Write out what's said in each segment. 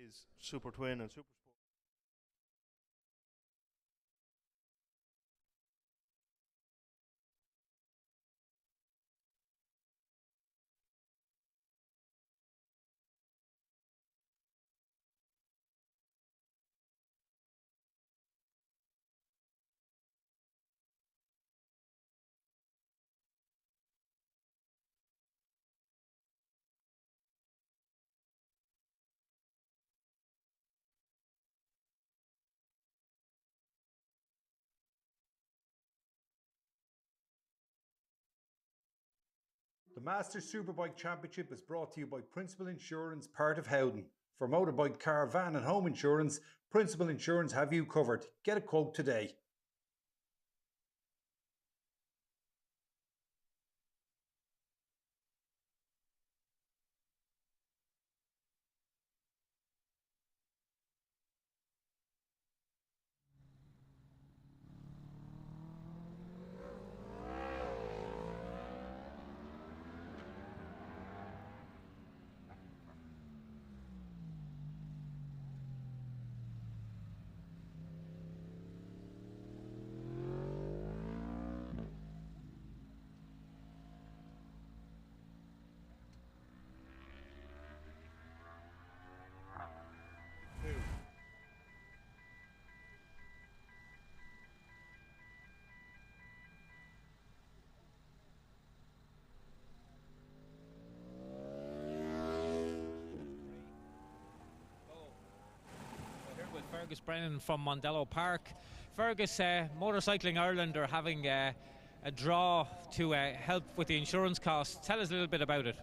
is Super Twin and Supersport. The Masters Superbike Championship is brought to you by Principal Insurance, part of Howden. For motorbike, car, van and home insurance, Principal Insurance have you covered. Get a quote today. Fergus Brennan from Mondello Park. Fergus, Motorcycling Ireland are having a draw to help with the insurance costs. Tell us a little bit about it.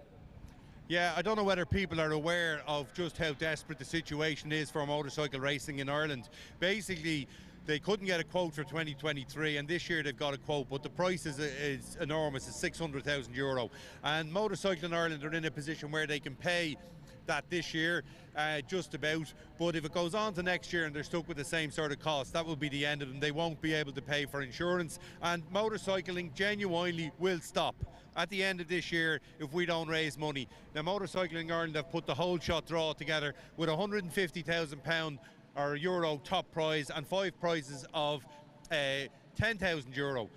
Yeah, I don't know whether people are aware of just how desperate the situation is for motorcycle racing in Ireland. Basically, they couldn't get a quote for 2023, and this year they've got a quote, but the price is enormous. It's €600,000. And Motorcycling Ireland are in a position where they can pay that this year, just about. But if it goes on to next year and they're stuck with the same sort of cost, that will be the end of them. They won't be able to pay for insurance, and motorcycling genuinely will stop at the end of this year if we don't raise money. Now, Motorcycling Ireland have put the whole shot draw together with £150,000 or euro top prize and 5 prizes of €10,000.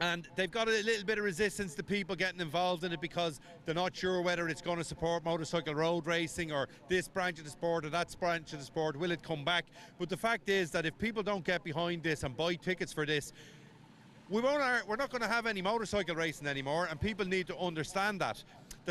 And they've got a little bit of resistance to people getting involved in it because they're not sure whether it's going to support motorcycle road racing or this branch of the sport or that branch of the sport. Will it come back? But the fact is that if people don't get behind this and buy tickets for this, we're not going to have any motorcycle racing anymore, and people need to understand that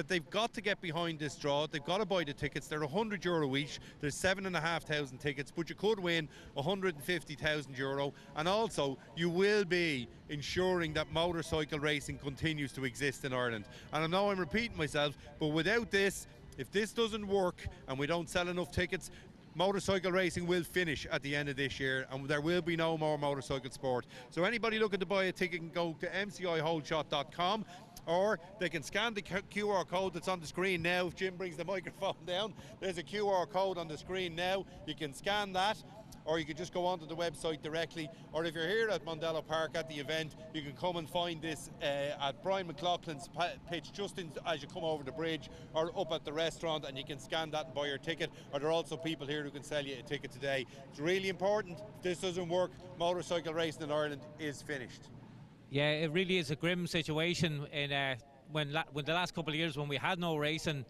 they've got to get behind this draw. They've got to buy the tickets. They're €100 each. There's 7,500 tickets, but you could win €150,000, and also you will be ensuring that motorcycle racing continues to exist in Ireland. And I know I'm repeating myself, but without this, if this doesn't work and we don't sell enough tickets, motorcycle racing will finish at the end of this year, and there will be no more motorcycle sport. So anybody looking to buy a ticket can go to mciholeshot.com, or they can scan the QR code that's on the screen now. If Jim brings the microphone down, there's a QR code on the screen now. You can scan that, or you can just go onto the website directly, or if you're here at Mondello Park at the event, you can come and find this at Brian McLaughlin's pitch just as you come over the bridge, or up at the restaurant, and you can scan that and buy your ticket. Or there are also people here who can sell you a ticket today. It's really important. If this doesn't work, motorcycle racing in Ireland is finished. Yeah, it really is a grim situation. In when the last couple of years when we had no racing,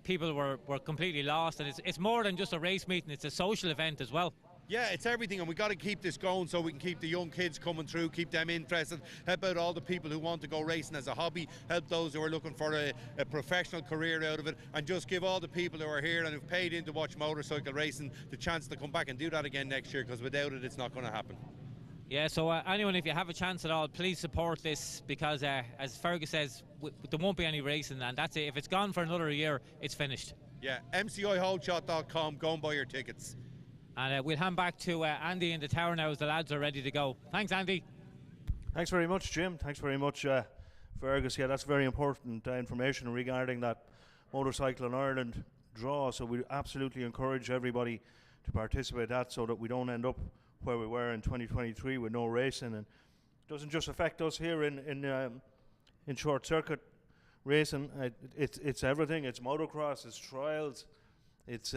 people were completely lost, and it's more than just a race meeting. It's a social event as well. Yeah, it's everything, and we've got to keep this going so we can keep the young kids coming through, keep them interested, help out all the people who want to go racing as a hobby, help those who are looking for a professional career out of it, and just give all the people who are here and who've paid in to watch motorcycle racing the chance to come back and do that again next year, because without it, it's not going to happen. Yeah, so anyone, if you have a chance at all, please support this, because as Fergus says, there won't be any racing, and that's it. If it's gone for another year, it's finished. Yeah, mciholeshot.com, go and buy your tickets. And we'll hand back to Andy in the tower now as the lads are ready to go. Thanks, Andy. Thanks very much, Jim. Thanks very much, Fergus. Yeah, that's very important information regarding that Motorcycle in Ireland draw. So we absolutely encourage everybody to participate in that, so that we don't end up where we were in 2023 with no racing. And it doesn't just affect us here in short circuit racing. It's everything. It's motocross, it's trials, it's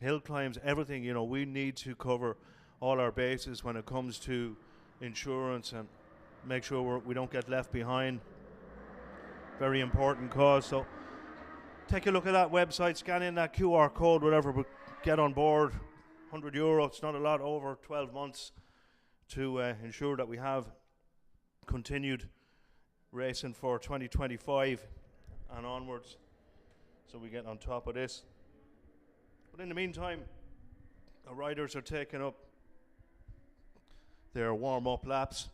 hill climbs, everything. You know, we need to cover all our bases when it comes to insurance and make sure we don't get left behind. Very important cause. So take a look at that website, scan in that QR code, whatever, but get on board. €100, it's not a lot, over 12 months to ensure that we have continued racing for 2025 and onwards. So we get on top of this. But in the meantime, the riders are taking up their warm-up laps,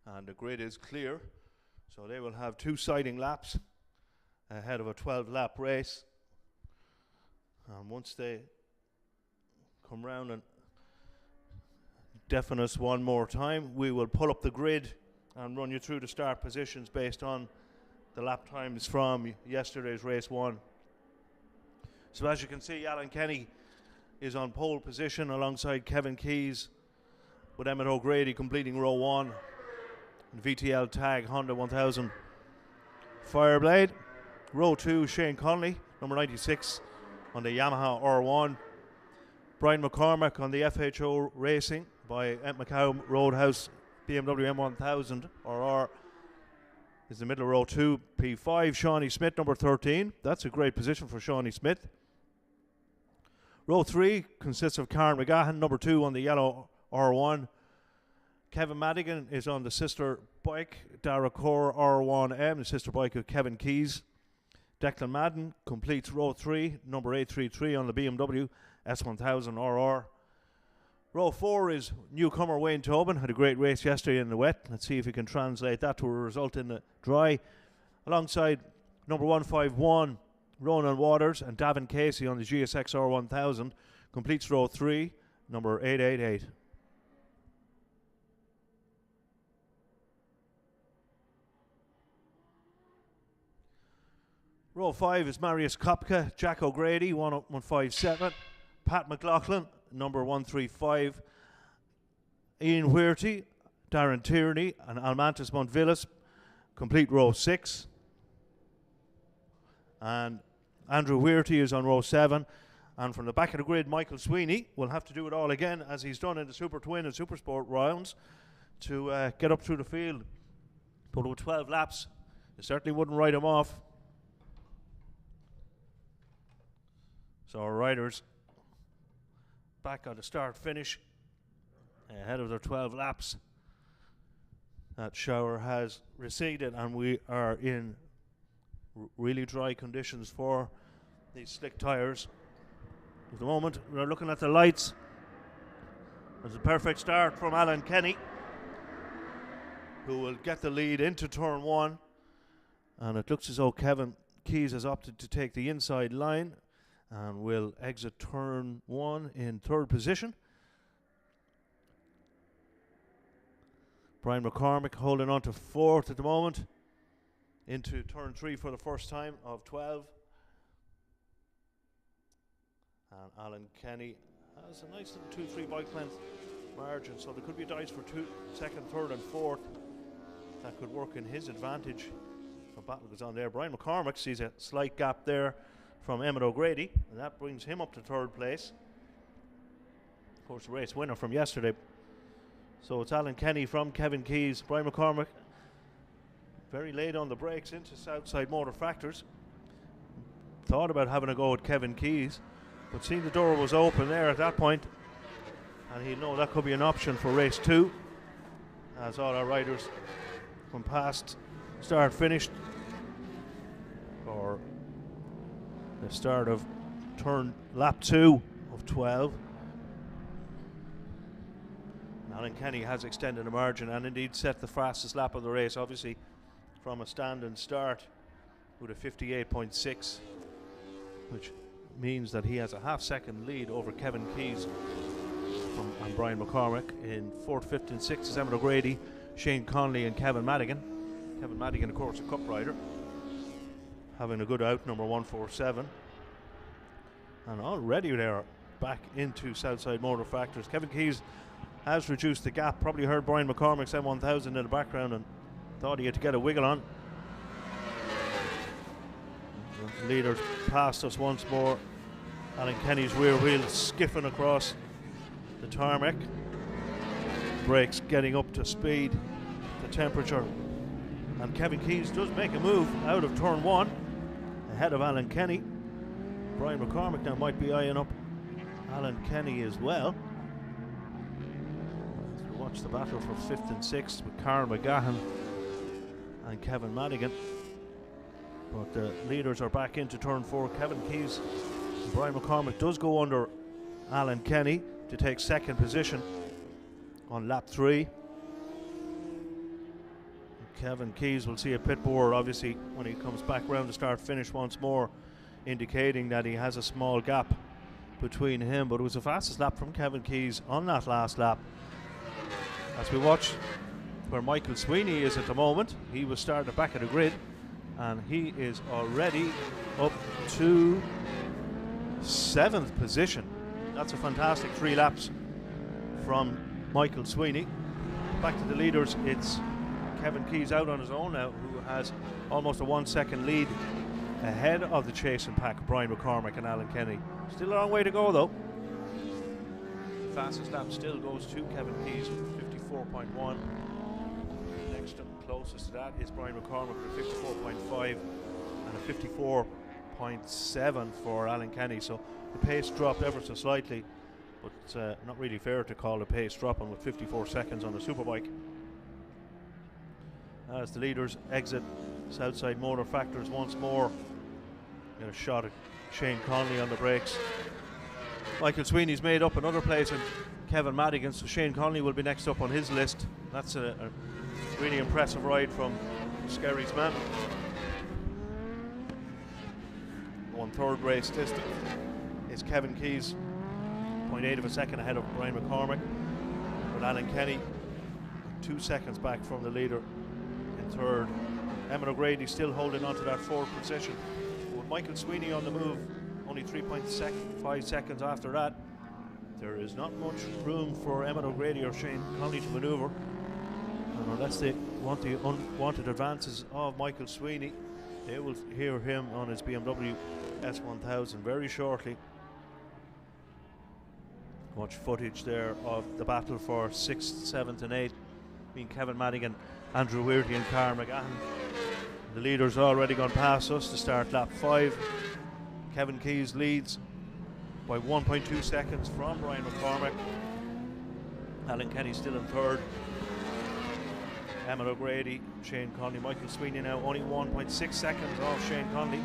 and the grid is clear, so they will have 2 siding laps ahead of a 12-lap race. And once they come round and deafen us one more time, we will pull up the grid and run you through the start positions based on the lap times from yesterday's race 1. So as you can see, Alan Kenny is on pole position alongside Kevin Keyes, with Emmett O'Grady completing row 1. And VTL tag Honda 1000 Fireblade. Row 2, Shane Connolly, number 96 on the Yamaha R1. Brian McCormack on the FHO Racing by Ent McCow Roadhouse BMW M1000 RR is the middle of row 2. P5, Shawnee Smith, number 13. That's a great position for Shawnee Smith. Row 3 consists of Karen McGahan, number 2 on the yellow R1. Kevin Madigan is on the sister bike, Dara Core R1M, the sister bike of Kevin Keyes. Declan Madden completes row 3, number 833 on the BMW S1000 RR. Row 4 is newcomer Wayne Tobin, had a great race yesterday in the wet. Let's see if he can translate that to a result in the dry. Alongside number 151, Ronan Waters, and Davin Casey on the GSX R1000 completes row 3, number 888. Row 5 is Marius Kopka, Jack O'Grady, 157, Pat McLaughlin, number 135, Ian Huerty, Darren Tierney, and Almantis Montvillas complete row 6. And Andrew Huerty is on row 7. And from the back of the grid, Michael Sweeney will have to do it all again, as he's done in the Super Twin and Supersport rounds, to get up through the field. But with 12 laps, it certainly wouldn't write him off. So our riders back on the start finish ahead of their 12 laps. That shower has receded and we are in really dry conditions for these slick tires. At the moment we're looking at the lights. There's a perfect start from Alan Kenny, who will get the lead into turn 1, and it looks as though Kevin Keyes has opted to take the inside line and will exit turn 1 in 3rd position. Brian McCormack holding on to 4th at the moment, into turn 3 for the first time of 12. And Alan Kenny has a nice little 2-3 bike length margin, so there could be dice for 2nd, 3rd and 4th. That could work in his advantage. The battle goes on there. Brian McCormack sees a slight gap there from Emmett O'Grady, and that brings him up to 3rd place. Of course, the race winner from yesterday. So it's Alan Kenny from Kevin Keyes. Brian McCormack very late on the brakes into Southside Motor Factors. Thought about having a go at Kevin Keyes, but seeing the door was open there at that point, and he'll know that could be an option for race 2, as all our riders from past start finished for the start of lap 2 of 12. And Alan Kenny has extended the margin and indeed set the fastest lap of the race, obviously from a stand and start with a 58.6, which means that he has a half-second lead over Kevin Keyes and Brian McCormack. In 4th, 5th and 6th is Emmett O'Grady, Shane Connolly and Kevin Madigan. Kevin Madigan, of course, a cup rider, having a good out, number 147. And already they're back into Southside Motor Factors. Kevin Keyes has reduced the gap. Probably heard Brian McCormack's M1000 in the background and thought he had to get a wiggle on. The leader's passed us once more Alan Kenny's rear wheel skiffing across the tarmac. Brakes getting up to speed, the temperature. And Kevin Keyes does make a move out of turn 1 ahead of Alan Kenny. Brian McCormick now might be eyeing up Alan Kenny as well. As we watch the battle for 5th and 6th with Carl McGahan and Kevin Madigan. But the leaders are back into turn 4. Kevin Keyes and Brian McCormick does go under Alan Kenny to take 2nd position on lap 3. Kevin Keyes will see a pit board obviously when he comes back round the start finish once more, indicating that he has a small gap between him, but it was the fastest lap from Kevin Keyes on that last lap. As we watch where Michael Sweeney is at the moment, he was starting back at the grid and he is already up to 7th position. That's a fantastic 3 laps from Michael Sweeney. Back to the leaders, it's Kevin Keyes out on his own now, who has almost a 1 second lead ahead of the chasing pack, Brian McCormick and Alan Kenny. Still a long way to go though. Fastest lap still goes to Kevin Keyes with 54.1. Next up closest to that is Brian McCormick with 54.5 and a 54.7 for Alan Kenny. So the pace dropped ever so slightly, but it's not really fair to call the pace dropping with 54 seconds on the Superbike. As the leaders exit Southside Motor Factors once more. Get a shot at Shane Conley on the brakes. Michael Sweeney's made up another place in Kevin Madigan, so Shane Conley will be next up on his list. That's a really impressive ride from Skerry's man. 1/3 race distance is Kevin Keyes, 0.8 of a second ahead of Brian McCormick, with Alan Kenny 2 seconds back from the leader in 3rd. Emmett O'Grady still holding on to that 4th position. With Michael Sweeney on the move, only 3.5 seconds after that, there is not much room for Emmett O'Grady or Shane Conley to manoeuvre. And unless they want the unwanted advances of Michael Sweeney, they will hear him on his BMW S1000 very shortly. Much footage there of the battle for 6th, 7th and 8th, being Kevin Madigan, Andrew Weirty and Carl McGahan. The leaders already gone past us to start lap 5. Kevin Keyes leads by 1.2 seconds from Brian McCormick. Alan Kenny still in 3rd. Emmett O'Grady, Shane Conley, Michael Sweeney now only 1.6 seconds off Shane Conley.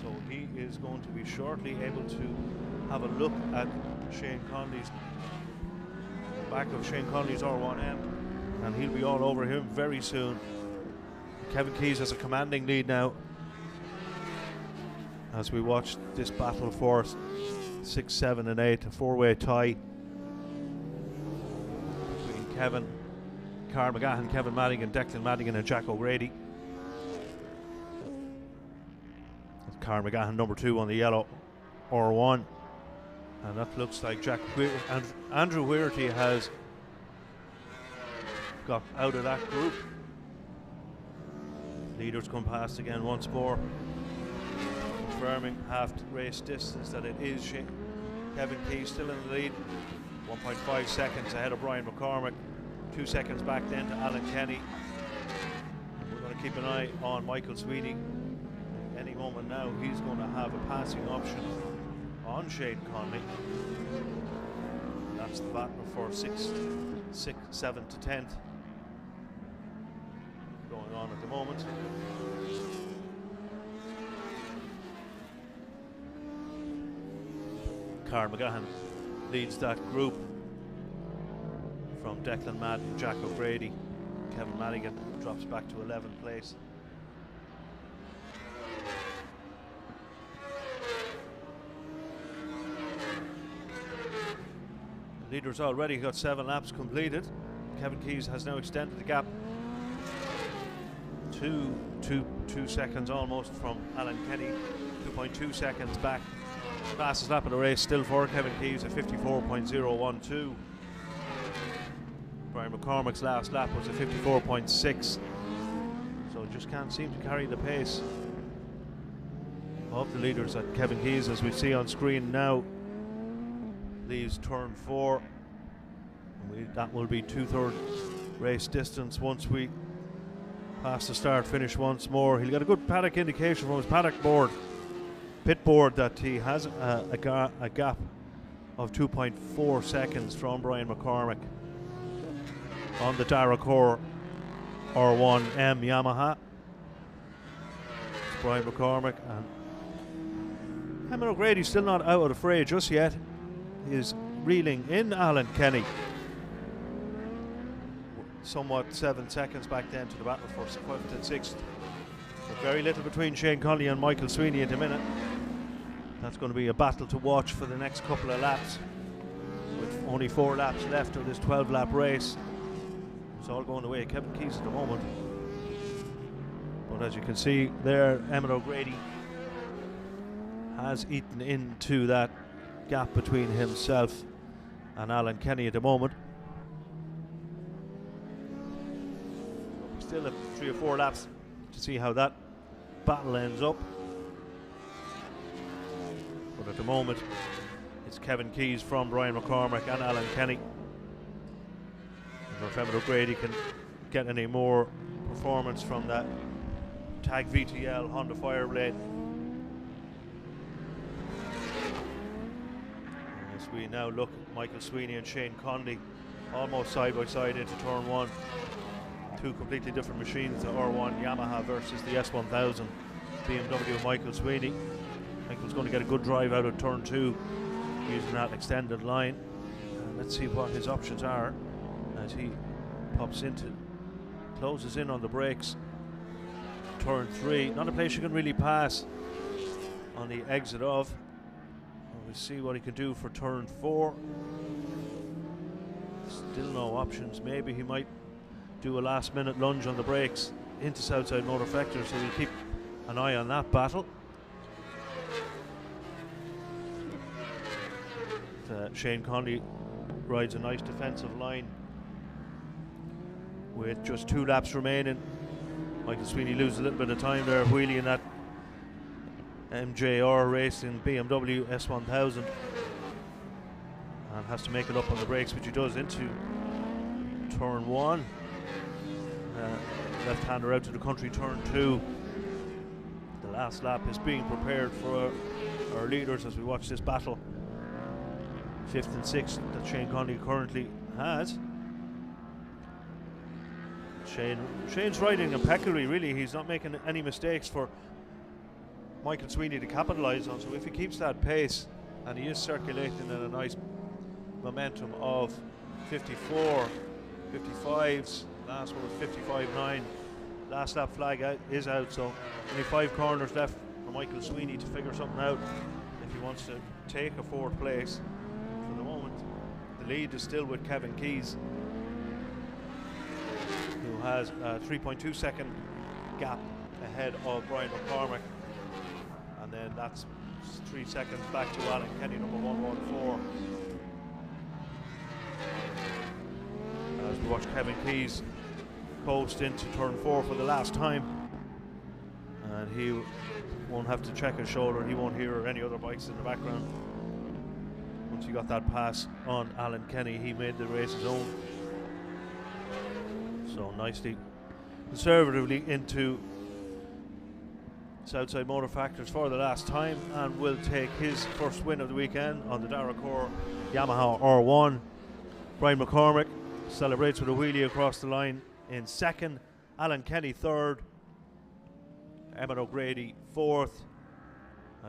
So he is going to be shortly able to have a look at Shane Conley's back of Shane Conley's R1M, and he'll be all over him very soon. Kevin Keyes has a commanding lead now as we watch this battle for 6, 7 and 8, a 4-way tie between Kevin, Carl McGahan, Kevin Madigan, Declan Madigan and Jack O'Grady. Carl McGahan number 2 on the yellow R1, and that looks like Jack and Andrew Weirty has got out of that group. Leaders come past again once more, confirming half race distance that it is Kevin Keyes still in the lead, 1.5 seconds ahead of Brian McCormick, 2 seconds back then to Alan Kenny. We're going to keep an eye on Michael Sweeney. Any moment now he's going to have a passing option on Shane Conley. That's the battle for 6th, 7th to 10th going on at the moment. Carl McGahan leads that group from Declan Madden, Jack O'Grady. Kevin Madigan drops back to 11th place. The leaders already got 7 laps completed. Kevin Keyes has now extended the gap to 2 seconds almost from Alan Kenny, 2.2 seconds back. Fastest lap of the race still for Kevin Keyes at 54.012. Brian McCormick's last lap was at 54.6. So just can't seem to carry the pace of the leaders at Kevin Keyes, as we see on screen now, leaves turn 4. That will be 2/3 race distance once we pass the start finish once more. He'll get a good paddock indication from his paddock board, pit board, that he has a gap of 2.4 seconds from Brian McCormick on the Darracor R1M Yamaha. It's Brian McCormick, and Eamon O'Grady's still not out of the fray just yet. He's reeling in Alan Kenny. Somewhat 7 seconds back then to the battle for 5th and 6th. But very little between Shane Connolly and Michael Sweeney at the minute. That's going to be a battle to watch for the next couple of laps, with only 4 laps left of this 12-lap race. It's all going the way of Kevin Keyes at the moment. But as you can see there, Eamon O'Grady has eaten into that gap between himself and Alan Kenny at the moment. We still have 3 or 4 laps to see how that battle ends up. But at the moment, it's Kevin Keyes from Brian McCormick and Alan Kenny. And if Eamon O'Grady can get any more performance from that Tag VTL Honda Fireblade. As we now look at Michael Sweeney and Shane Connolly almost side by side into turn 1. 2 completely different machines, the R1 Yamaha versus the S1000 BMW Michael Sweeney. Michael's going to get a good drive out of turn 2 using that extended line. Let's see what his options are as he pops into, closes in on the brakes. Turn 3, not a place you can really pass on the exit of. We'll see what he can do for turn 4. Still no options. Maybe he might do a last minute lunge on the brakes into Southside Motor Factory, so we'll keep an eye on that battle. Shane Connolly rides a nice defensive line with just 2 laps remaining. Michael Sweeney loses a little bit of time there wheeling that MJR racing BMW S1000 and has to make it up on the brakes, which he does into turn 1. Left-hander out to the country, turn 2. The last lap is being prepared for our leaders as we watch this battle. 5th and 6th that Shane Connolly currently has. Shane's riding impeccably, really. He's not making any mistakes for Michael Sweeney to capitalise on. So if he keeps that pace, and he is circulating in a nice momentum of 54, 55s, last one was 55.9. Last lap flag is out, so only 5 corners left for Michael Sweeney to figure something out if he wants to take a 4th place. For the moment, the lead is still with Kevin Keyes, who has a 3.2 second gap ahead of Brian McCormick, and then that's 3 seconds back to Alan Kenny, number 114. As we watch Kevin Keyes coast into turn 4 for the last time, and he won't have to check his shoulder. He won't hear any other bikes in the background. Once he got that pass on Alan Kenny, he made the race his own. So nicely, conservatively into Southside Motor Factors for the last time, and will take his first win of the weekend on the Darracor Yamaha R1. Brian McCormick celebrates with a wheelie across the line in 2nd, Alan Kenny 3rd, Eamon O'Grady 4th,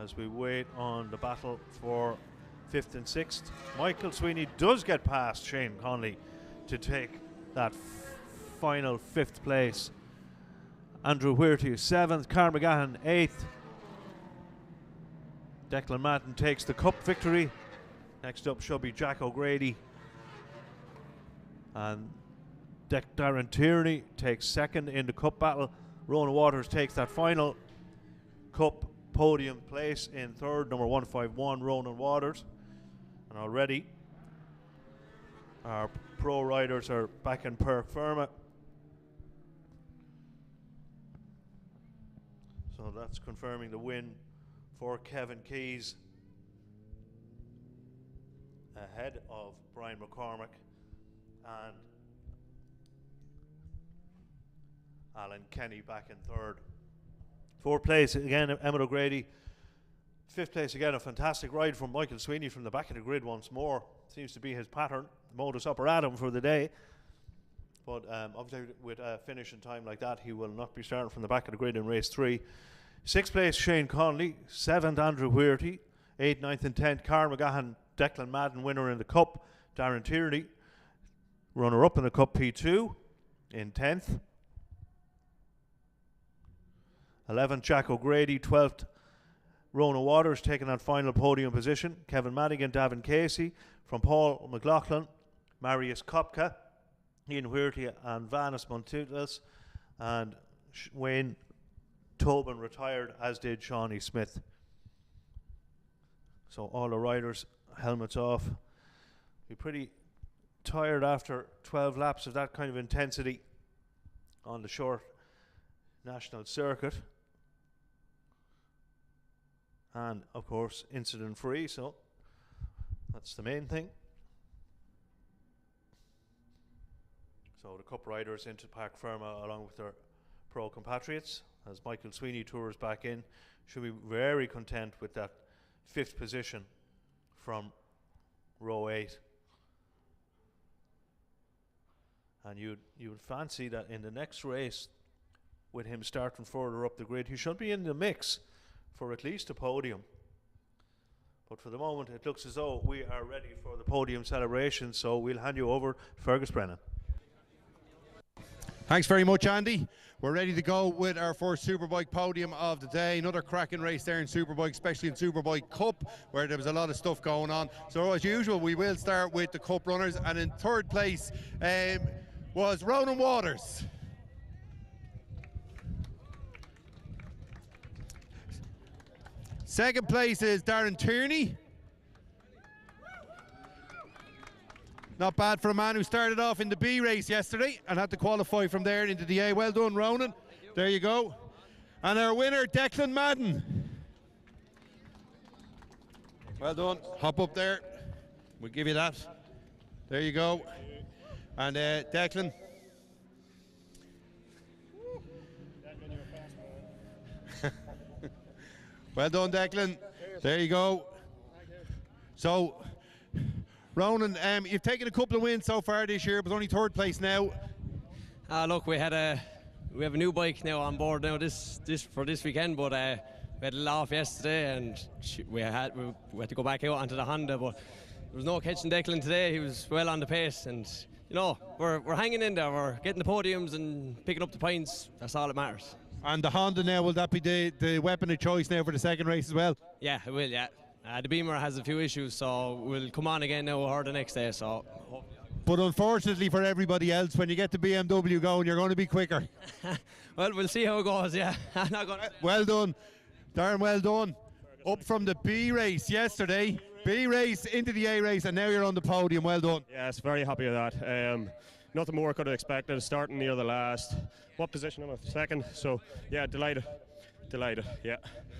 as we wait on the battle for 5th and 6th. Michael Sweeney does get past Shane Connolly to take that final 5th place. Andrew Huerty 7th, Carl McGahan 8th. Declan Madden takes the Cup victory. Next up shall be Jack O'Grady, and Darren Tierney takes 2nd in the Cup battle. Ronan Waters takes that final Cup podium place in 3rd, number 151, Ronan Waters. And already our pro riders are back in Perk Ferma. So that's confirming the win for Kevin Keys, ahead of Brian McCormick and Alan Kenny back in third. Fourth place again, Emmett O'Grady. Fifth place again, a fantastic ride from Michael Sweeney from the back of the grid once more. Seems to be his pattern, modus operandum for the day. But obviously with a finishing time like that, he will not be starting from the back of the grid in race 3. Sixth place, Shane Conley. Seventh, Andrew Weirty. Eighth, ninth and 10th, Carl McGahan, Declan Madden winner in the Cup. Darren Tierney, runner-up in the Cup P2 in 10th. 11th, Jack O'Grady. 12th, Rona Waters taking that final podium position. Kevin Madigan, Davin Casey. From Paul McLaughlin, Marius Kopka, Ian Weirty and Vanis Montilas. And Wayne Tobin retired, as did Shawnee Smith. So all the riders, helmets off. Be pretty tired after 12 laps of that kind of intensity on the short national circuit. And of course incident free, so that's the main thing. So the Cup riders into Parc Fermé along with their pro compatriots as Michael Sweeney tours back in. Should be very content with that 5th position from row 8. And you would fancy that in the next race, with him starting further up the grid, he should be in the mix for at least a podium. But for the moment, it looks as though we are ready for the podium celebration, so we'll hand you over to Fergus Brennan. Thanks very much, Andy. We're ready to go with our first Superbike podium of the day. Another cracking race there in Superbike, especially in Superbike Cup, where there was a lot of stuff going on. So as usual, we will start with the Cup runners, and in third place was Ronan Waters. Second place is Darren Tierney. Not bad for a man who started off in the B race yesterday and had to qualify from there into the A. Well done, Ronan. There you go. And our winner, Declan Madden. Well done. Hop up there. We'll give you that. There you go. And Declan. Well done, Declan. There you go. So, Ronan, you've taken a couple of wins so far this year, but only third place now. Look, we have a new bike now on board now this weekend, but we had a laugh yesterday, and we had to go back out onto the Honda, but there was no catching Declan today. He was well on the pace, and you know we're hanging in there. We're getting the podiums and picking up the points. That's all that matters. And the Honda now, will that be the weapon of choice now for the second race as well? Yeah, it will, yeah. The Beamer has a few issues, so we'll come on again now or the next day. So. But unfortunately for everybody else, when you get the BMW going, you're going to be quicker. Well, we'll see how it goes, yeah. Well done, Darren, well done. Up from the B race yesterday, B race into the A race, and now you're on the podium. Well done. Yes, very happy with that. Nothing more could have expected, starting near the last. What position am I? Second. So, yeah, delighted, yeah.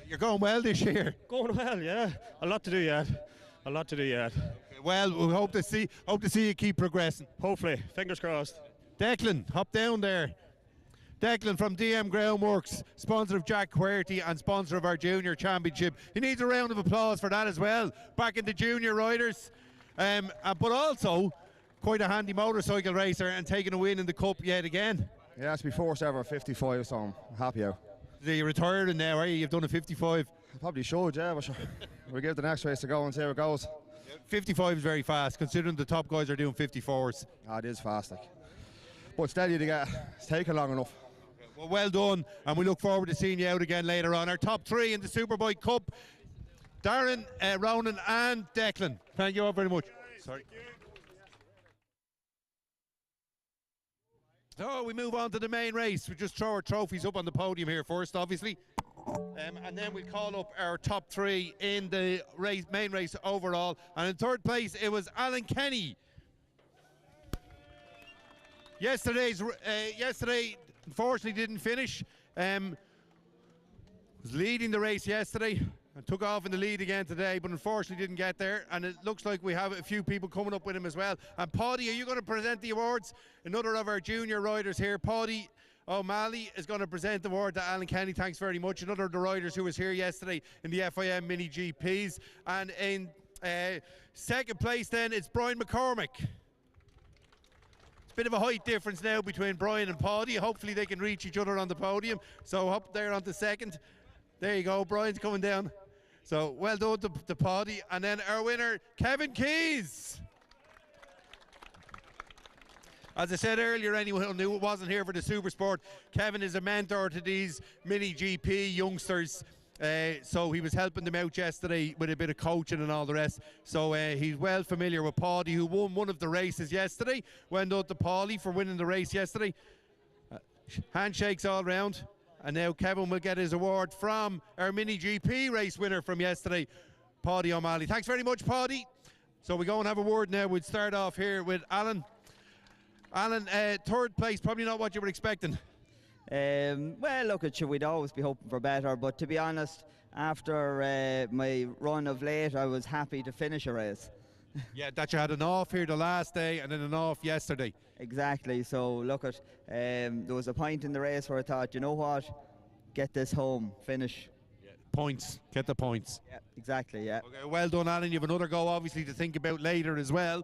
You're going well this year. Going well, yeah. A lot to do yet. Well, we hope to see you keep progressing. Hopefully, fingers crossed. Declan, hop down there. Declan from DM Groundworks, sponsor of Jack Querty and sponsor of our Junior Championship. He needs a round of applause for that as well. Back in the Junior Riders. But also, quite a handy motorcycle racer and taking a win in the Cup yet again. Yeah, it's my first ever 55, so I'm happy out. You're retiring now, are you? You've done a 55. I probably should, yeah, but sure. We'll give the next race a go and see how it goes. 55 is very fast, considering the top guys are doing 54s. It is fast, like. But steady to get. It's taken long enough. Well done, and we look forward to seeing you out again later on. Our top three in the Superbike Cup, Darren, Ronan and Declan. Thank you all very much. Sorry. So we move on to the main race. We just throw our trophies up on the podium here first, obviously. And then we'll call up our top three in the main race overall. And in third place, it was Alan Kenny. Yesterday, unfortunately, didn't finish. Was leading the race yesterday. And took off in the lead again today, but unfortunately didn't get there. And it looks like we have a few people coming up with him as well. And Paddy, are you going to present the awards? Another of our junior riders here, Paddy O'Malley, is going to present the award to Alan Kenny. Thanks very much. Another of the riders who was here yesterday in the FIM Mini GPs. And in second place then, it's Brian McCormick. It's a bit of a height difference now between Brian and Paddy. Hopefully they can reach each other on the podium. So up there onto second. There you go, Brian's coming down. So well done to Paddy. And then our winner, Kevin Keys. As I said earlier, anyone who wasn't here for the Supersport, Kevin is a mentor to these mini GP youngsters. So he was helping them out yesterday with a bit of coaching and all the rest. So he's well familiar with Paddy, who won one of the races yesterday. Well done to Paddy for winning the race yesterday. Handshakes all round. And now Kevin will get his award from our mini GP race winner from yesterday, Paddy O'Malley. Thanks very much, Paddy. So we go and have a word now. We'll start off here with Alan. Alan, third place, probably not what you were expecting. Well, look, we'd always be hoping for better, but to be honest, after my run of late, I was happy to finish a race. Yeah, that you had an off here the last day and then an off yesterday. Exactly, so look at, there was a point in the race where I thought, you know what, get this home, finish. Yeah. Points, get the points. Yeah, exactly, yeah. Okay, well done, Alan. You have another go, obviously, to think about later as well.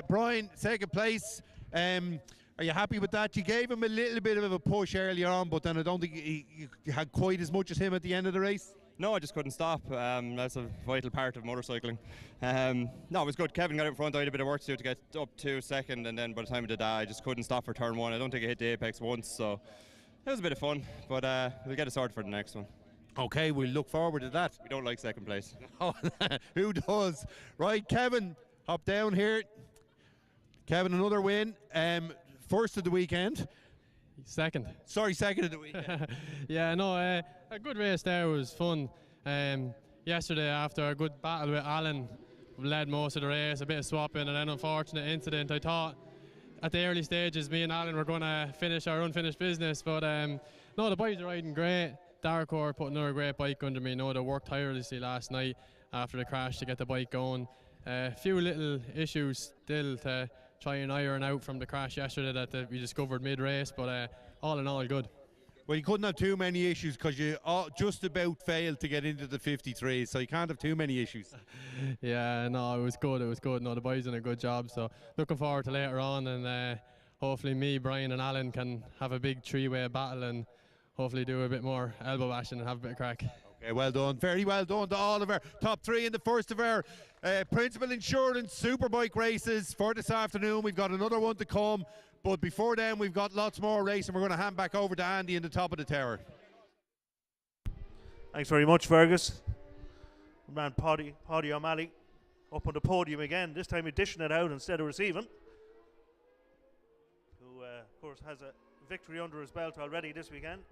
Brian, second place. Are you happy with that? You gave him a little bit of a push earlier on, but then I don't think you had quite as much as him at the end of the race. No, I just couldn't stop. That's a vital part of motorcycling. No, it was good. Kevin got out in front. I had a bit of work to do to get up to second, and then by the time I did that, I just couldn't stop for turn one. I don't think I hit the apex once, so it was a bit of fun, but we'll get it sorted for the next one. Okay, we'll look forward to that. We don't like second place. Oh, who does? Right, Kevin, hop down here. Kevin, another win. First of the weekend. Second. Sorry, second of the weekend. Yeah, no, a good race there. Was fun. Yesterday, after a good battle with Alan, we led most of the race, a bit of swapping, and then unfortunate incident. I thought at the early stages me and Alan were going to finish our unfinished business, but no, the boys are riding great. Darkcore put another great bike under me. No, they worked tirelessly last night after the crash to get the bike going. A few little issues still to try and iron out from the crash yesterday that we discovered mid-race, but all in all, good. Well, you couldn't have too many issues because you just about failed to get into the 53, so you can't have too many issues. Yeah, no, it was good. No, the boys did a good job, so looking forward to later on, and hopefully me, Brian and Alan can have a big three-way battle and hopefully do a bit more elbow bashing and have a bit of crack. Okay, well done. Very well done to all of our top three in the first of our Principal Insurance Superbike races for this afternoon. We've got another one to come, but before then we've got lots more racing. We're going to hand back over to Andy in the top of the tower. Thanks very much, Fergus. Man, Paddy O'Malley up on the podium again, this time he's dishing it out instead of receiving. Who, of course, has a victory under his belt already this weekend.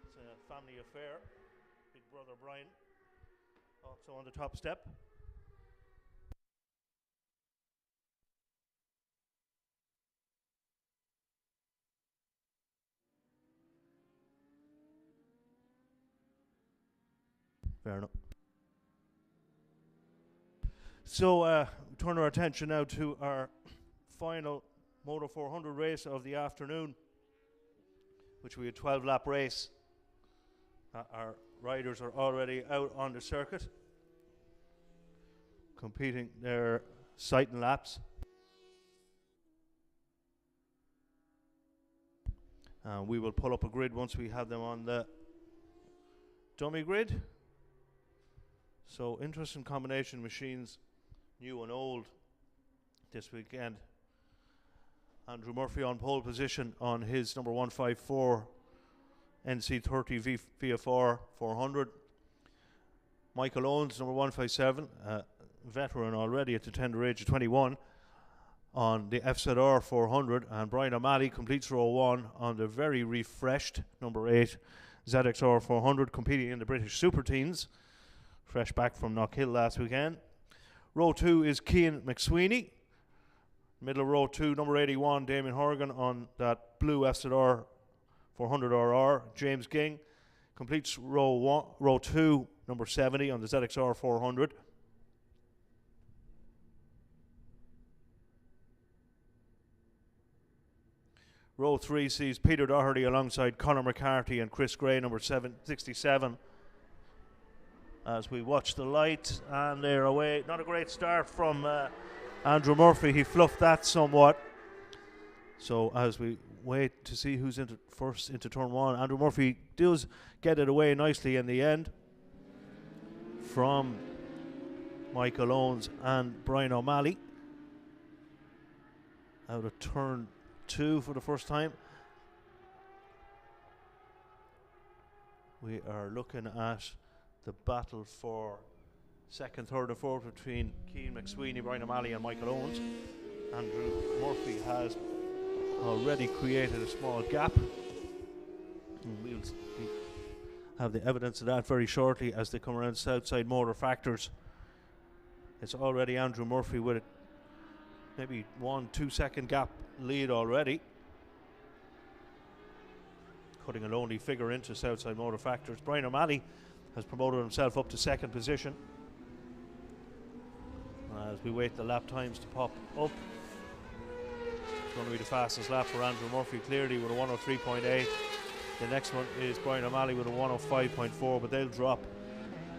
It's a family affair. Big brother Brian also on the top step. Fair enough. So turn our attention now to our final Moto 400 race of the afternoon, which we had 12-lap race. Our riders are already out on the circuit, competing their sighting laps. We will pull up a grid once we have them on the dummy grid. So interesting combination machines, new and old, this weekend. Andrew Murphy on pole position on his number 154 NC30 VFR 400. Michael Owens, number 157, veteran already at the tender age of 21, on the FZR 400. And Brian O'Malley completes row 1 on the very refreshed number 8 ZXR 400, competing in the British Super Teens, fresh back from Knockhill last weekend. Row 2 is Cian McSweeney. Middle of row 2, number 81, Damien Horgan on that blue FZR 400RR. James Ging, completes row 2, number 70 on the ZXR 400. Row 3 sees Peter Doherty alongside Conor McCarthy and Chris Gray, number 67. As we watch the light, and they're away. Not a great start from Andrew Murphy. He fluffed that somewhat. So as we wait to see who's first into turn 1, Andrew Murphy does get it away nicely in the end from Michael Owens and Brian O'Malley. Out of turn 2 for the first time. We are looking at the battle for second, third and fourth between Cian McSweeney, Brian O'Malley and Michael Owens. Andrew Murphy has already created a small gap, and we'll have the evidence of that very shortly as they come around Southside Motor Factors. It's already Andrew Murphy with it, maybe 1-2 second gap lead already, cutting a lonely figure into Southside Motor Factors. Brian O'Malley has promoted himself up to second position. As we wait the lap times to pop up, it's going to be the fastest lap for Andrew Murphy, clearly with a 103.8. The next one is Brian O'Malley with a 105.4, but they'll drop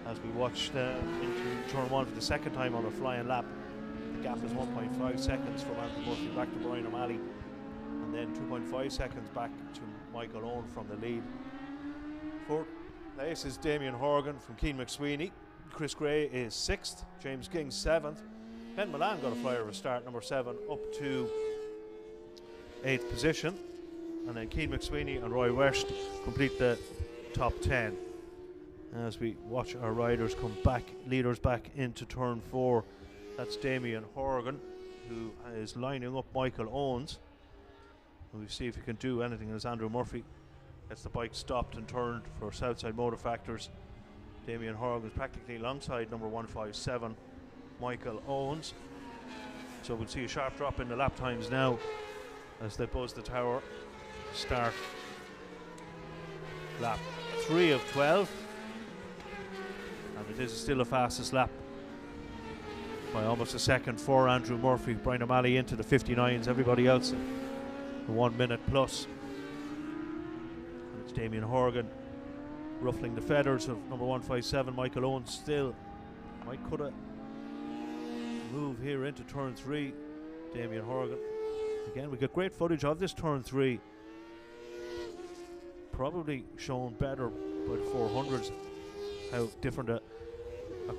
as we watch into turn 1 for the second time on a flying lap. The gap is 1.5 seconds from Andrew Murphy back to Brian O'Malley, and then 2.5 seconds back to Michael Owen from the lead. Fourth place is Damien Horgan from Cian McSweeney. Chris Gray is 6th. James King 7th. Ben Milan got a flyer of a start, number 7, up to 8th position. And then Cian McSweeney and Roy West complete the top 10. As we watch our riders come back, leaders back into turn 4. That's Damien Horgan, who is lining up Michael Owens. And we see if he can do anything as Andrew Murphy gets the bike stopped and turned for Southside Motor Factors. Damien Horgan is practically alongside number 157, Michael Owens. So we'll see a sharp drop in the lap times now as they buzz the tower. Start lap 3 of 12. And it is still the fastest lap by almost a second for Andrew Murphy. Brian O'Malley into the 59s, everybody else the 1 minute plus. And it's Damien Horgan ruffling the feathers of number 157, Michael Owens. Still might cut a move here into turn 3. Damien Horgan. Again, we get great footage of this turn 3. Probably shown better by the 400s, how different a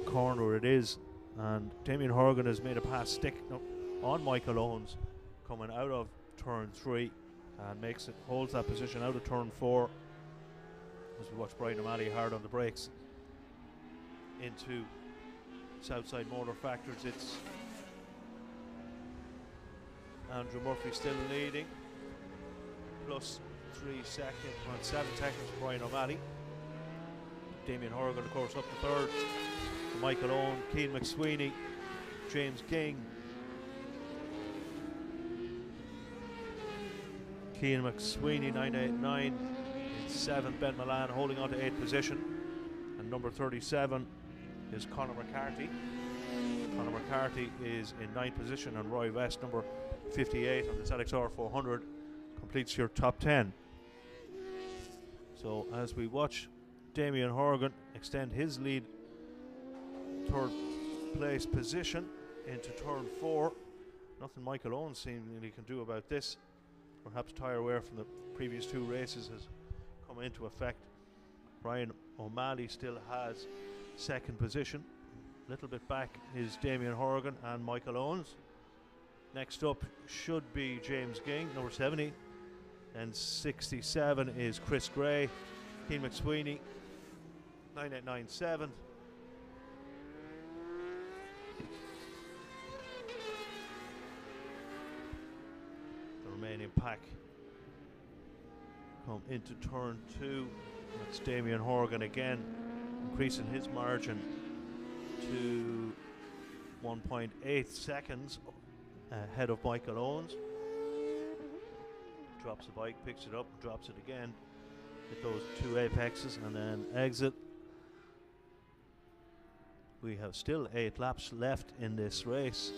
corner it is. And Damien Horgan has made a pass stick on Michael Owens coming out of turn 3 and holds that position out of turn 4 as we watch Brian O'Malley hard on the brakes into Southside Motor Factors. It's Andrew Murphy still leading, plus 3 seconds, 7 seconds for Brian O'Malley. Damien Horgan, of course, up to 3rd. Michael Owen, Cian McSweeney, James King. Cian McSweeney, 989. In 7th, Ben Milan holding on to 8th position. And number 37 is Conor McCarthy. Conor McCarthy is in 9th position, and Roy West, number 58 on the ZXR 400, completes your top 10. So as we watch Damien Horgan extend his lead, 3rd place position into turn 4. Nothing Michael Owens seemingly can do about this. Perhaps tyre wear from the previous 2 races has come into effect. Brian O'Malley still has 2nd position. A little bit back is Damien Horgan and Michael Owens. Next up should be James Ging, number 70. And 67 is Chris Gray. Cian McSweeney, 9897. The remaining pack come into turn 2. That's Damien Horgan again, increasing his margin to 1.8 seconds ahead of Michael Owens. Drops the bike, picks it up, drops it again. hit those 2 apexes and then exit. We have still 8 laps left in this race.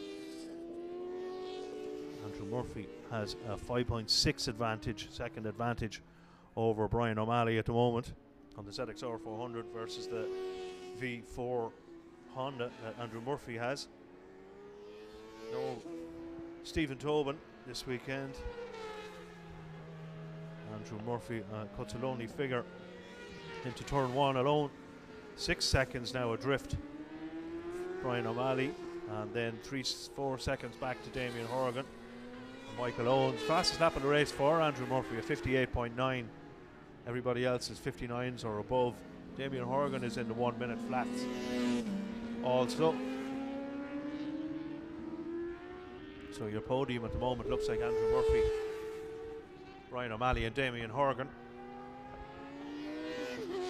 Andrew Murphy has a 5.6 advantage, second advantage over Brian O'Malley at the moment on the ZXR 400 versus the V4 Honda that Andrew Murphy has. No Stephen Tobin this weekend. Andrew Murphy cuts a lonely figure into turn 1 alone. 6 seconds now adrift Brian O'Malley, and then 3-4 seconds back to Damien Horgan. And Michael Owens, fastest lap of the race for Andrew Murphy, a 58.9. Everybody else is 59s or above. Damien Horgan is in the 1 minute flats also. So your podium at the moment looks like Andrew Murphy, Brian O'Malley and Damien Horgan.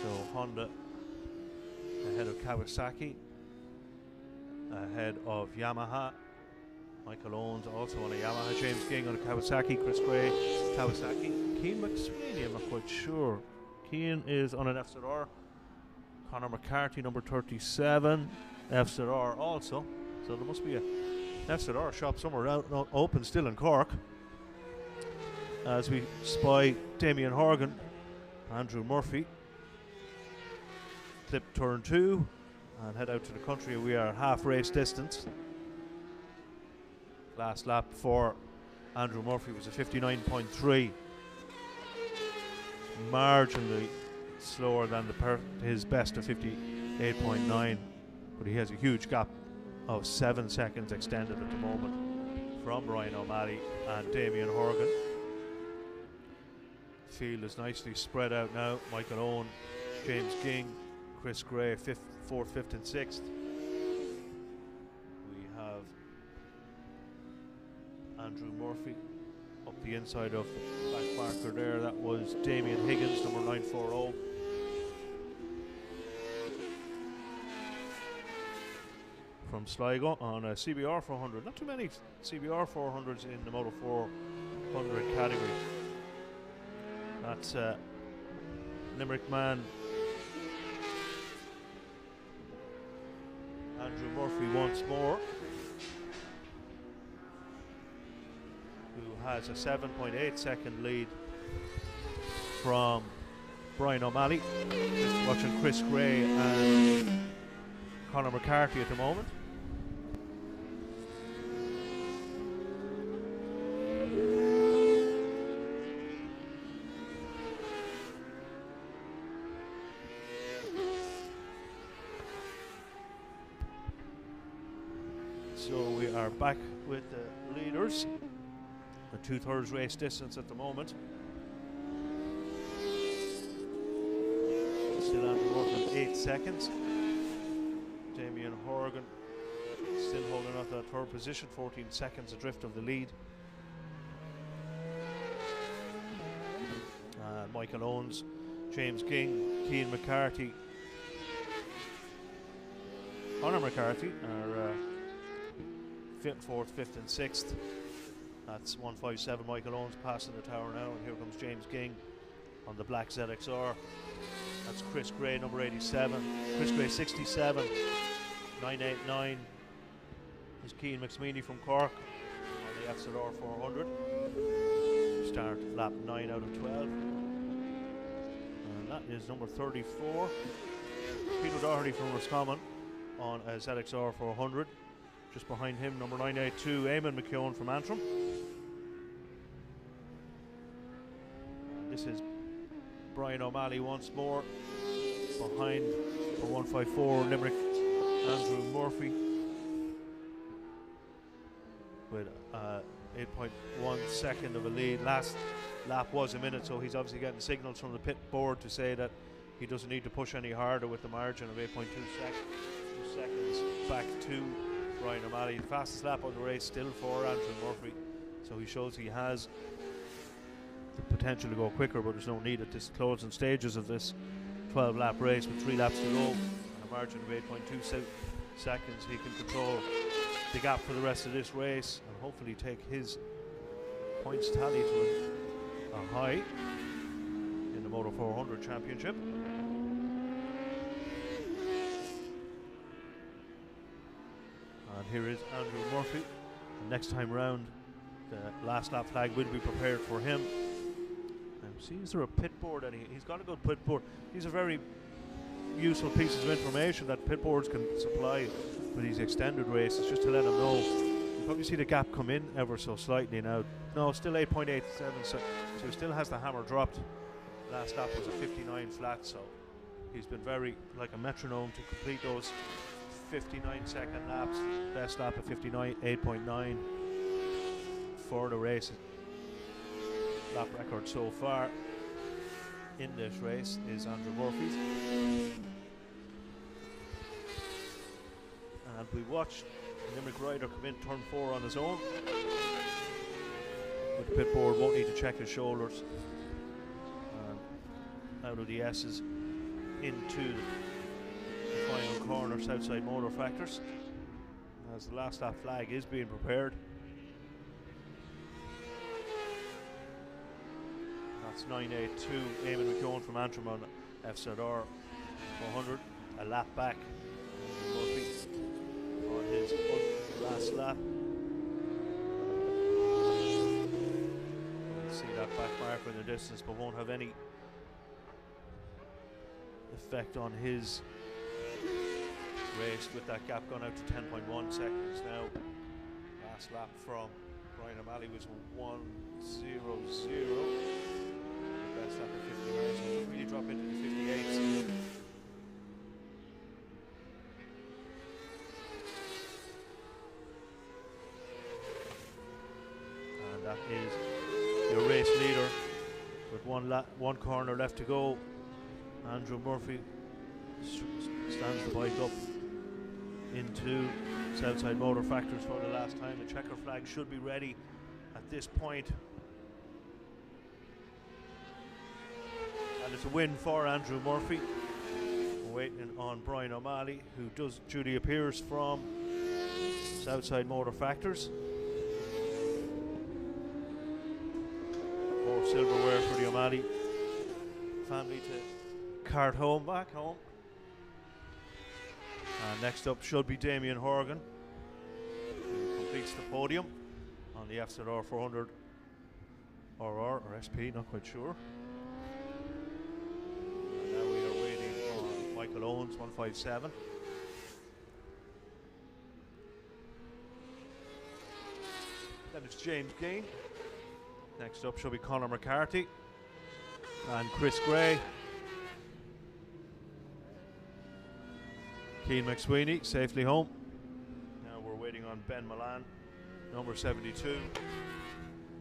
So Honda ahead of Kawasaki, ahead of Yamaha. Michael Owens also on a Yamaha, James Ging on a Kawasaki, Chris Gray, Kawasaki. Keane McSweeney, I'm not quite sure. Keane is on an FZR. Conor McCarthy, number 37, FZR also. So there must be a FZR shop somewhere out open still in Cork. As we spy Damien Horgan, Andrew Murphy, clip turn 2 and head out to the country. We are half race distance. Last lap for Andrew Murphy was a 59.3, marginally slower than his best of 58.9, but he has a huge gap of 7 seconds extended at the moment from Brian O'Malley and Damien Horgan. The field is nicely spread out now. Michael Owen, James Ging, Chris Gray, 4th, 5th and 6th. We have Andrew Murphy up the inside of the back marker there. That was Damien Higgins, number 940. From Sligo on a CBR 400. Not too many CBR 400s in the Moto 400 category. That's Limerick man Andrew Murphy once more, who has a 7.8 second lead from Brian O'Malley. Just watching Chris Gray and Conor McCarthy at the moment. So we are back with the leaders. A 2/3 race distance at the moment. Still Andrew Horgan 8 seconds. Damien Horgan still holding up that 3rd position, 14 seconds adrift of the lead. Michael Owens, James Ging, Cian McCarthy, Conor McCarthy are 4th, 5th and 6th. That's 157. Michael Owens passing the tower now, and here comes James Ging on the black ZXR. That's Chris Gray, number 87. Chris Gray 67. 989 is Cian McSweeney from Cork on the FZR 400. Start lap 9 out of 12. And that is number 34. Peter Doherty from Roscommon on a ZXR 400. Just behind him, number 982, Eamon McKeown from Antrim. This is Brian O'Malley once more. Behind for 154, Limerick, Andrew Murphy with 8.1 second of a lead. Last lap was a minute, so he's obviously getting signals from the pit board to say that he doesn't need to push any harder with the margin of 8.2 seconds back to Brian O'Malley. The fastest lap of the race still for Andrew Murphy, so he shows he has the potential to go quicker, but there's no need at this closing stages of this 12 lap race with 3 laps to go and a margin of 8.2 seconds. He can control the gap for the rest of this race and hopefully take his points tally to a high in the Moto 400 Championship. And here is Andrew Murphy. And next time round, the last lap flag will be prepared for him. See, is there a pit board? And he's got a good pit board. These are very useful pieces of information that pit boards can supply for these extended races, just to let them know. You probably see the gap come in ever so slightly now. No, still 8.87, so he still has the hammer dropped. Last lap was a 59 flat, so he's been very like a metronome to complete those 59-second laps. Best lap of 59, 8.9 for the race. Lap record so far in this race is Andrew Murphy's. And we watched Limerick rider come in turn 4 on his own. But the pit board won't need to check his shoulders. And out of the S's into the final corner, Southside Motor Factors, as the last lap flag is being prepared. That's 9.82. Eamon McKeown from Antrim on FZR 400. A lap back. Murphy on his last lap. See that back marker in the distance, but won't have any effect on his race with that gap gone out to 10.1 seconds now. Last lap from Brian O'Malley was 1:00. Best lap at 59, so he'll really drop into the 58s. And that is your race leader with one corner left to go. Andrew Murphy stands the bike up into Southside Motor Factors for the last time. The checker flag should be ready at this point. And it's a win for Andrew Murphy. Waiting on Brian O'Malley, who does duty appears from Southside Motor Factors. More silverware for the O'Malley family to cart back home. And next up should be Damien Horgan, who completes the podium on the FZR 400 RR or SP, not quite sure. And now we are waiting on Michael Owens, 157. Then it's James Gain. Next up should be Conor McCarthy and Chris Gray. Keane McSweeney safely home. Now we're waiting on Ben Milan, number 72.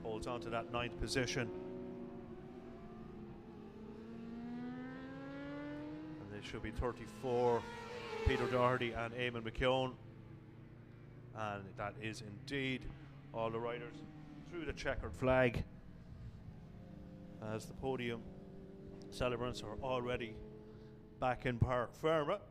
Holds on to that 9th position. And there should be 34, Peter Doherty and Eamon McKeown. And that is indeed all the riders through the checkered flag, as the podium celebrants are already back in Park Fermot.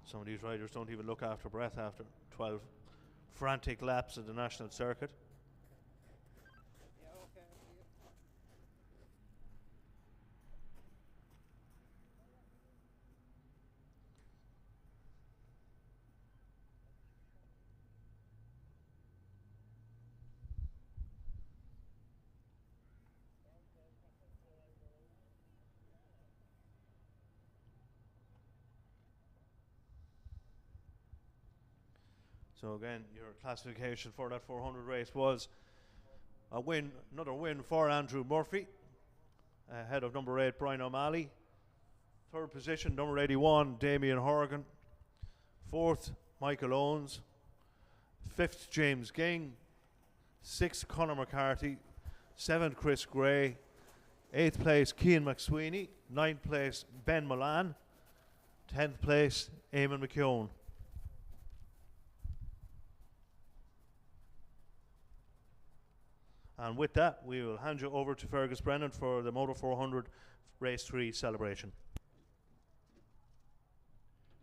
Some of these riders don't even look after breath after 12 frantic laps of the national circuit. So again, your classification for that 400 race was a win, another win for Andrew Murphy, ahead of number 8 Brian O'Malley. 3rd position, number 81 Damien Horgan. 4th Michael Owens. 5th James Ging. 6th Conor McCarthy. 7th Chris Gray. 8th place Keane McSweeney. 9th place Ben Milan. 10th place Eamon McKeown. And with that, we will hand you over to Fergus Brennan for the Moto 400 Race 3 celebration.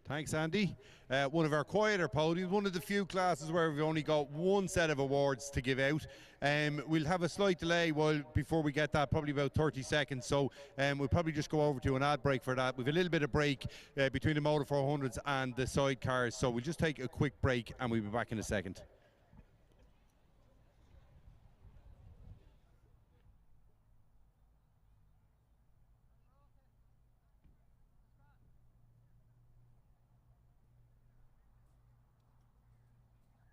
Thanks, Andy. One of our quieter podiums, one of the few classes where we've only got one set of awards to give out. We'll have a slight delay before we get that, probably about 30 seconds. So we'll probably just go over to an ad break for that. We've a little bit of break between the Motor 400s and the sidecars. So we'll just take a quick break and we'll be back in a second.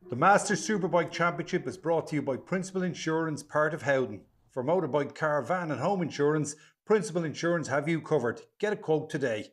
The Masters Superbike Championship is brought to you by Principal Insurance, part of Howden. For motorbike, car, van and home insurance, Principal Insurance have you covered. Get a quote today.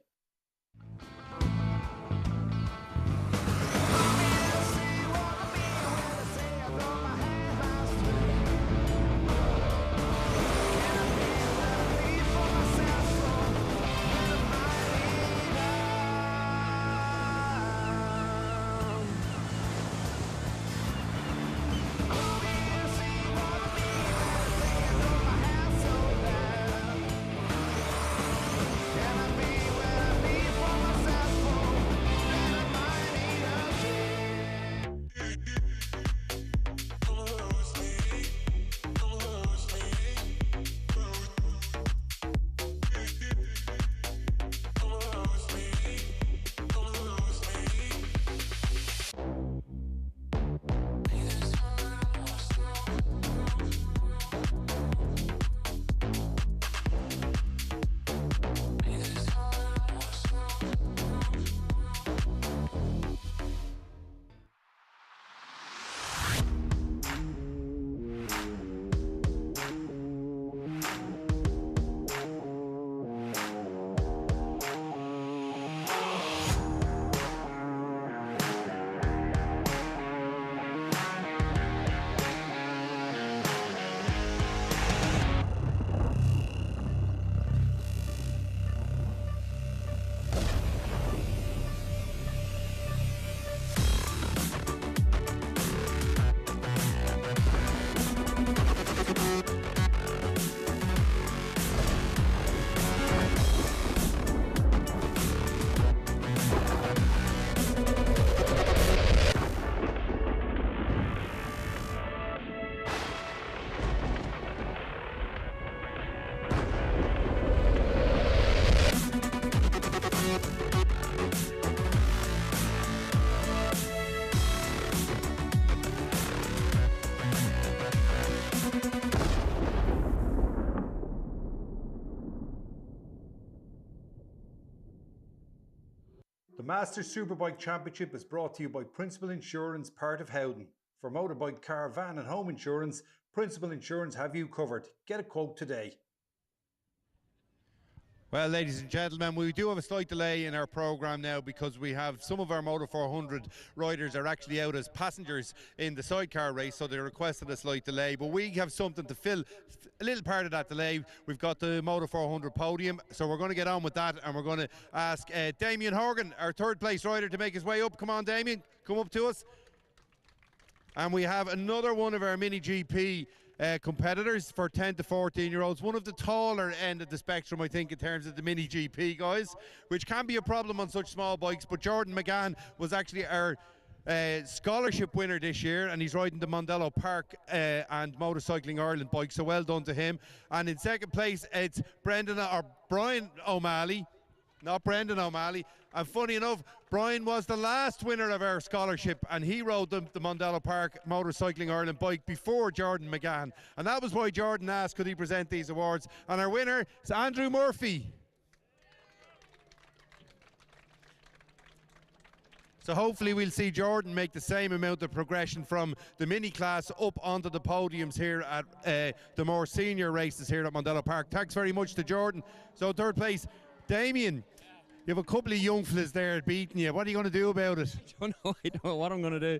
The Masters Superbike Championship is brought to you by Principal Insurance, part of Howden. For motorbike, car, van and home insurance, Principal Insurance have you covered. Get a quote today. Well, ladies and gentlemen, we do have a slight delay in our programme now because we have some of our Motor 400 riders are actually out as passengers in the sidecar race, so they requested a slight delay. But we have something to fill a little part of that delay. We've got the Motor 400 podium, so we're going to get on with that, and we're going to ask Damien Horgan, our third place rider, to make his way up. Come on, Damien, come up to us. And we have another one of our mini GP competitors for 10 to 14 year olds, one of the taller end of the spectrum, I think, in terms of the mini GP guys, which can be a problem on such small bikes. But Jordan McGann was actually our scholarship winner this year, and he's riding the Mondello Park and Motorcycling Ireland bike, so well done to him. And in second place, it's Brian O'Malley, not Brendan O'Malley. And funny enough, Brian was the last winner of our scholarship, and he rode the Mondello Park Motorcycling Ireland bike before Jordan McGann. And that was why Jordan asked, could he present these awards? And our winner is Andrew Murphy. So hopefully we'll see Jordan make the same amount of progression from the mini class up onto the podiums here at the more senior races here at Mondello Park. Thanks very much to Jordan. So third place, Damien. You have a couple of young fellas there beating you. What are you going to do about it? I don't know what I'm going to do.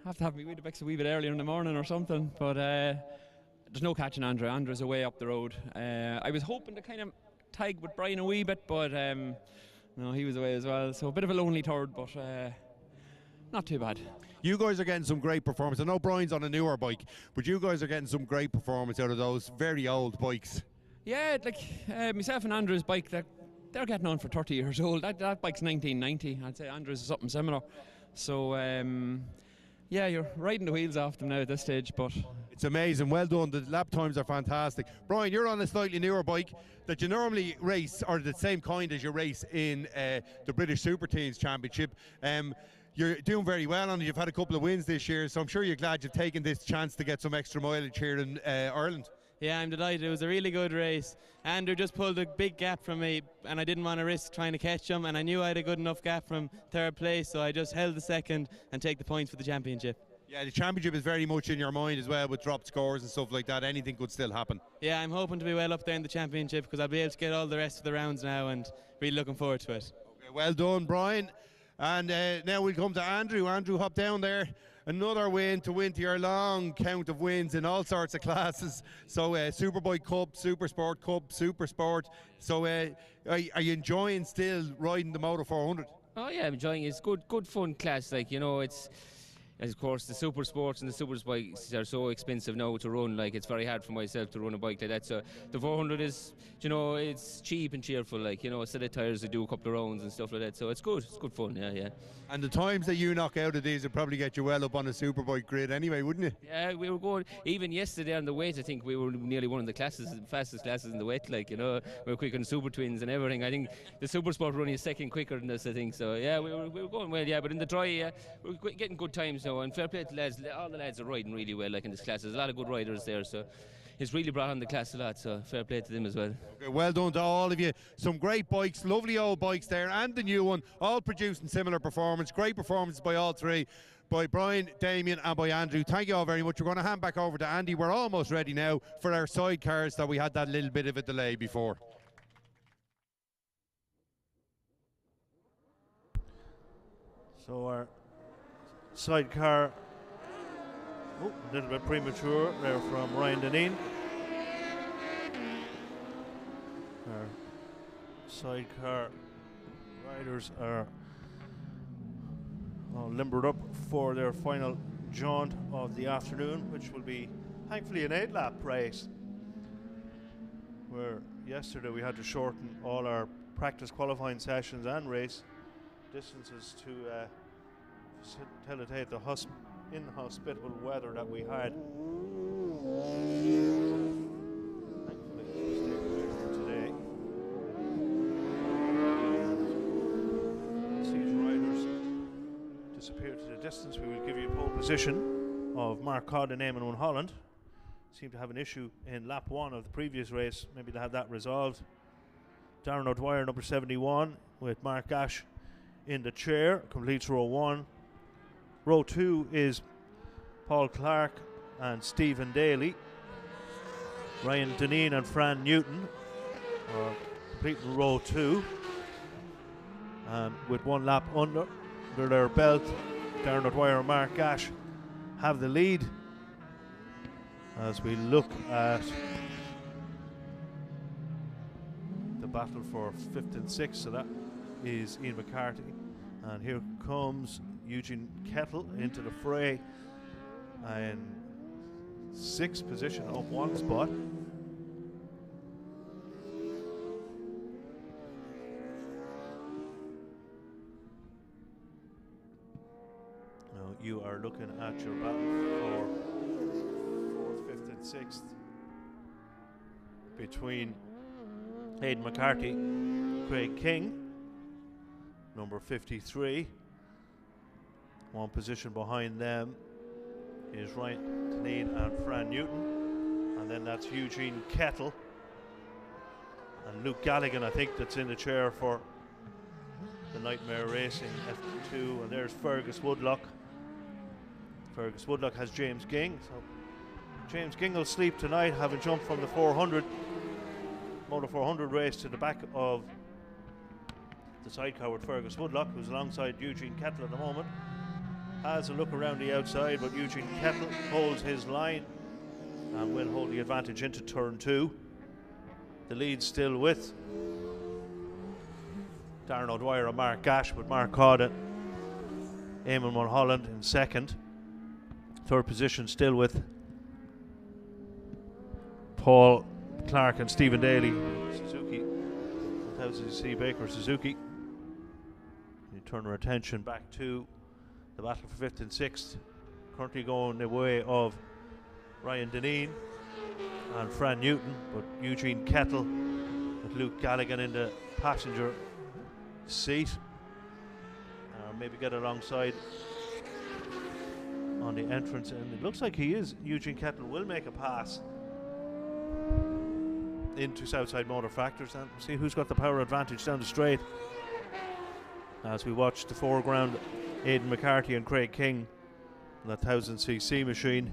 Have to have me with the bikes a wee bit earlier in the morning or something. But there's no catching Andrew. Andrew's away up the road. I was hoping to kind of tag with Brian a wee bit, but no, he was away as well. So a bit of a lonely third, but not too bad. You guys are getting some great performance. I know Brian's on a newer bike, but you guys are getting some great performance out of those very old bikes. Yeah, like myself and Andrew's bike, they're getting on for 30 years old. That bike's 1990. I'd say Andrews is something similar. So, yeah, you're riding the wheels off them now at this stage, but it's amazing. Well done. The lap times are fantastic. Brian, you're on a slightly newer bike that you normally race, or the same kind as you race in the British Super Teens Championship. You're doing very well on it. You've had a couple of wins this year, so I'm sure you're glad you've taken this chance to get some extra mileage here in Ireland. Yeah, I'm delighted. It was a really good race. Andrew just pulled a big gap from me, and I didn't want to risk trying to catch him, and I knew I had a good enough gap from third place, so I just held the second and take the points for the championship. Yeah, the championship is very much in your mind as well, with dropped scores and stuff like that. Anything could still happen. Yeah, I'm hoping to be well up there in the championship, because I'll be able to get all the rest of the rounds now, and really looking forward to it. Okay, well done, Brian. And now we'll come to Andrew. Andrew, hop down there. Another win to your long count of wins in all sorts of classes. So Superbike Cup, Supersport Cup, Supersport. So are you enjoying still riding the Moto 400? Oh yeah, I'm enjoying it. It's good fun class. Like, you know, it's, of course, the super sports and the super bikes are so expensive now to run. Like, it's very hard for myself to run a bike like that. So the 400 is, you know, it's cheap and cheerful. Like, you know, a set of tires to do a couple of rounds and stuff like that. So it's good. It's good fun. Yeah. And the times that you knock out of these would probably get you well up on a superbike grid anyway, wouldn't it? Yeah, we were going, even yesterday on the weight, I think we were nearly one of the fastest classes in the weight. Like, you know, we were quicker than Super Twins and everything. I think the Supersport running a second quicker than us, I think. So yeah, we were going well. Yeah, but in the dry, we're getting good times now. And fair play to the lads. All the lads are riding really well. Like, in this class, there's a lot of good riders there. So it's really brought on the class a lot, so fair play to them as well. Okay, well done to all of you. Some great bikes, lovely old bikes there, and the new one, all producing similar performance. Great performances by all three, by Brian, Damien and by Andrew. Thank you all very much. We're going to hand back over to Andy. We're almost ready now for our sidecars that we had that little bit of a delay before. So our sidecar, a little bit premature there from Ryan Deneen. Our sidecar riders are all limbered up for their final jaunt of the afternoon, which will be thankfully an 8-lap race, where yesterday we had to shorten all our practice qualifying sessions and race distances to facilitate the inhospitable weather that we had. Thankfully, we stayed clear for today. As these riders disappear to the distance, we will give you a pole position of Mark Codd and Eamon Mulholland. Seemed to have an issue in lap 1 of the previous race. Maybe they have that resolved. Darren O'Dwyer, number 71, with Mark Gash in the chair, completes row 1. Row 2 is Paul Clark and Stephen Daly. Ryan Deneen and Fran Newton are completing row 2. And with 1 lap under their belt, Darren O'Dwyer and Mark Gash have the lead. As we look at the battle for 5th and 6th, so that is Ian McCarthy. And here comes Eugene Kettle into the fray in 6th position, up 1 spot. Now you are looking at your battle for 4th, 5th and 6th between Aidan McCarthy, Craig King, number 53. 1 position behind them is Ryan Deneen and Fran Newton, and then that's Eugene Kettle and Luke Galligan, I think, that's in the chair for the Nightmare Racing F2. And there's Fergus Woodlock. Fergus Woodlock has James Ging, so James Ging will sleep tonight, having jumped from the 400 Moto 400 race to the back of the sidecar with Fergus Woodlock, who's alongside Eugene Kettle at the moment. Has a look around the outside, but Eugene Kettle holds his line and will hold the advantage into turn 2. The lead still with Darren O'Dwyer and Mark Gash, with Mark Codd and Eamon Mulholland in 2nd. 3rd position still with Paul Clark and Stephen Daly. Suzuki 1000cc Baker Suzuki. We turn our attention back to the battle for 5th and 6th. Currently going the way of Ryan Deneen and Fran Newton, but Eugene Kettle with Luke Galligan in the passenger seat. Maybe get alongside on the entrance, and it looks like Eugene Kettle will make a pass into Southside Motor Factors, and see who's got the power advantage down the straight. As we watch the foreground, Aidan McCarthy and Craig King on that 1000cc machine.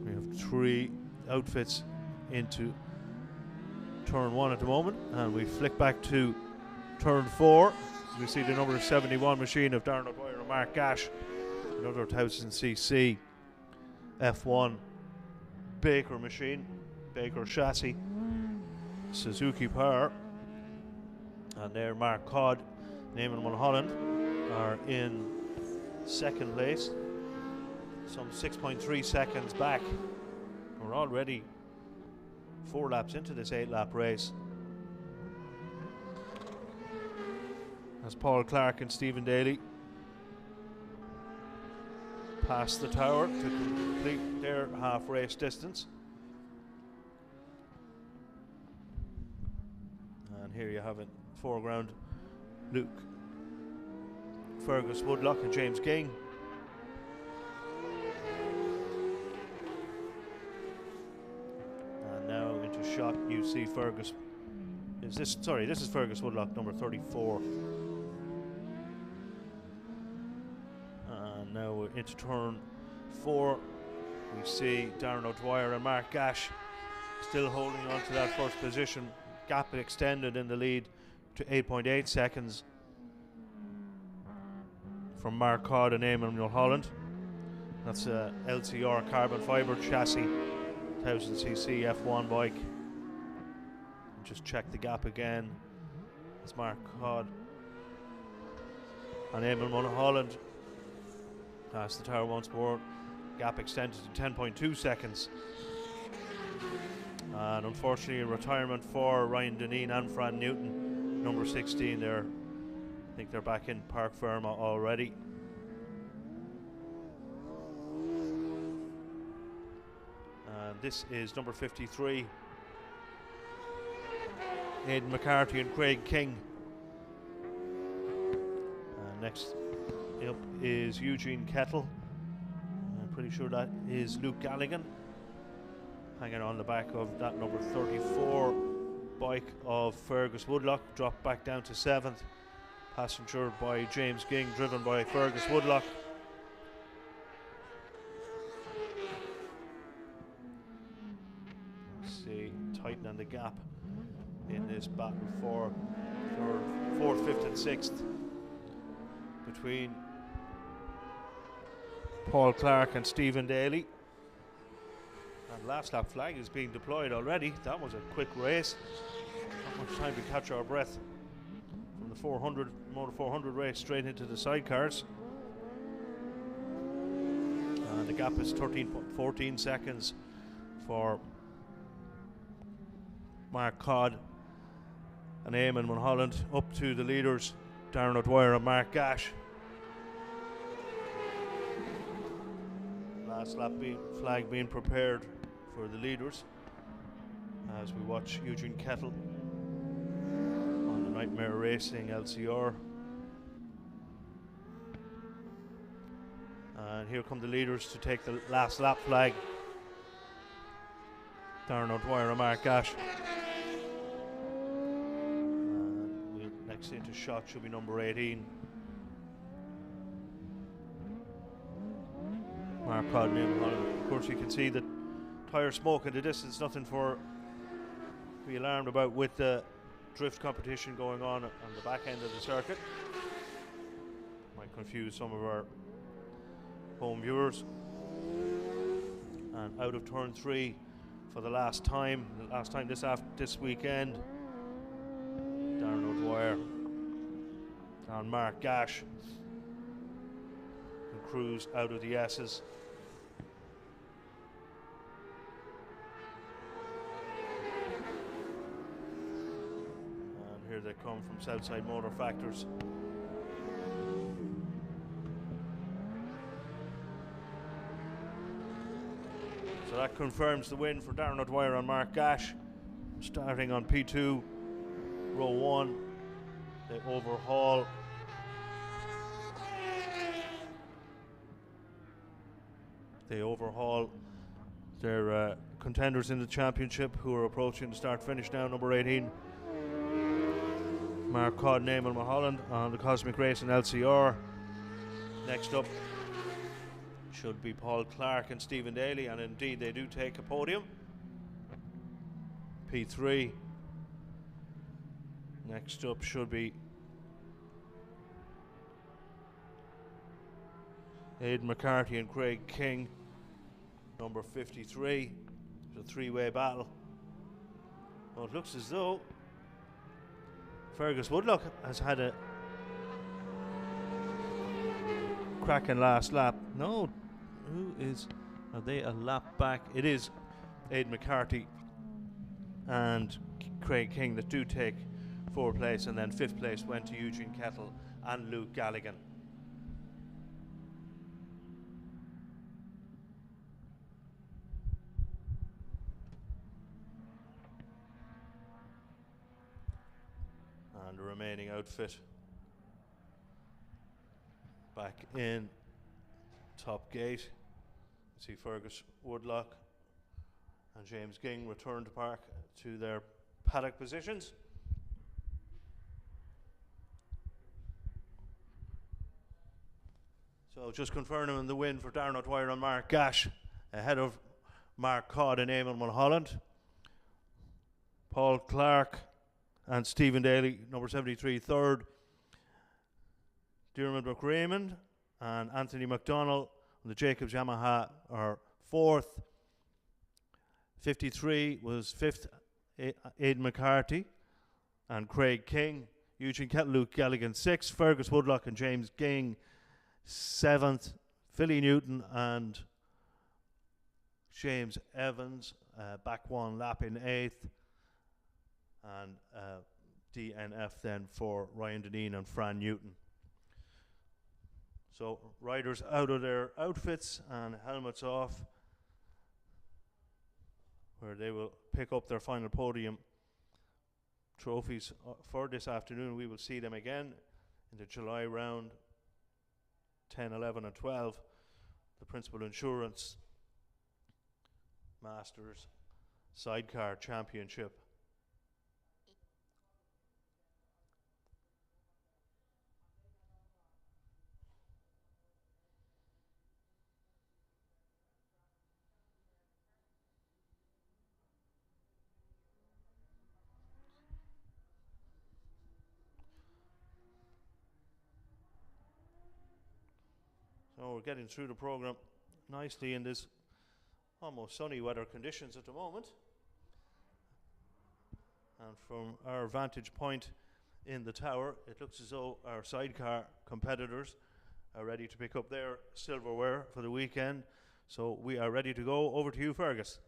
We have 3 outfits into turn 1 at the moment, and we flick back to turn 4. We see the number 71 machine of Darren O'Dwyer and Mark Gash, another 1000cc F1 Baker machine, Baker chassis, Suzuki power, and there Mark Codd, Eamon Mulholland are in 2nd place, some 6.3 seconds back. We're already 4 laps into this 8-lap race. As Paul Clark and Stephen Daly pass the tower to complete their half race distance. And here you have it, foreground, Luke Fergus Woodlock and James Ging. And now into shot you see Fergus. This is Fergus Woodlock, number 34. And now we're into turn 4. We see Darren O'Dwyer and Mark Gash still holding on to that first position. Gap extended in the lead to 8.8 seconds from Mark Codd and Eamon Mulholland. That's a LCR carbon fibre chassis 1000cc F1 bike. Just check the gap again. It's Mark Codd and Eamon Mulholland. Past the tower once more. Gap extended to 10.2 seconds. And unfortunately, a retirement for Ryan Deneen and Fran Newton, number 16 there. I think they're back in Park Ferma already. And this is number 53. Aidan McCarthy and Craig King. Next up is Eugene Kettle. I'm pretty sure that is Luke Galligan, hanging on the back of that number 34 bike of Fergus Woodlock, dropped back down to 7th. Passenger by James Ging, driven by Fergus Woodlock. See, tightening the gap in this battle for 4th, 5th and 6th between Paul Clark and Stephen Daly. And last lap flag is being deployed already. That was a quick race. Not much time to catch our breath from the Motor 400 race straight into the sidecars. And the gap is 14 seconds for Mark Codd and Eamon Mulholland, up to the leaders Darren O'Dwyer and Mark Gash. Last lap flag being prepared for the leaders as we watch Eugene Kettle on the Nightmare Racing LCR. And here come the leaders to take the last lap flag. Darren O'Dwyer and Mark Gash. Next into shot should be number 18. Mark Codd and Eamon Mulholland. Of course, you can see the tyre smoke in the distance. Nothing to be alarmed about with the drift competition going on the back end of the circuit. Might confuse some of our home viewers. And out of turn 3 for the last time this weekend, Darren O'Dwyer and Mark Gash, who cruise out of the S's. here that come from Southside Motor Factors. So that confirms the win for Darren O'Dwyer and Mark Gash. Starting on P2, row 1, they overhaul their contenders in the championship, who are approaching the start-finish now. Number 18, Mark Codd and Eamon Mulholland on the Cosmic Race and LCR. Next up should be Paul Clark and Stephen Daly, and indeed they do take a podium. P3. Next up should be Aidan McCarthy and Craig King, number 53. It's a three-way battle. Well, it looks as though Fergus Woodlock has had a cracking last lap. No, are they a lap back? It is Aidan McCarthy and Craig King that do take 4th place, and then 5th place went to Eugene Kettle and Luke Galligan. And the remaining outfit back in top gate. See Fergus Woodlock and James Ging return to park to their paddock positions. So just confirming the win for Darren O'Dwyer and Mark Gash, ahead of Mark Codd and Eamon Mulholland. Paul Clark and Stephen Daly, number 73, 3rd. Dermot McRaymond and Anthony McDonnell on the Jacobs Yamaha are 4th. 53 was 5th, Aidan McCarthy and Craig King. Eugene Kettle, Luke Galligan 6th. Fergus Woodlock and James Ging 7th. Philly Newton and James Evans back one lap in 8th. And DNF then for Ryan Deneen and Fran Newton. So riders out of their outfits and helmets off, where they will pick up their final podium trophies for this afternoon. We will see them again in the July round, 10, 11 and 12, the Principal Insurance Masters Sidecar Championship. So we're getting through the program nicely in this almost sunny weather conditions at the moment. And from our vantage point in the tower, it looks as though our sidecar competitors are ready to pick up their silverware for the weekend. So we are ready to go. Over to you, Fergus.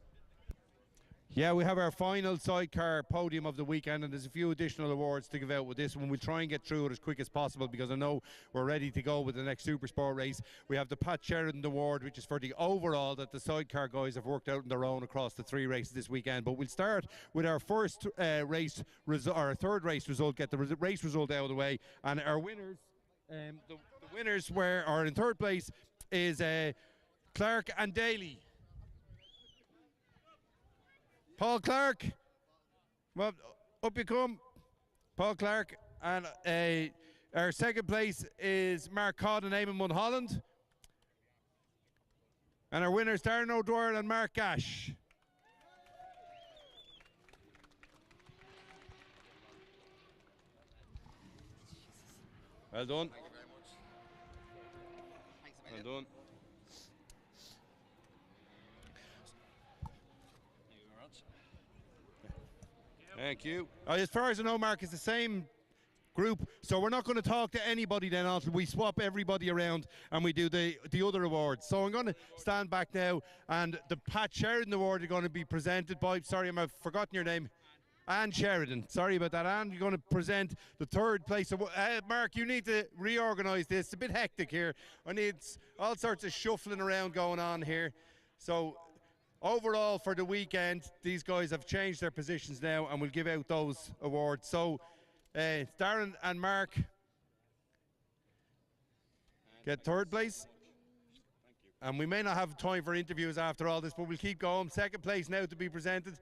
Yeah, we have our final sidecar podium of the weekend, and there's a few additional awards to give out with this one. We'll try and get through it as quick as possible because I know we're ready to go with the next Supersport race. We have the Pat Sheridan Award, which is for the overall that the sidecar guys have worked out on their own across the 3 races this weekend. But we'll start with our first race, our third race result, get the race result out of the way. And our winners, the winners are in 3rd place is Clark and Daly. Paul Clark, well, up you come, Paul Clark, and our 2nd place is Mark Codd and Eamon Mulholland, and our winners Darren O'Dwyer and Mark Gash. Well done. Thank you very much. Thanks, well done. Thank you. As far as I know, Mark, it's the same group, so we're not going to talk to anybody then until we swap everybody around and we do the other awards. So I'm going to stand back now, and the Pat Sheridan Award is going to be presented by, sorry, I've forgotten your name. And Sheridan. Sorry about that. And you're going to present the third place. So, Mark, you need to reorganise this. It's a bit hectic here. I need all sorts of shuffling around going on here. So, overall for the weekend, these guys have changed their positions now, and we'll give out those awards. So, Darren and Mark get third place. And we may not have time for interviews after all this, but we'll keep going. Second place now to be presented.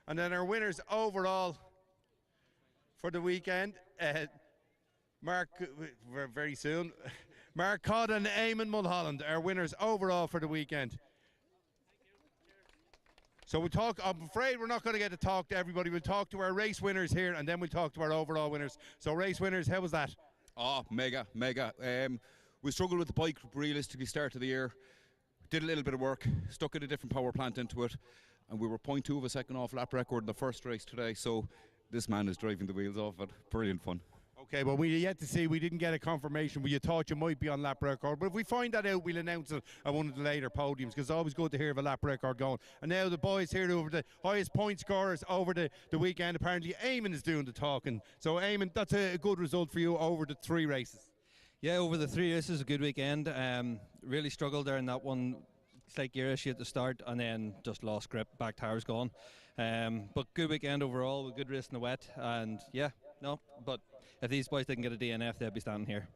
And then our winners overall for the weekend, Mark, very soon, Mark Codd and Eamon Mulholland, our winners overall for the weekend. So we'll talk, I'm afraid we're not going to get to talk to everybody. We'll talk to our race winners here, and then we'll talk to our overall winners. So race winners, how was that? Oh, mega. We struggled with the bike realistically start of the year. Did a little bit of work, stuck in a different power plant into it, and we were 0.2 of a second off lap record in the first race today, so this man is driving the wheels off it. Brilliant fun. Okay, well, we yet to see. We didn't get a confirmation, but you thought you might be on lap record. But if we find that out, we'll announce it at one of the later podiums, because it's always good to hear of a lap record going. And now the boys here over the highest point scorers over the weekend. Apparently, Eamon is doing the talking. So, Eamon, that's a good result for you over the 3 races. Yeah, over the 3 races, a good weekend. Really struggled there in that one. Slight gear issue at the start, and then just lost grip, back tires gone. But good weekend overall, with good race in the wet, and but if these boys didn't get a DNF, they'd be standing here.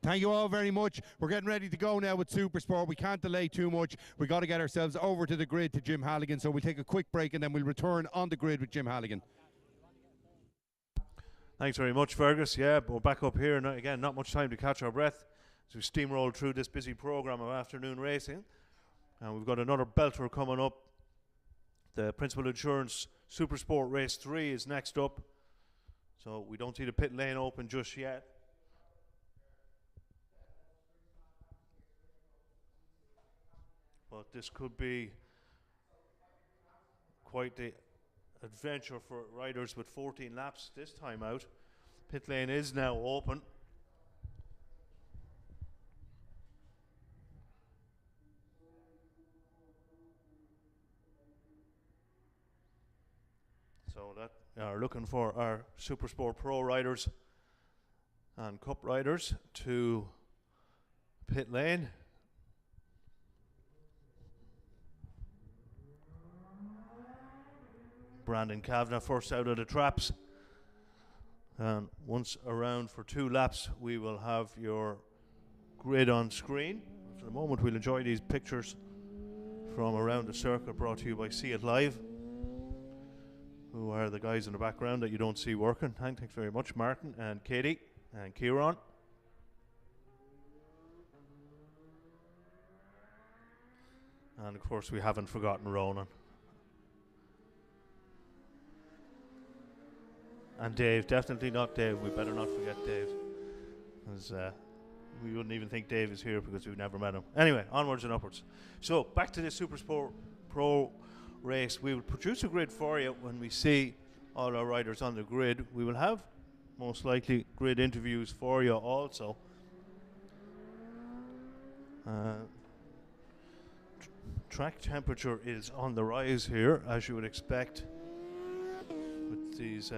Thank you all very much. We're getting ready to go now with Supersport. We can't delay too much. We've got to get ourselves over to the grid to Jim Halligan, so we'll take a quick break and then we'll return on the grid with Jim Halligan. Thanks very much, Fergus. Yeah, we're back up here, and again, not much time to catch our breath as we steamroll through this busy programme of afternoon racing. And we've got another belter coming up. The Principal Insurance Supersport Race 3 is next up. So we don't see the pit lane open just yet. But this could be quite the adventure for riders with 14 laps this time out. Pit lane is now open. So that are looking for our Supersport Pro riders and Cup riders to pit lane. Brandon Kavanagh first out of the traps. And once around for 2 laps, we will have your grid on screen. For the moment, we'll enjoy these pictures from around the circuit, brought to you by See It Live, who are the guys in the background that you don't see working. Thanks very much, Martin and Katie and Kieran. And of course, we haven't forgotten Ronan. And Dave, definitely not Dave. We better not forget Dave, because we wouldn't even think Dave is here because we've never met him. Anyway, onwards and upwards. So back to the Supersport Pro race. We will produce a grid for you when we see all our riders on the grid. We will have most likely grid interviews for you also. Track temperature is on the rise here, as you would expect, with these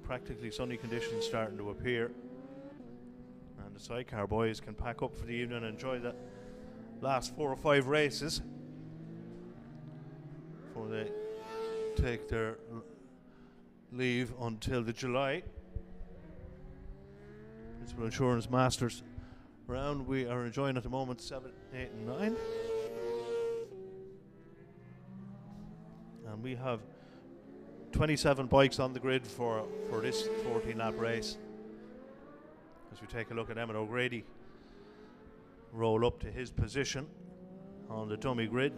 practically sunny conditions starting to appear. And the Sidecar boys can pack up for the evening and enjoy the last 4 or 5 races before they take their leave until the July Principal Insurance Masters round. We are enjoying at the moment 7, 8 and 9. And we have 27 bikes on the grid for this 14-lap race. As we take a look at Emmett O'Grady roll up to his position on the dummy grid.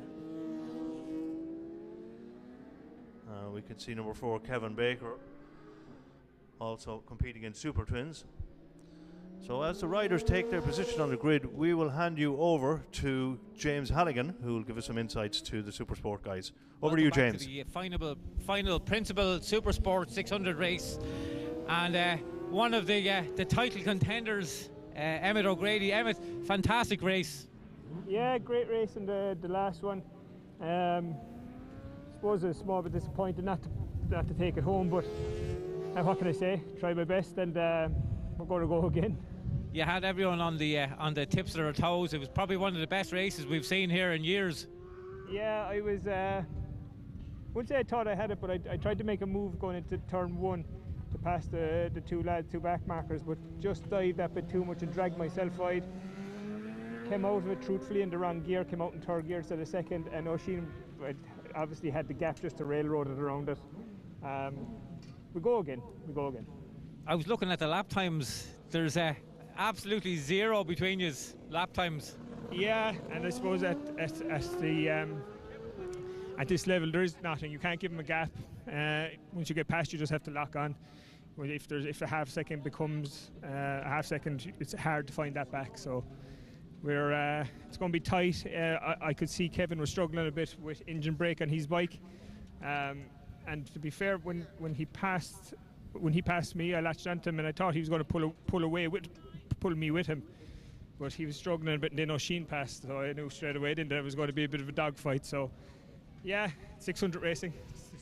We can see number 4, Kevin Baker, also competing in Super Twins. So as the riders take their position on the grid, we will hand you over to James Halligan, who will give us some insights to the Supersport guys. Over to you, James. To the final Principal Supersport 600 race, and one of the title contenders, Emmett O'Grady. Emmett, fantastic race. Yeah, great race in the last one. I suppose I was small bit disappointed not to not to take it home, but what can I say? Try my best, and we're going to go again. You had everyone on the tips of their toes. It was probably one of the best races we've seen here in years. Yeah, I was. Wouldn't say I thought I had it, but I tried to make a move going into turn 1 to pass the two back markers, but just dived that bit too much and dragged myself wide. Came out of it truthfully in the wrong gear, came out in third gear instead of second, and Oisin obviously had the gap just to railroad it around it. We go again. I was looking at the lap times. There's absolutely zero between you lap times. Yeah, and I suppose at this level there is nothing. You can't give them a gap. Once you get past, you just have to lock on. If a half second becomes a half second, it's hard to find that back. So it's going to be tight. I could see Kevin was struggling a bit with engine brake on his bike, and to be fair, when he passed me, I latched onto him and I thought he was going to pull me with him, but he was struggling a bit, and then Oisin passed, so I knew straight away then that it was going to be a bit of a dogfight. So yeah, 600 racing.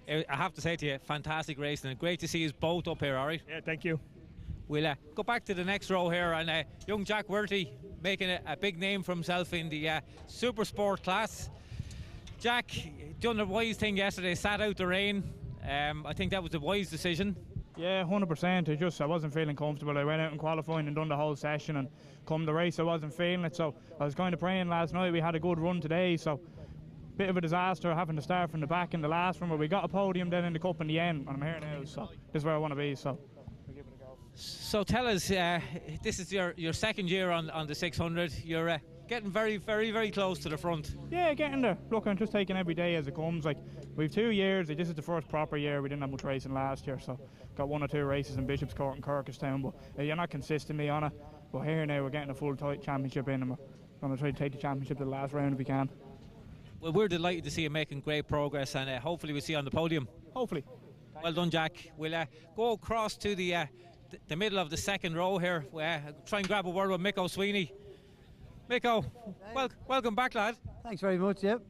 I have to say to you, fantastic racing, and great to see you both up here. All right. Yeah, thank you. We'll go back to the next row here, and young Jack Werty making a big name for himself in the Supersport class. Jack done a wise thing yesterday, sat out the rain. I think that was a wise decision. Yeah, 100%. I wasn't feeling comfortable. I went out in qualifying and done the whole session, and come the race I wasn't feeling it, so I was kind of praying last night. We had a good run today, so bit of a disaster having to start from the back in the last one, but we got a podium then in the cup in the end, and I'm here now, so this is where I want to be, so we'll give it a go. So tell us, this is your second year on the 600. You're getting very, very, very close to the front. Yeah, getting there. Look, I'm just taking every day as it comes. Like, we've 2 years. This is the first proper year. We didn't have much racing last year, so got 1 or 2 races in Bishop's Court and Kirkestown, but you're not consistently on it. But here now we're getting a full tight championship in, and we're going to try to take the championship to the last round if we can. Well, we're delighted to see you making great progress, and hopefully we'll see you on the podium. Hopefully. Well done, Jack. We'll go across to the middle of the second row here. Try and grab a word with Mick Sweeney. Mick, welcome back, lad. Thanks very much, yep.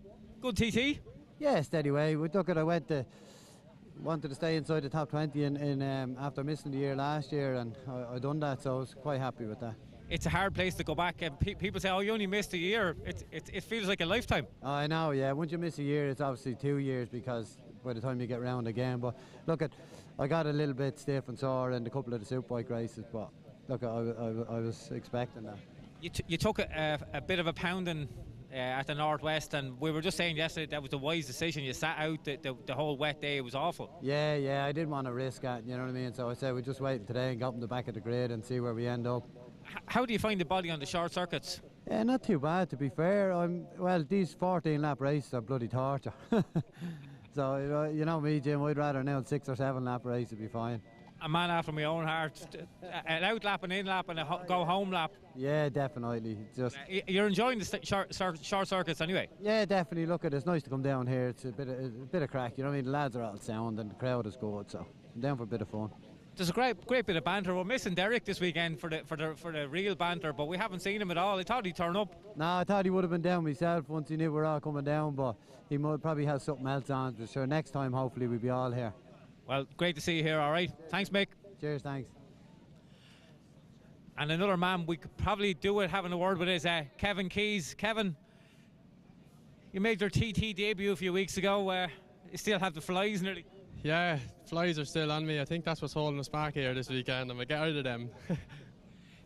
Good TT? Yeah, steady way. We took it. I wanted to stay inside the top 20 in after missing the year last year, and I done that, so I was quite happy with that. It's a hard place to go back, and people say, oh, you only missed a year. It feels like a lifetime. I know, yeah. Once you miss a year, it's obviously 2 years, because by the time you get round again. But look, I got a little bit stiff and sore in a couple of the Superbike races, but look, I was expecting that. You took a bit of a pounding at the Northwest, and we were just saying yesterday that was a wise decision. You sat out the whole wet day. It was awful. Yeah, I didn't want to risk that, you know what I mean? So I said we just wait today and got in the back of the grid and see where we end up. How do you find the body on the short circuits? Yeah, not too bad, to be fair. These 14 lap races are bloody torture. So you know me, Jim, I'd rather now 6 or 7 lap race would be fine. A man after my own heart. An out lap, an in lap, and a go home lap. Yeah, definitely. You're enjoying the short circuits anyway. Yeah, definitely. Look, it's nice to come down here. It's a bit of crack. You know what I mean? The lads are all sound and the crowd is good, so I'm down for a bit of fun. There's a great bit of banter. We're missing Derek this weekend for the real banter, but we haven't seen him at all. I thought he'd turn up. No, I thought he would have been down myself once he knew we were all coming down, but he probably has something else on. But sure, next time hopefully we'll be all here. Well, great to see you here. All right, thanks, Mick. Cheers, thanks. And another man we could probably do with having a word with is Kevin Keys. Kevin, you made your TT debut a few weeks ago. You still have the flies nearly. Yeah, flies are still on me. I think that's what's holding us back here this weekend. I'm going to get out of them.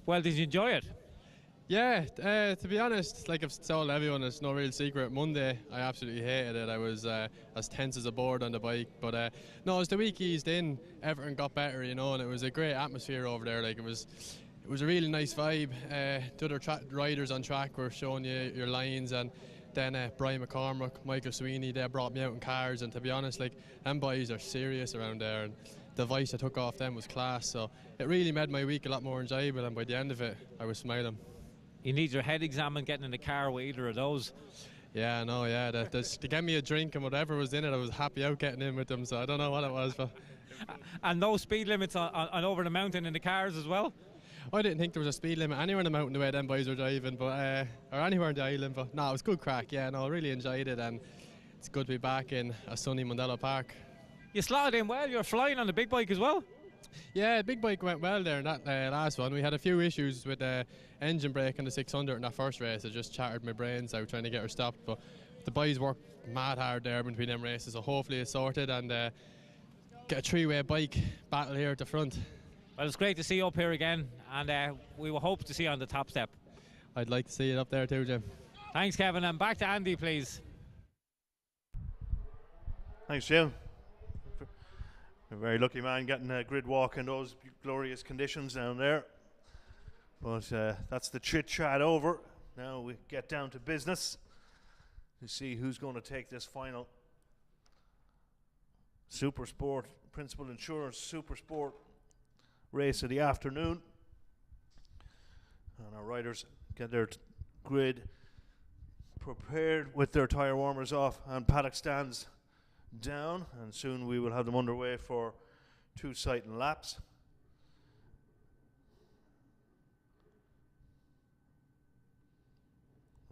Well, did you enjoy it? Yeah, to be honest, like I've told everyone, it's no real secret. Monday, I absolutely hated it. I was as tense as a board on the bike. But no, as the week eased in, everything got better, you know, and it was a great atmosphere over there. Like it was a really nice vibe. The other riders on track were showing you your lines, and then Brian McCormick, Michael Sweeney, they brought me out in cars, and to be honest, like, them boys are serious around there, and the voice I took off them was class, so it really made my week a lot more enjoyable, and by the end of it, I was smiling. You need your head examined getting in the car with either of those. Yeah, I know, yeah. They gave me a drink, and whatever was in it, I was happy out getting in with them, so I don't know what it was. But and no speed limits on over the mountain in the cars as well? I didn't think there was a speed limit anywhere in the mountain the way them boys were driving, but or anywhere in the island. But no, it was good crack. Yeah, no, I really enjoyed it, and it's good to be back in a sunny Mondello Park. You slotted in well. You're flying on the big bike as well. Yeah, big bike went well there in that last one. We had a few issues with the engine brake on the 600 in that first race. It just chattered my brains out trying to get her stopped. But the boys worked mad hard there between them races, so hopefully it's sorted and get a three-way bike battle here at the front. Well, it's great to see you up here again, and we will hope to see you on the top step. I'd like to see it up there too, Jim. Thanks, Kevin, and back to Andy, please. Thanks, Jim. A very lucky man getting a grid walk in those glorious conditions down there. But that's the chit-chat over. Now we get down to business to see who's going to take this final Supersport, Principal Insurance Supersport race of the afternoon. And our riders get their grid prepared with their tyre warmers off and paddock stands down, and soon we will have them underway for 2 sighting laps.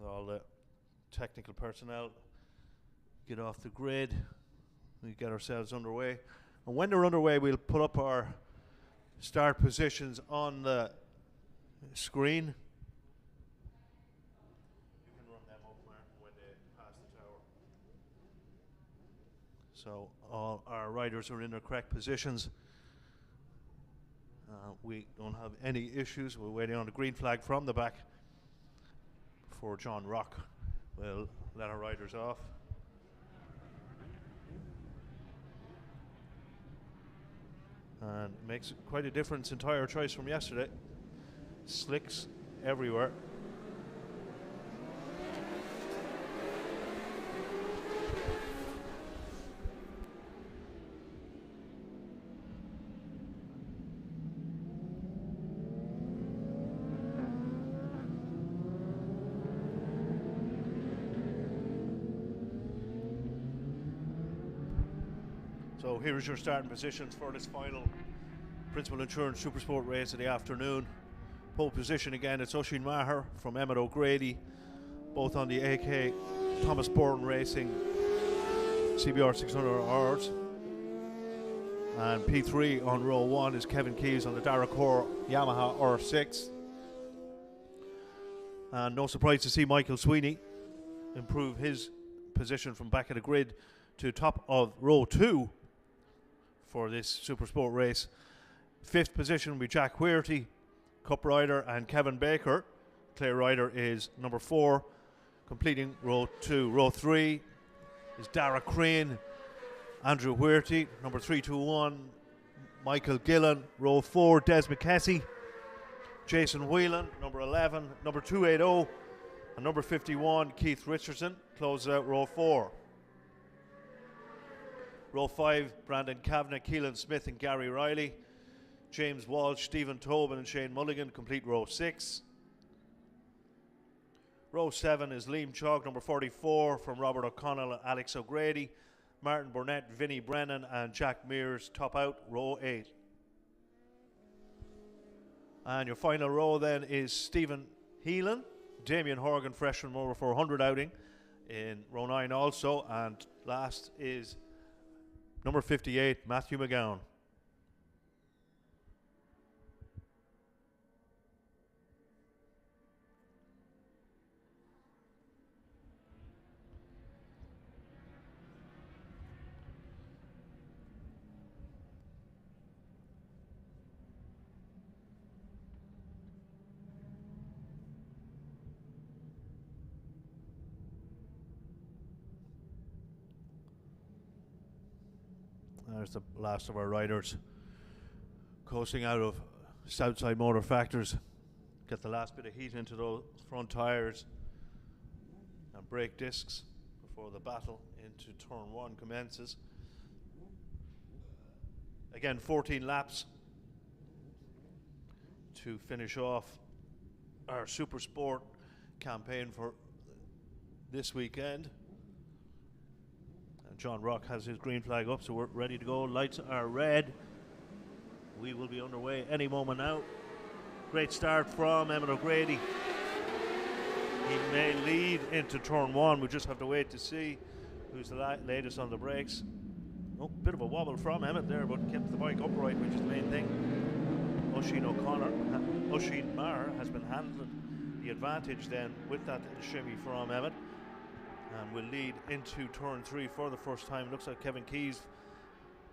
All the technical personnel get off the grid. We get ourselves underway, and when they're underway we'll put up our start positions on the screen. You can run them up, Martin, when they pass the tower. So all our riders are in their correct positions. We don't have any issues. We're waiting on the green flag from the back before John Rock will let our riders off. And makes quite a difference in tyre choice from yesterday. Slicks everywhere. So here is your starting positions for this final Principal Insurance Supersport race of the afternoon. Pole position again, it's Oisin Maher from Emmett O'Grady, both on the AK Thomas Bourne Racing CBR 600Rs. And P3 on row 1 is Kevin Keyes on the Darracor Yamaha R6. And no surprise to see Michael Sweeney improve his position from back of the grid to top of row 2 for this Supersport race. 5th position will be Jack Huerty, Cup rider, and Kevin Baker. Clay rider is number 4, completing row 2. Row 3 is Dara Crane, Andrew Huerty, number 321, Michael Gillen. Row 4, Des McKessie, Jason Whelan, number 11, number 280, and number 51, Keith Richardson, closes out row 4. Row 5, Brandon Kavanagh, Keelan Smith and Gary Riley. James Walsh, Stephen Tobin and Shane Mulligan complete row 6. Row 7 is Liam Chalk, number 44, from Robert O'Connell and Alex O'Grady. Martin Burnett, Vinnie Brennan and Jack Mears top out row 8. And your final row then is Stephen Heelan, Damien Horgan, freshman over 400 outing in row 9 also. And last is number 58, Matthew McGowan. There's the last of our riders coasting out of Southside Motor Factors. Get the last bit of heat into those front tyres and brake discs before the battle into turn 1 commences. Again, 14 laps to finish off our Supersport campaign for this weekend. John Rock has his green flag up, so we're ready to go. Lights are red. We will be underway any moment now. Great start from Emmett O'Grady. He may lead into turn 1. We just have to wait to see who's the latest on the brakes. Oh, bit of a wobble from Emmett there, but kept the bike upright, which is the main thing. Oisin Maher has been handed the advantage then with that shimmy from Emmett, and will lead into turn 3 for the first time. Looks like Kevin Keys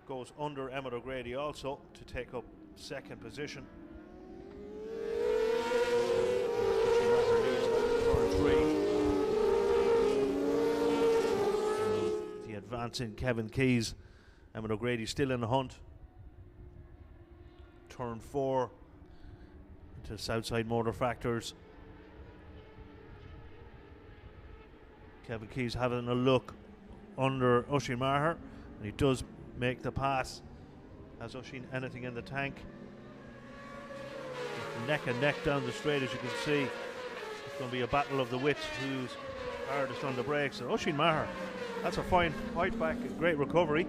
goes under Emmett O'Grady also to take up second position. Turn 3. The advancing Kevin Keys. Emmett O'Grady still in the hunt. Turn 4 into Southside Motor Factors. Kevin Keys having a look under Oisin Maher, and he does make the pass. Has Oisin anything in the tank? Neck and neck down the straight, as you can see. It's going to be a battle of the wits who's hardest on the brakes. And Oisin Maher, that's a fine fight back, a great recovery.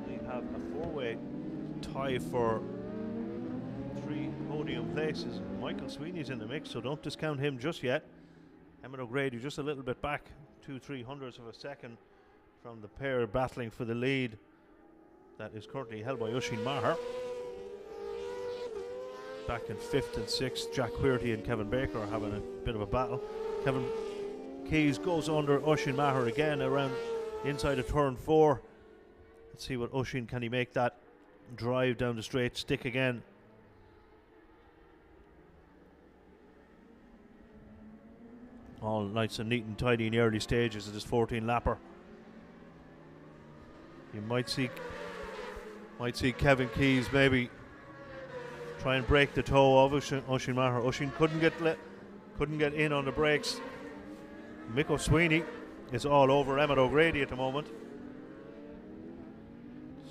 We have a 4-way tie for 3 podium places. Michael Sweeney's in the mix, so don't discount him just yet. Emmett O'Grady just a little bit back, 2/300ths of a second from the pair battling for the lead that is currently held by Oisin Maher. Back in 5th and 6th, Jack Queerty and Kevin Baker are having a bit of a battle. Kevin Keys goes under Oisin Maher again around the inside of turn 4. Let's see what Oisin, can he make that drive down the straight, stick again. All nice and neat and tidy in the early stages of this 14-lapper. You might see Kevin Keys maybe try and break the toe of Oisin Maher. Oisin couldn't get in on the brakes. Mick Sweeney is all over Emmett O'Grady at the moment.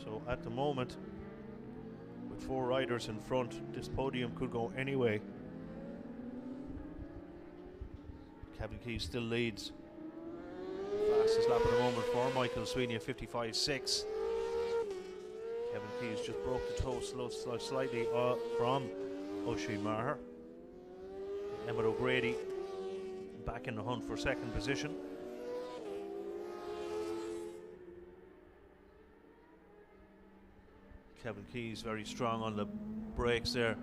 So at the moment, with 4 riders in front, this podium could go any way. Kevin Keys still leads. Fastest lap at the moment for Michael Sweeney at 55.6. Kevin Keys just broke the toe slightly from Oisin Maher. Emmett O'Grady back in the hunt for second position. Kevin Keys very strong on the brakes there.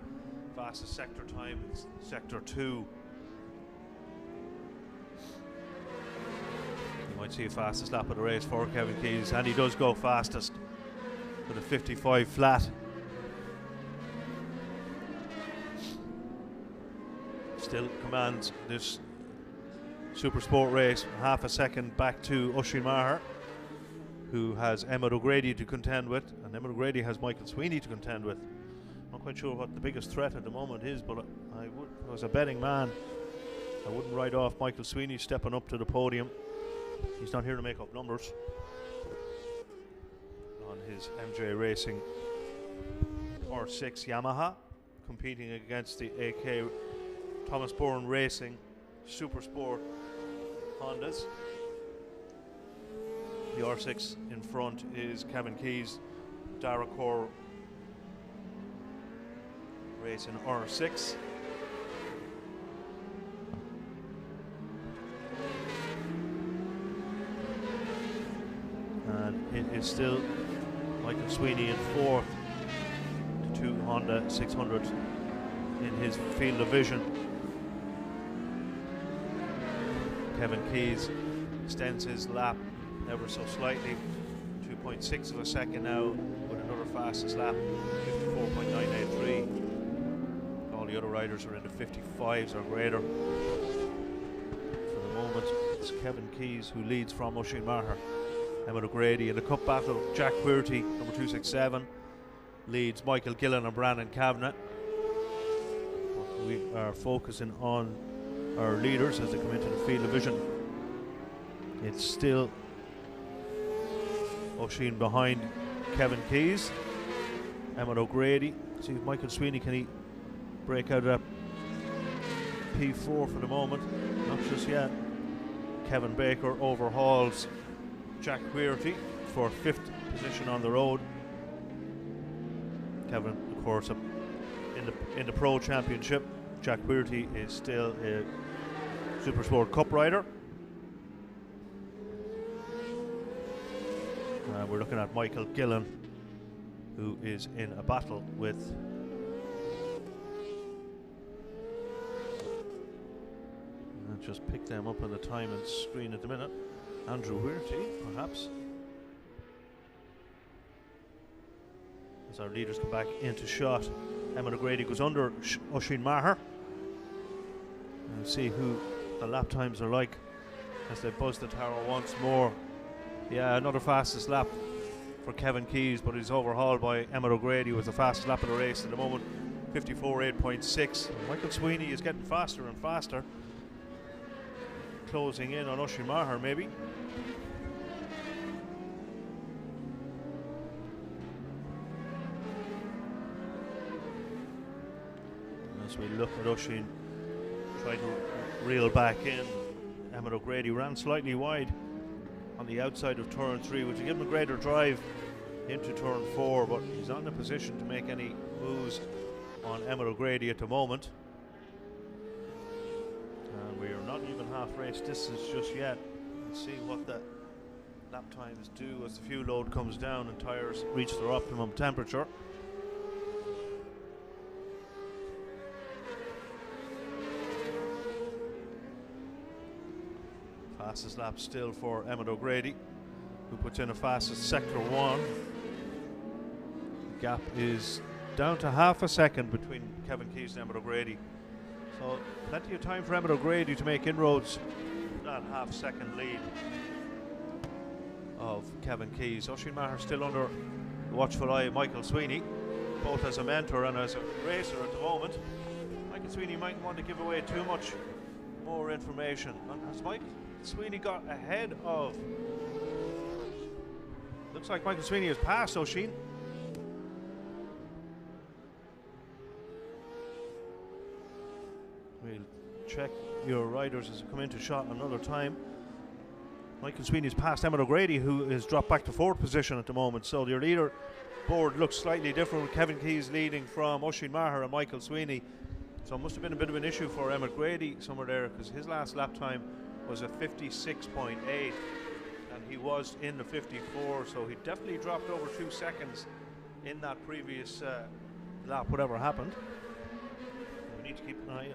Fastest sector time is sector 2. You might see a fastest lap of the race for Kevin Keys, and he does go fastest with a 55 flat. Still commands this Supersport race half a second back to Oisin Maher, who has Emmett O'Grady to contend with, and Emmett O'Grady has Michael Sweeney to contend with. Not quite sure what the biggest threat at the moment is, but if I was a betting man, I wouldn't write off Michael Sweeney stepping up to the podium. He's not here to make up numbers on his MJ Racing R6 Yamaha, competing against the AK Thomas Bourne Racing Supersport Hondas. The R6 in front is Kevin Keys, Darracor Racing R6. And it is still Michael Sweeney in 4th, the 2 Honda 600 in his field of vision. Kevin Keys extends his lap ever so slightly, 2.6 of a second now, with another fastest lap, 54.983. All the other riders are in the 55s or greater. For the moment, it's Kevin Keys who leads from Oisin Maher. Emmett O'Grady in the cup battle, Jack Queerty, number 267, leads Michael Gillen and Brandon Kavanagh. We are focusing on our leaders as they come into the field of vision. It's still Oisin behind Kevin Keys. Emmett O'Grady. See if Michael Sweeney can break out of that P4 for the moment. Not just yet. Kevin Baker overhauls Jack Queerty for 5th position on the road. Kevin, of course, in the Pro Championship. Jack Queerty is still a Supersport Cup rider. We're looking at Michael Gillen, who is in a battle with I'll just pick them up on the time and screen at the minute. Andrew Weirty, perhaps. As our leaders come back into shot, Emmet O'Grady goes under Oisin Maher. And we'll see who the lap times are like as they buzz the tower once more. Yeah, another fastest lap for Kevin Keyes, but he's overhauled by Emmet O'Grady, who was the fastest lap of the race at the moment, 54.8.6. Michael Sweeney is getting faster and faster, closing in on Oisin Maher maybe. As we look at Oisin trying to reel back in, Emmet O'Grady ran slightly wide on the outside of turn 3, which will give him a greater drive into turn 4, but he's not in a position to make any moves on Emmet O'Grady at the moment. And we are not even half race distance just yet. Let's see what the lap times do as the fuel load comes down and tyres reach their optimum temperature. Fastest lap still for Emmet O'Grady, who puts in a fastest sector 1. The gap is down to half a second between Kevin Keyes and Emmet O'Grady. So plenty of time for Emmet O'Grady to make inroads. That half-second lead of Kevin Keyes. Oisin Maher still under the watchful eye of Michael Sweeney, both as a mentor and as a racer at the moment. Michael Sweeney might want to give away too much more information. Has Michael Sweeney got ahead of... Looks like Michael Sweeney has passed Oisin. We'll check your riders as they come into shot another time. Michael Sweeney's passed Emmet O'Grady, who is dropped back to 4th position at the moment. So your leader board looks slightly different, with Kevin Keyes leading from Oisin Maher and Michael Sweeney. So it must have been a bit of an issue for Emmet O'Grady somewhere there, because his last lap time was a 56.8 and he was in the 54, so he definitely dropped over 2 seconds in that previous lap, whatever happened. We need to keep an eye.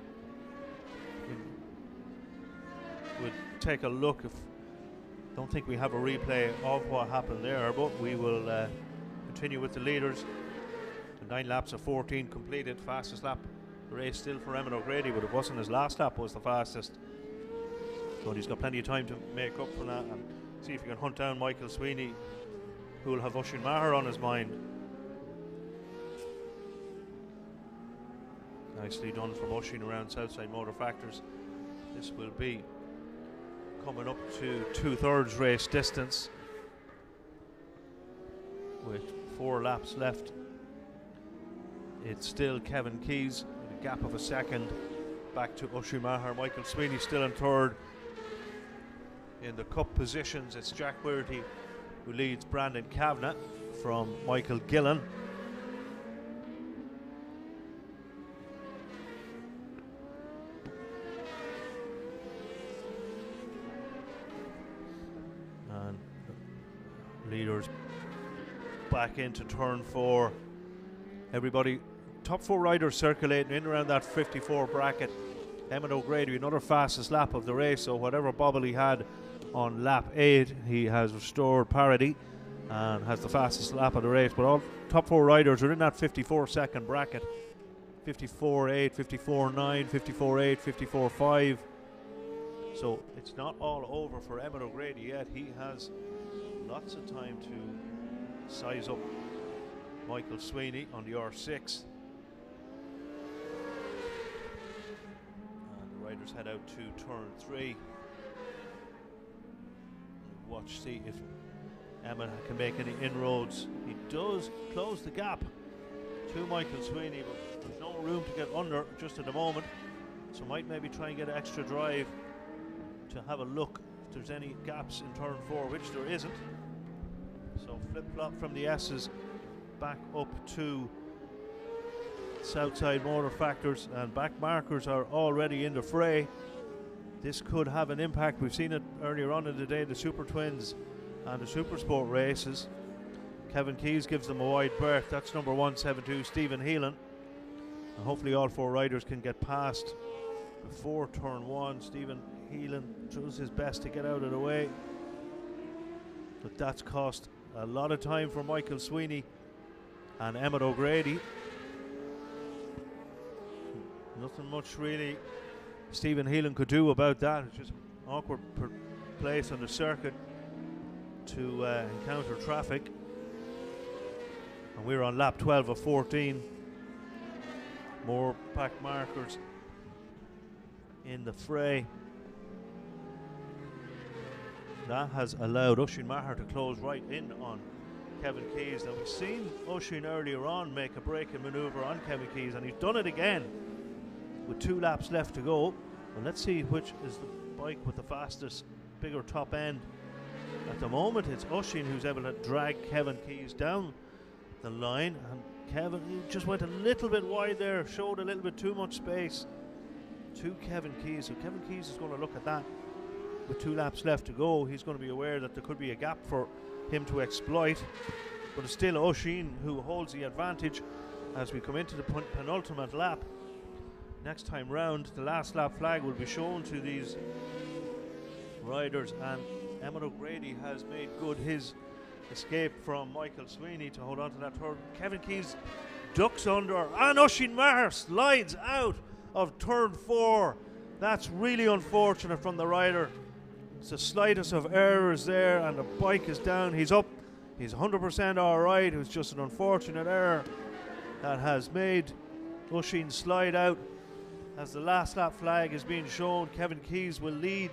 We'll take a look. Don't think we have a replay of what happened there, but we will continue with the leaders. The 9 laps of 14 completed. Fastest lap of the race still for Emmet O'Grady, but it wasn't his last lap was the fastest. So he's got plenty of time to make up for that and see if he can hunt down Michael Sweeney, who will have Oisin Maher on his mind. Nicely done from Oisin around Southside Motor Factors. This will be coming up to 2/3 race distance with 4 laps left. It's still Kevin Keyes with a gap of a second back to Oisin Maher. Michael Sweeney still in 3rd. In the cup positions, it's Jack Weirty who leads Brandon Kavanagh from Michael Gillen. And leaders back into turn 4. Everybody, top 4 riders circulating in around that 54 bracket. Emmet O'Grady, another fastest lap of the race, so whatever bobble he had on lap 8, he has restored parity and has the fastest lap of the race. But all top 4 riders are in that 54-second bracket. 54.8, 54.9, 54.8, 54.5. So it's not all over for Emmet O'Grady yet. He has lots of time to size up Michael Sweeney on the R6. And the riders head out to turn 3. Watch, see if Emmet can make any inroads. He does close the gap to Michael Sweeney, but there's no room to get under just at the moment. So might maybe try and get an extra drive to have a look if there's any gaps in turn 4, which there isn't. So flip-flop from the S's back up to Southside Motor Factors, and back markers are already in the fray. This could have an impact. We've seen it earlier on in the day. The Super Twins and the Supersport races. Kevin Keyes gives them a wide berth. That's number 172, Stephen Heelan. And hopefully all 4 riders can get past before turn 1. Stephen Heelan does his best to get out of the way, but that's cost a lot of time for Michael Sweeney and Emmett O'Grady. Nothing much really Stephen Heelan could do about that. It's just an awkward place on the circuit to encounter traffic. And we're on lap 12 of 14. More pack markers in the fray. That has allowed Oisin Maher to close right in on Kevin Keyes. Now, we've seen Oisin earlier on make a braking manoeuvre on Kevin Keyes, and he's done it again with 2 laps left to go. Well, let's see which is the bike with the fastest, bigger top end. At the moment, it's Oisin who's able to drag Kevin Keyes down the line, and Kevin, he just went a little bit wide there, showed a little bit too much space to Kevin Keyes. So Kevin Keyes is going to look at that. With 2 laps left to go, he's going to be aware that there could be a gap for him to exploit, but it's still Oisin who holds the advantage as we come into the penultimate lap. Next time round, the last lap flag will be shown to these riders, and Emmett O'Grady has made good his escape from Michael Sweeney to hold on to that third. Kevin Keyes ducks under, and Oisin Maher slides out of turn 4. That's really unfortunate from the rider. It's the slightest of errors there, and the bike is down. He's up. He's 100% all right. It was just an unfortunate error that has made Oisin slide out. As the last lap flag is being shown, Kevin Keyes will lead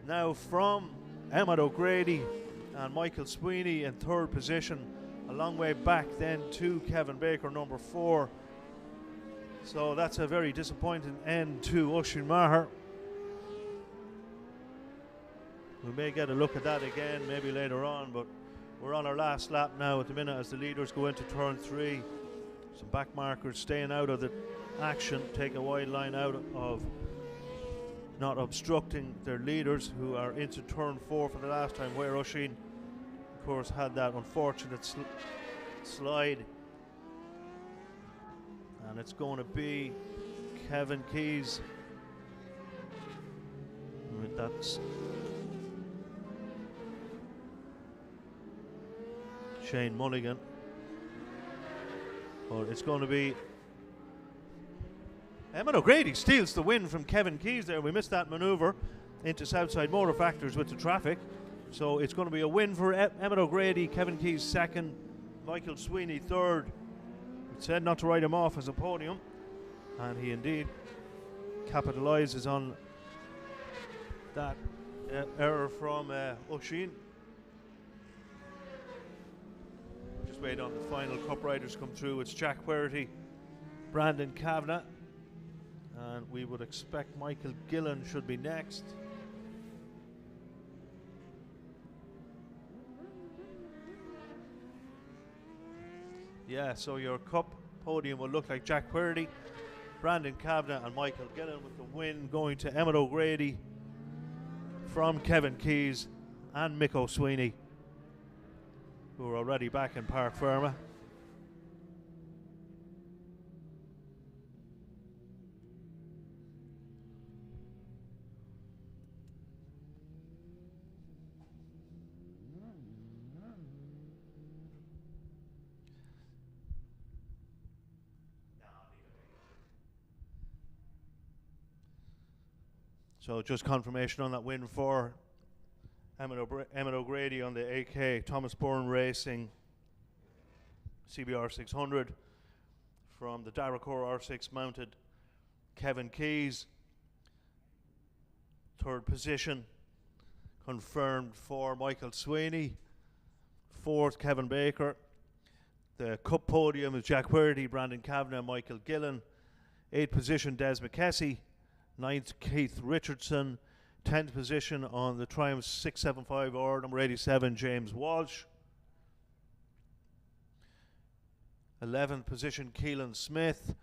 now from Emmett O'Grady and Michael Sweeney in 3rd position. A long way back then to Kevin Baker, number 4. So that's a very disappointing end to Oisin Maher. We may get a look at that again maybe later on, but we're on our last lap now at the minute as the leaders go into turn 3. Some back markers staying out of the action, take a wide line out of not obstructing their leaders who are into turn 4 for the last time, where Oisin of course had that unfortunate slide. And it's going to be Kevin Keyes with that Shane Mulligan, but it's going to be Emmett O'Grady steals the win from Kevin Keyes there. We missed that manoeuvre into Southside Motor Factors with the traffic, so it's going to be a win for Emmett O'Grady. Kevin Keyes 2nd, Michael Sweeney 3rd. It said not to write him off as a podium, and he indeed capitalises on that error from Oisin. Just wait on the final Cup riders come through. It's Jack Querty, Brandon Kavanagh, and we would expect Michael Gillen should be next. Yeah, so your Cup podium will look like Jack Querty, Brandon Kavanagh and Michael Gillen, with the win going to Emmett O'Grady from Kevin Keyes and Mick O'Sweeney, who are already back in Parc Fermé. So just confirmation on that win for Emmett O'Grady on the AK Thomas Byrne Racing CBR 600 from the Darracor R6 mounted Kevin Keyes. 3rd position confirmed for Michael Sweeney. 4th, Kevin Baker. The Cup podium is Jack Querty, Brandon Kavanagh, Michael Gillen. 8th position, Des McKessie. 9th, Keith Richardson. 10th position on the Triumph 675R, number 87, James Walsh. 11th position, Keelan Smith.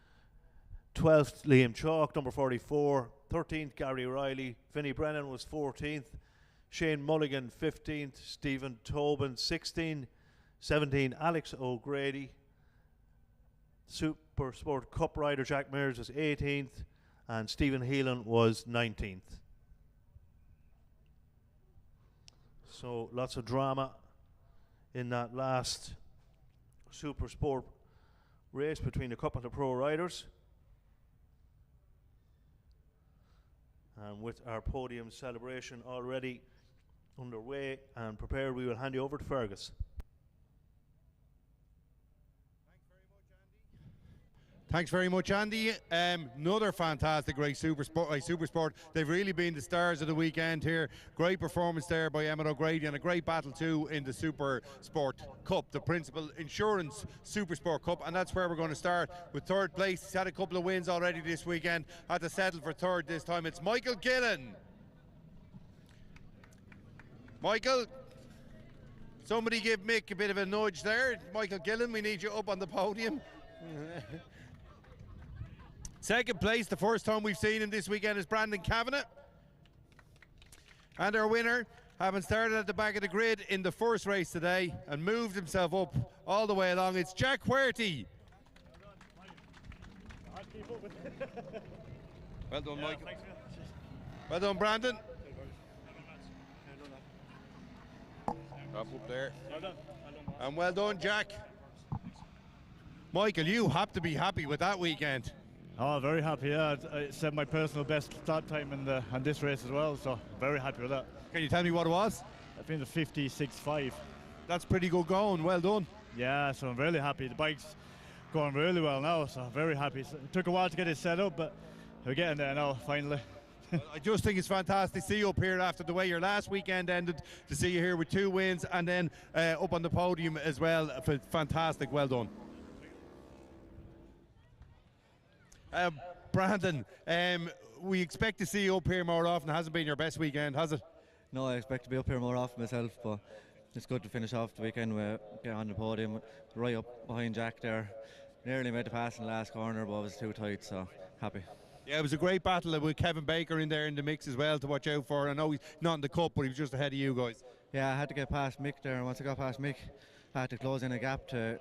12th, Liam Chalk, number 44. 13th, Gary Riley. Vinnie Brennan was 14th. Shane Mulligan 15th, Stephen Tobin 16, 17 Alex O'Grady. Super Sport Cup rider Jack Mears was 18th, and Stephen Heelan was 19th. So lots of drama in that last Super Sport race between the Cup and the Pro riders. And with our podium celebration already underway and prepared, we will hand you over to Fergus. Thanks very much, Andy. Another fantastic race, Supersport. They've really been the stars of the weekend here. Great performance there by Emmett O'Grady, and a great battle too in the Supersport Cup, the Principal Insurance Supersport Cup, and that's where we're going to start with third place. He's had a couple of wins already this weekend. Had to settle for third this time. It's Michael Gillen. Michael, somebody give Mick a bit of a nudge there. Michael Gillen, we need you up on the podium. Second place, the first time we've seen him this weekend, is Brandon Kavanagh. And our winner, having started at the back of the grid in the first race today and moved himself up all the way along, it's Jack Huerty. Well done, Michael. Well done, Brandon. Up there. And well done, Jack. Michael, you have to be happy with that weekend. Oh, very happy, yeah. I set my personal best start time on this race as well, so very happy with that. Can you tell me what it was? I think the 56.5. That's pretty good going, well done. Yeah, so I'm really happy. The bike's going really well now, so I'm very happy. So it took a while to get it set up, but we're getting there now, finally. I just think it's fantastic to see you up here after the way your last weekend ended, to see you here with 2 wins and then up on the podium as well. Fantastic, well done. Brandon, we expect to see you up here more often. It hasn't been your best weekend, has it? No, I expect to be up here more often myself, but it's good to finish off the weekend with get on the podium, right up behind Jack there. Nearly made the pass in the last corner, but it was too tight, so happy. Yeah, it was a great battle with Kevin Baker in there in the mix as well to watch out for. I know he's not in the cup, but he was just ahead of you guys. Yeah, I had to get past Mick there, and once I got past Mick, I had to close in a gap to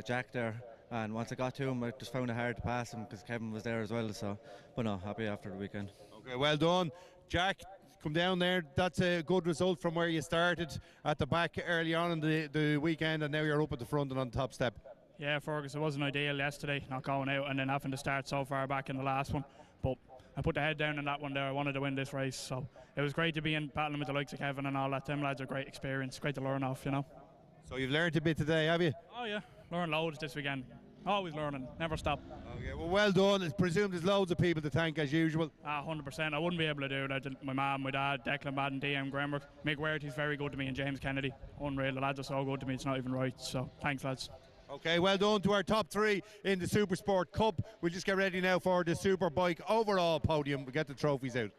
Jack there. And once I got to him, I just found it hard to pass him because Kevin was there as well. So, but no, happy after the weekend. Okay, well done. Jack, come down there. That's a good result from where you started at the back early on in the weekend, and now you're up at the front and on the top step. Yeah, Fergus, it wasn't ideal yesterday, not going out and then having to start so far back in the last one. But I put the head down in that one there. I wanted to win this race, so it was great to be in battling with the likes of Kevin and all that. Them lads are great experience, great to learn off, you know. So you've learned a bit today, have you? Oh yeah, learned loads this weekend. Always learning, never stop. Okay, well done. I presume there's loads of people to thank as usual. 100%. I wouldn't be able to do it. My mum, my dad, Declan Madden, DM Groundworks. Mick Huerty's very good to me, and James Kennedy. Unreal. The lads are so good to me, it's not even right. So thanks, lads. Okay, well done to our top 3 in the Supersport Cup. We'll just get ready now for the Superbike overall podium. We'll get the trophies out.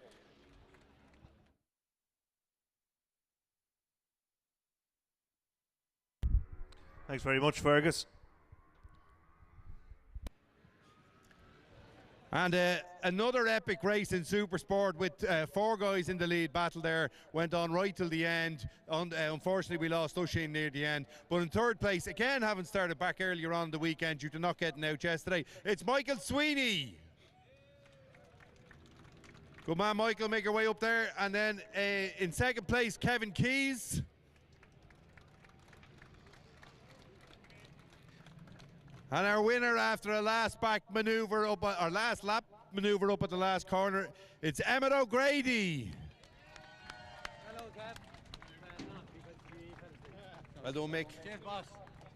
Thanks very much, Fergus. And another epic race in Supersport with 4 guys in the lead. Battle there went on right till the end. Unfortunately, we lost Ushin near the end. But in third place, again, having started back earlier on the weekend due to not getting out yesterday, it's Michael Sweeney. Good man, Michael, make your way up there. And then in second place, Kevin Keys. And our winner after a last lap manoeuvre up at the last corner, it's Emmett O'Grady. Hello, Kev. Well done, Mick. Cheers, boss.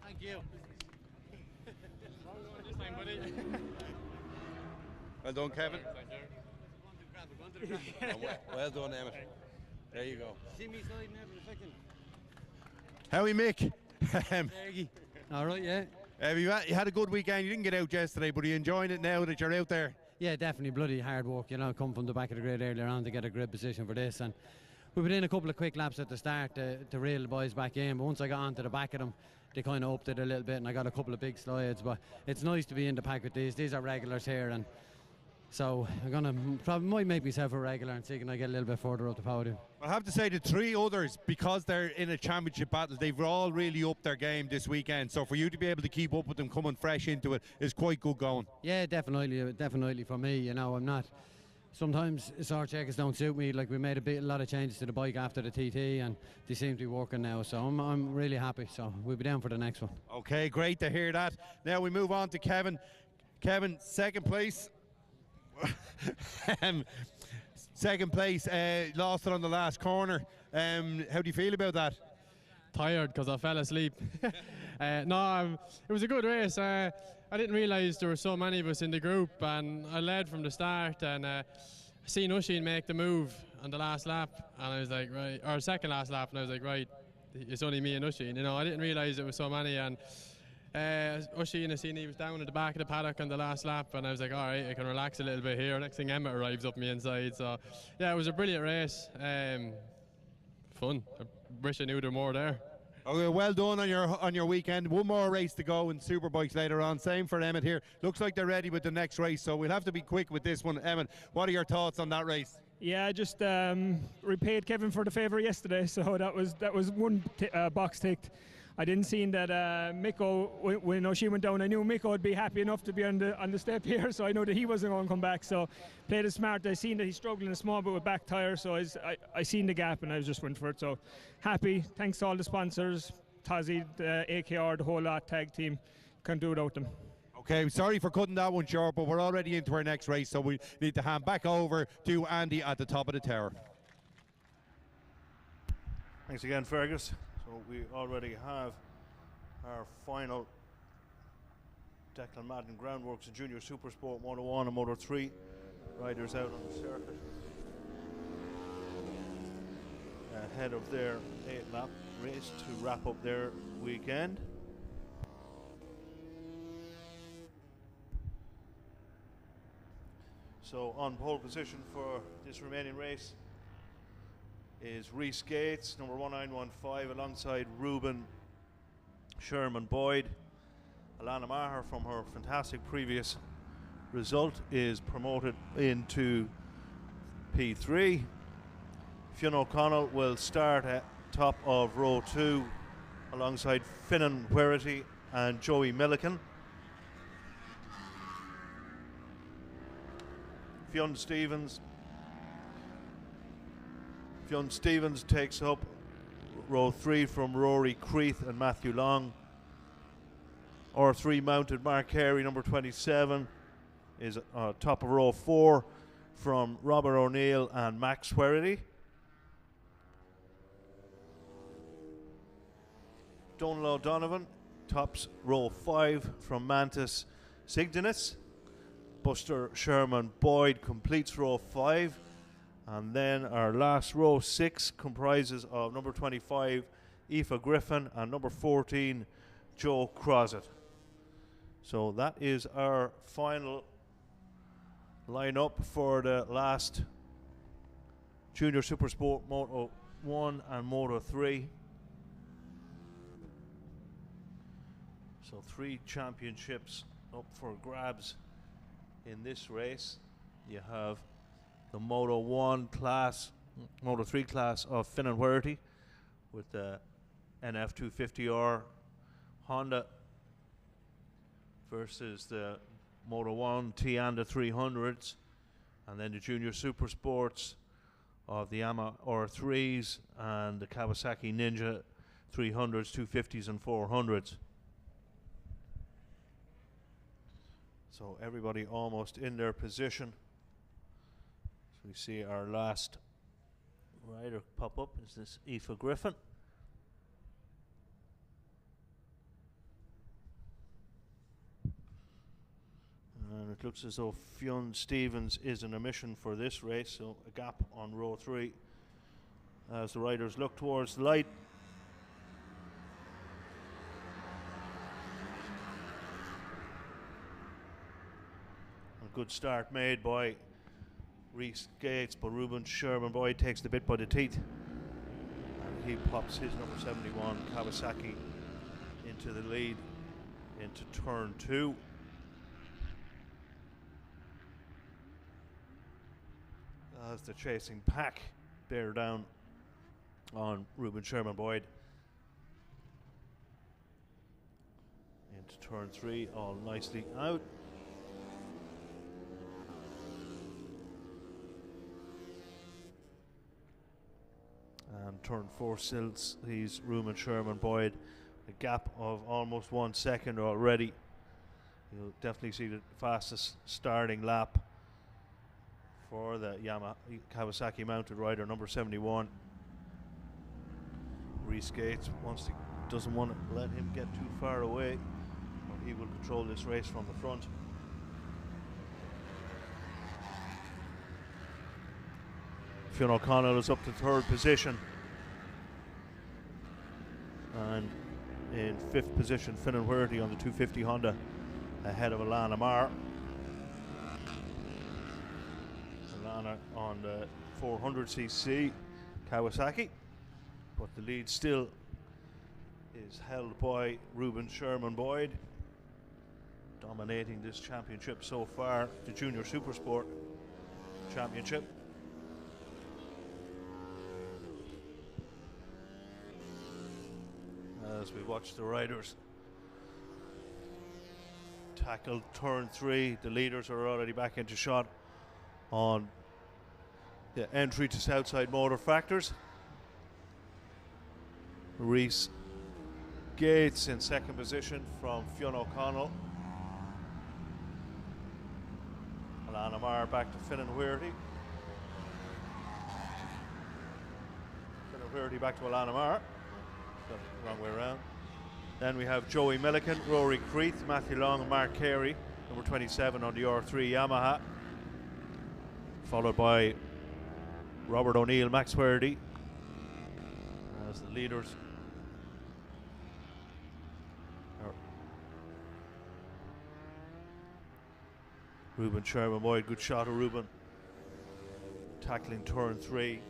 Thank you. Well done, Kevin. Well done, Emmett. There you go. See me sliding there for a second. Howie, Mick. All right, yeah. You had a good weekend. You didn't get out yesterday, but are you enjoying it now that you're out there? Yeah, definitely bloody hard work. You know, come from the back of the grid earlier on to get a grid position for this, and we put in a couple of quick laps at the start to reel the boys back in. But once I got onto the back of them, they kind of upped it a little bit, and I got a couple of big slides. But it's nice to be in the pack with these. These are regulars here, and So I'm gonna probably might make myself a regular and see can I get a little bit further up the podium. I have to say the three others, because they're in a championship battle, they've all really upped their game this weekend. So for you to be able to keep up with them coming fresh into it is quite good going. Yeah, definitely for me. You know, I'm not. Sometimes sore checkers don't suit me. Like we made a lot of changes to the bike after the TT, and they seem to be working now. So I'm really happy. So we'll be down for the next one. Okay, great to hear that. Now we move on to Kevin. Kevin, second place. Second place, lost it on the last corner. How do you feel about that? Tired because I fell asleep. No, it was a good race. I didn't realise there were so many of us in the group, and I led from the start, and I seen Oisin make the move on the last lap, and I was like, right, or second last lap, and I was like, right, it's only me and Oisin. You know, I didn't realise there was so many, and Oisin, I seen he was down at the back of the paddock on the last lap, and I was like, all right, I can relax a little bit here. Next thing, Emmett arrives up me inside. So yeah, it was a brilliant race. Fun. I wish I knew there were more there. Okay, well done on your weekend. One more race to go in Superbikes later on. Same for Emmett here. Looks like they're ready with the next race, so we'll have to be quick with this one. Emmett, what are your thoughts on that race? Yeah, I just repaid Kevin for the favour yesterday, so that was one box ticked. I didn't see that Mikko, when Oisin went down, I knew Mikko would be happy enough to be on the step here, so I know that he wasn't going to come back. So played it smart. I seen that he struggled in a small bit with back tyre, so I seen the gap and I just went for it. So happy. Thanks to all the sponsors, Tozzy, AKR, the whole lot, tag team. Can't do without them. Okay, sorry for cutting that one short, but we're already into our next race, so we need to hand back over to Andy at the top of the tower. Thanks again, Fergus. So we already have our final Declan Madden Groundworks Junior Supersport Moto 1 and Moto 3 riders out on the circuit ahead of their 8-lap race to wrap up their weekend. So on pole position for this remaining race is Rhys Gates, number 1915, alongside Ruben Sherman Boyd. Alana Maher, from her fantastic previous result, is promoted into P3. Fionn O'Connell will start at top of row 2 alongside Finan Huerity and Joey Milliken. Fionn Stevens takes up row 3 from Rory Creeth and Matthew Long. R3 mounted Mark Carey, number 27, is top of row 4 from Robert O'Neill and Max Huerity. Donal O'Donovan tops row 5 from Mantis Sigdenis. Buster Sherman Boyd completes row 5. And then our last row 6 comprises of number 25, Aoife Griffin, and number 14, Joe Crosett. So that is our final lineup for the last Junior Supersport Moto 1 and Moto 3. So 3 championships up for grabs in this race. You have the Moto 1 class, Moto 3 class of Finan Huerity with the NF250R Honda versus the Moto 1 Tianda 300s, and then the Junior Supersports of the Yamaha R3s and the Kawasaki Ninja 300s, 250s and 400s. So everybody almost in their position. We see our last rider pop up. Is this Aoife Griffin? And it looks as though Fionn Stevens is in a mission for this race, so a gap on row 3 as the riders look towards the light. A good start made by Rhys Gates, but Ruben Sherman Boyd takes the bit by the teeth, and he pops his number 71 Kawasaki into the lead into turn 2. as the chasing pack bear down on Ruben Sherman Boyd. Into turn 3, all nicely out. And turn 4 silts, he's Ruben Sherman Boyd. A gap of almost 1 second already. You'll definitely see the fastest starting lap for the Kawasaki mounted rider, number 71. Reese Gates doesn't want to let him get too far away, or he will control this race from the front. Fionn O'Connell is up to 3rd position. And in 5th position, Finn Huerty on the 250 Honda, ahead of Alana Marr. Alana on the 400cc Kawasaki, but the lead still is held by Ruben Sherman Boyd, dominating this championship so far, the Junior Supersport Championship. As we watch the riders tackle turn 3, the leaders are already back into shot on the entry to Southside Motor Factors. Reese Gates in 2nd position from Fionn O'Connell. Alana Marr back to Finn Huerty. Finn Huerty back to Alana Marr. Wrong way around. Then we have Joey Milliken, Rory Creeth, Matthew Long, and Mark Carey, number 27 on the R3 Yamaha. Followed by Robert O'Neill, Max Huerty as the leaders. Ruben Sherman Boyd, good shot of Ruben, tackling turn 3.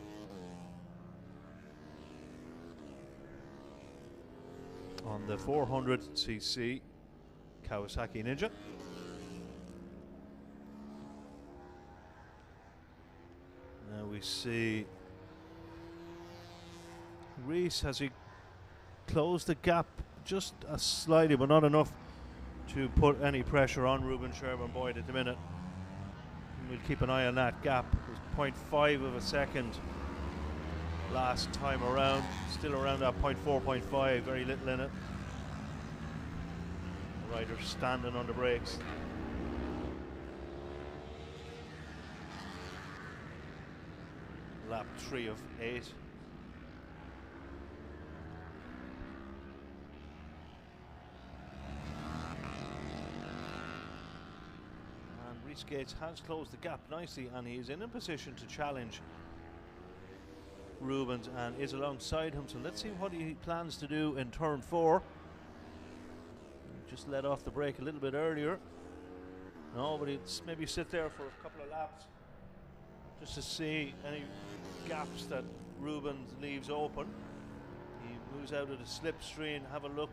On the 400cc Kawasaki Ninja. Now we see Reese, has he closed the gap just slightly, but not enough to put any pressure on Ruben Sherman Boyd at the minute. And we'll keep an eye on that gap. It was 0.5 of a second last time around, still around that 0.4, 0.5, very little in it. The rider standing on the brakes. Lap 3 of 8. And Reese Gates has closed the gap nicely, and he's in a position to challenge Rubens and is alongside him. So let's see what he plans to do in turn 4. Just let off the brake a little bit earlier. No, but he'd maybe sit there for a couple of laps just to see any gaps that Rubens leaves open. He moves out of the slipstream, have a look.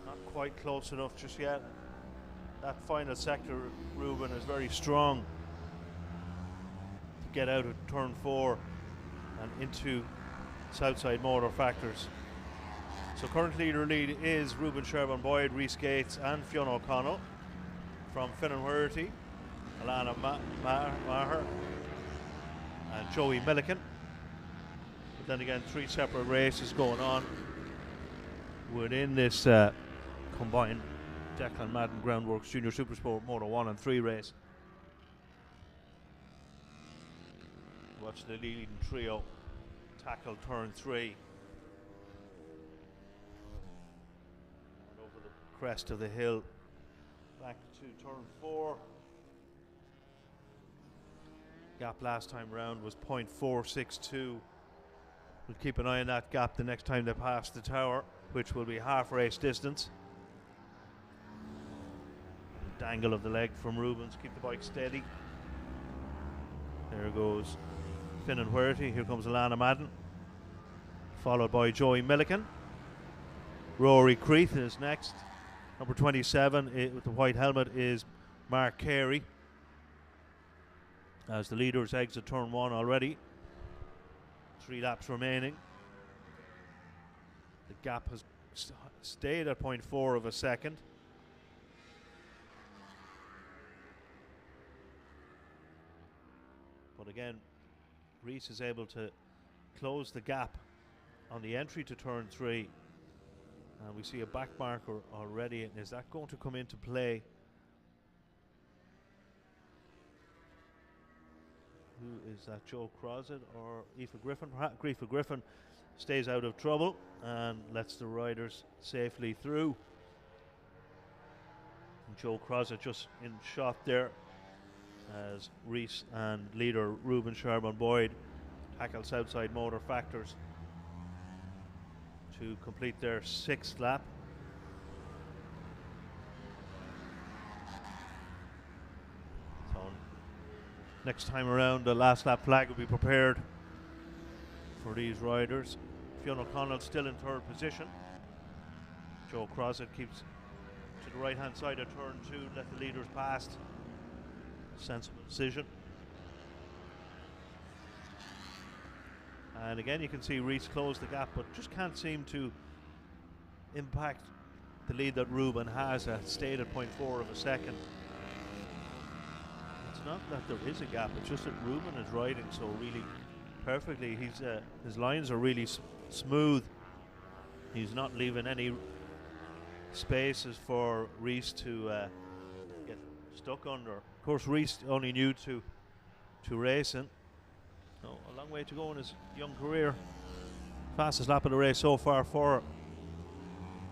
Not quite close enough just yet. That final sector, Ruben is very strong to get out of turn 4 and into Southside Motor Factors. So currently the lead is Ruben Sherman Boyd, Reese Gates and Fionn O'Connell. From Finn Huerty, Alana Maher and Joey Milliken. But then again, 3 separate races going on within this combined Declan Madden Groundworks Junior Supersport Moto 1 and 3 race. Watch the leading trio tackle turn 3. And over the crest of the hill, back to turn 4. Gap last time round was 0.462. We'll keep an eye on that gap the next time they pass the tower, which will be half race distance. The dangle of the leg from Rubens, keep the bike steady. There goes Finn Huerty. Here comes Alana Madden, followed by Joey Milliken. Rory Creeth is next. Number 27 with the white helmet is Mark Carey. as the leaders exit turn 1 already. 3 laps remaining. The gap has stayed at 0.4 of a second. But again, Reese is able to close the gap on the entry to turn 3. And we see a back marker already. And is that going to come into play? Who is that, Joe Crosset or Aoife Griffin? Aoife Griffin stays out of trouble and lets the riders safely through. And Joe Crosset just in shot there as Reese and leader Ruben Sherman-Boyd tackle Southside Motor Factors to complete their 6th lap. So next time around, the last lap flag will be prepared for these riders. Fionn O'Connell still in 3rd position. Joe Crosset keeps to the right hand side of turn 2, let the leaders past. Sensible decision. And again, you can see Reese close the gap, but just can't seem to impact the lead that Ruben has. Stayed at 0.4 of a second. It's not that there is a gap, it's just that Ruben is riding so really perfectly. His lines are really smooth. He's not leaving any spaces for Reese to get stuck under. Of course, Reese only new to racing. So a long way to go in his young career. Fastest lap of the race so far for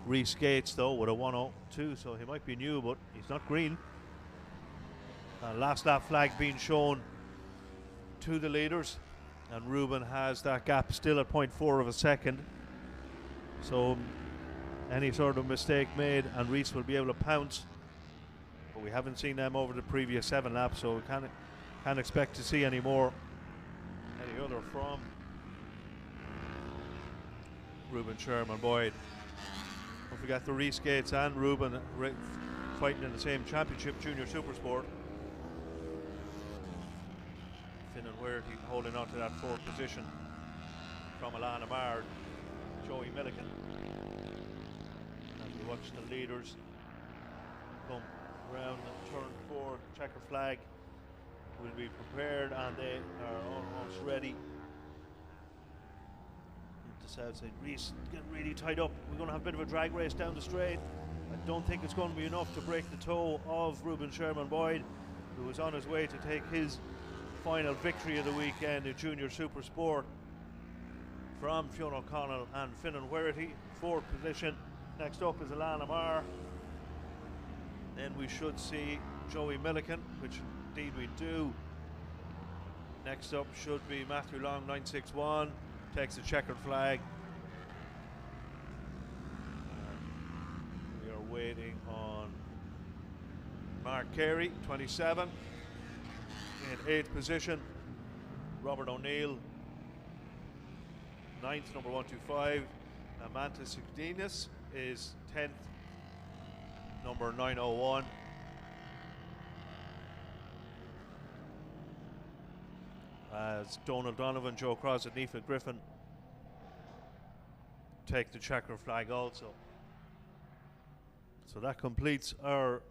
Reese Gates, though, with a 1:02, so he might be new, but he's not green. Last lap flag being shown to the leaders, and Ruben has that gap still at 0.4 of a second. So any sort of mistake made and Reese will be able to pounce, but we haven't seen them over the previous 7 laps, so we can't expect to see any other from Ruben Sherman-Boyd. Don't forget the Reese Gates and Ruben fighting in the same championship, Junior Supersport. Finn and Weirty holding on to that 4th position from Alana Mard, Joey Milligan. As we watch the leaders come round turn 4, checker flag will be prepared and they are almost ready. The south side, Reese getting really tied up. We're going to have a bit of a drag race down the straight. I don't think it's going to be enough to break the toe of Ruben Sherman-Boyd, who is on his way to take his final victory of the weekend in Junior Supersport from Fionn O'Connell and Finn and Weirty. 4th position. Next up is Alana Marr. Then we should see Joey Milliken, which indeed we do. Next up should be Matthew Long, 961, takes the checkered flag. We are waiting on Mark Carey, 27, in 8th position. Robert O'Neill, 9th, number 125. Amanta Sigdinas is 10th, number 901. As Donald Donovan, Joe Crosset, Aoife Griffin take the checker flag also. So that completes our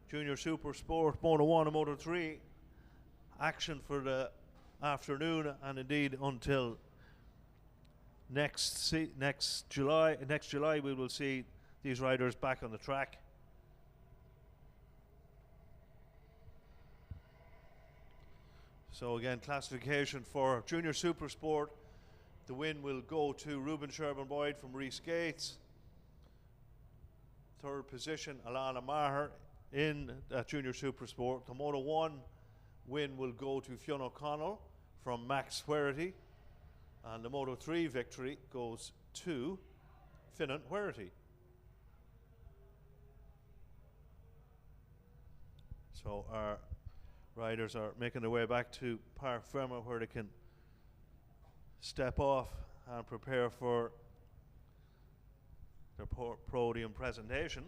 Junior Supersport Moto 1 and Moto 3 action for the afternoon, and indeed until next July we will see these riders back on the track. So again, classification for Junior Supersport, the win will go to Ruben Sherman-Boyd from Reese Gates. 3rd position, Alana Maher in Junior Supersport. The Moto 1 win will go to Fionn O'Connell from Max Weirty. And the Moto 3 victory goes to Finn and Weirty. So our riders are making their way back to Parc Fermé, where they can step off and prepare for their podium presentation.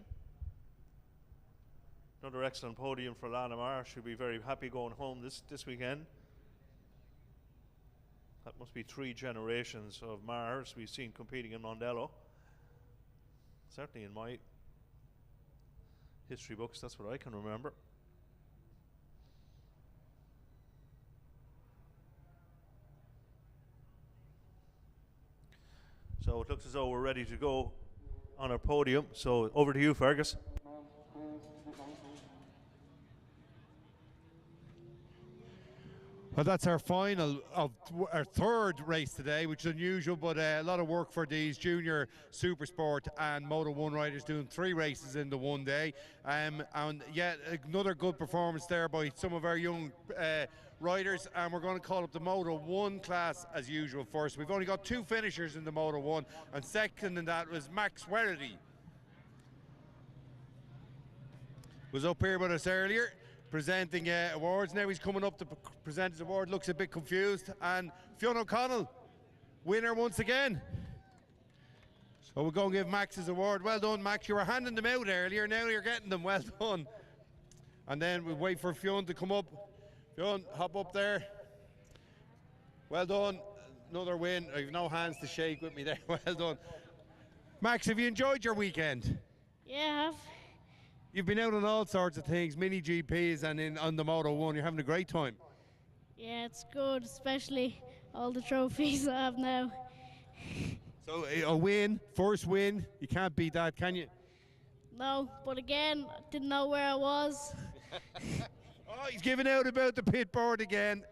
Another excellent podium for Lana Marr. She'll be very happy going home this weekend. That must be 3 generations of Mars we've seen competing in Mondello. Certainly in my history books, that's what I can remember. So it looks as though we're ready to go on our podium. So over to you, Fergus. Well, that's our final of our 3rd race today, which is unusual, but a lot of work for these junior Supersport and Moto 1 riders, doing 3 races in the one day. And yet another good performance there by some of our young riders, and we're going to call up the Moto 1 class as usual first. We've only got 2 finishers in the Moto 1, and second in that was Max Werrity. Was up here with us earlier, presenting awards. Now he's coming up to present his award, looks a bit confused. And Fionn O'Connell, winner once again. So we're going to give Max his award. Well done, Max. You were handing them out earlier, now you're getting them. Well done. And then we'll wait for Fionn to come up. Fionn, hop up there. Well done. Another win. I've no hands to shake with me there. Well done. Max, have you enjoyed your weekend? Yeah, I have. You've been out on all sorts of things, mini GPs and on the Moto 1. You're having a great time. Yeah, it's good, especially all the trophies I have now. So a win, first win, you can't beat that, can you? No, but again, I didn't know where I was. Oh, he's giving out about the pit board again.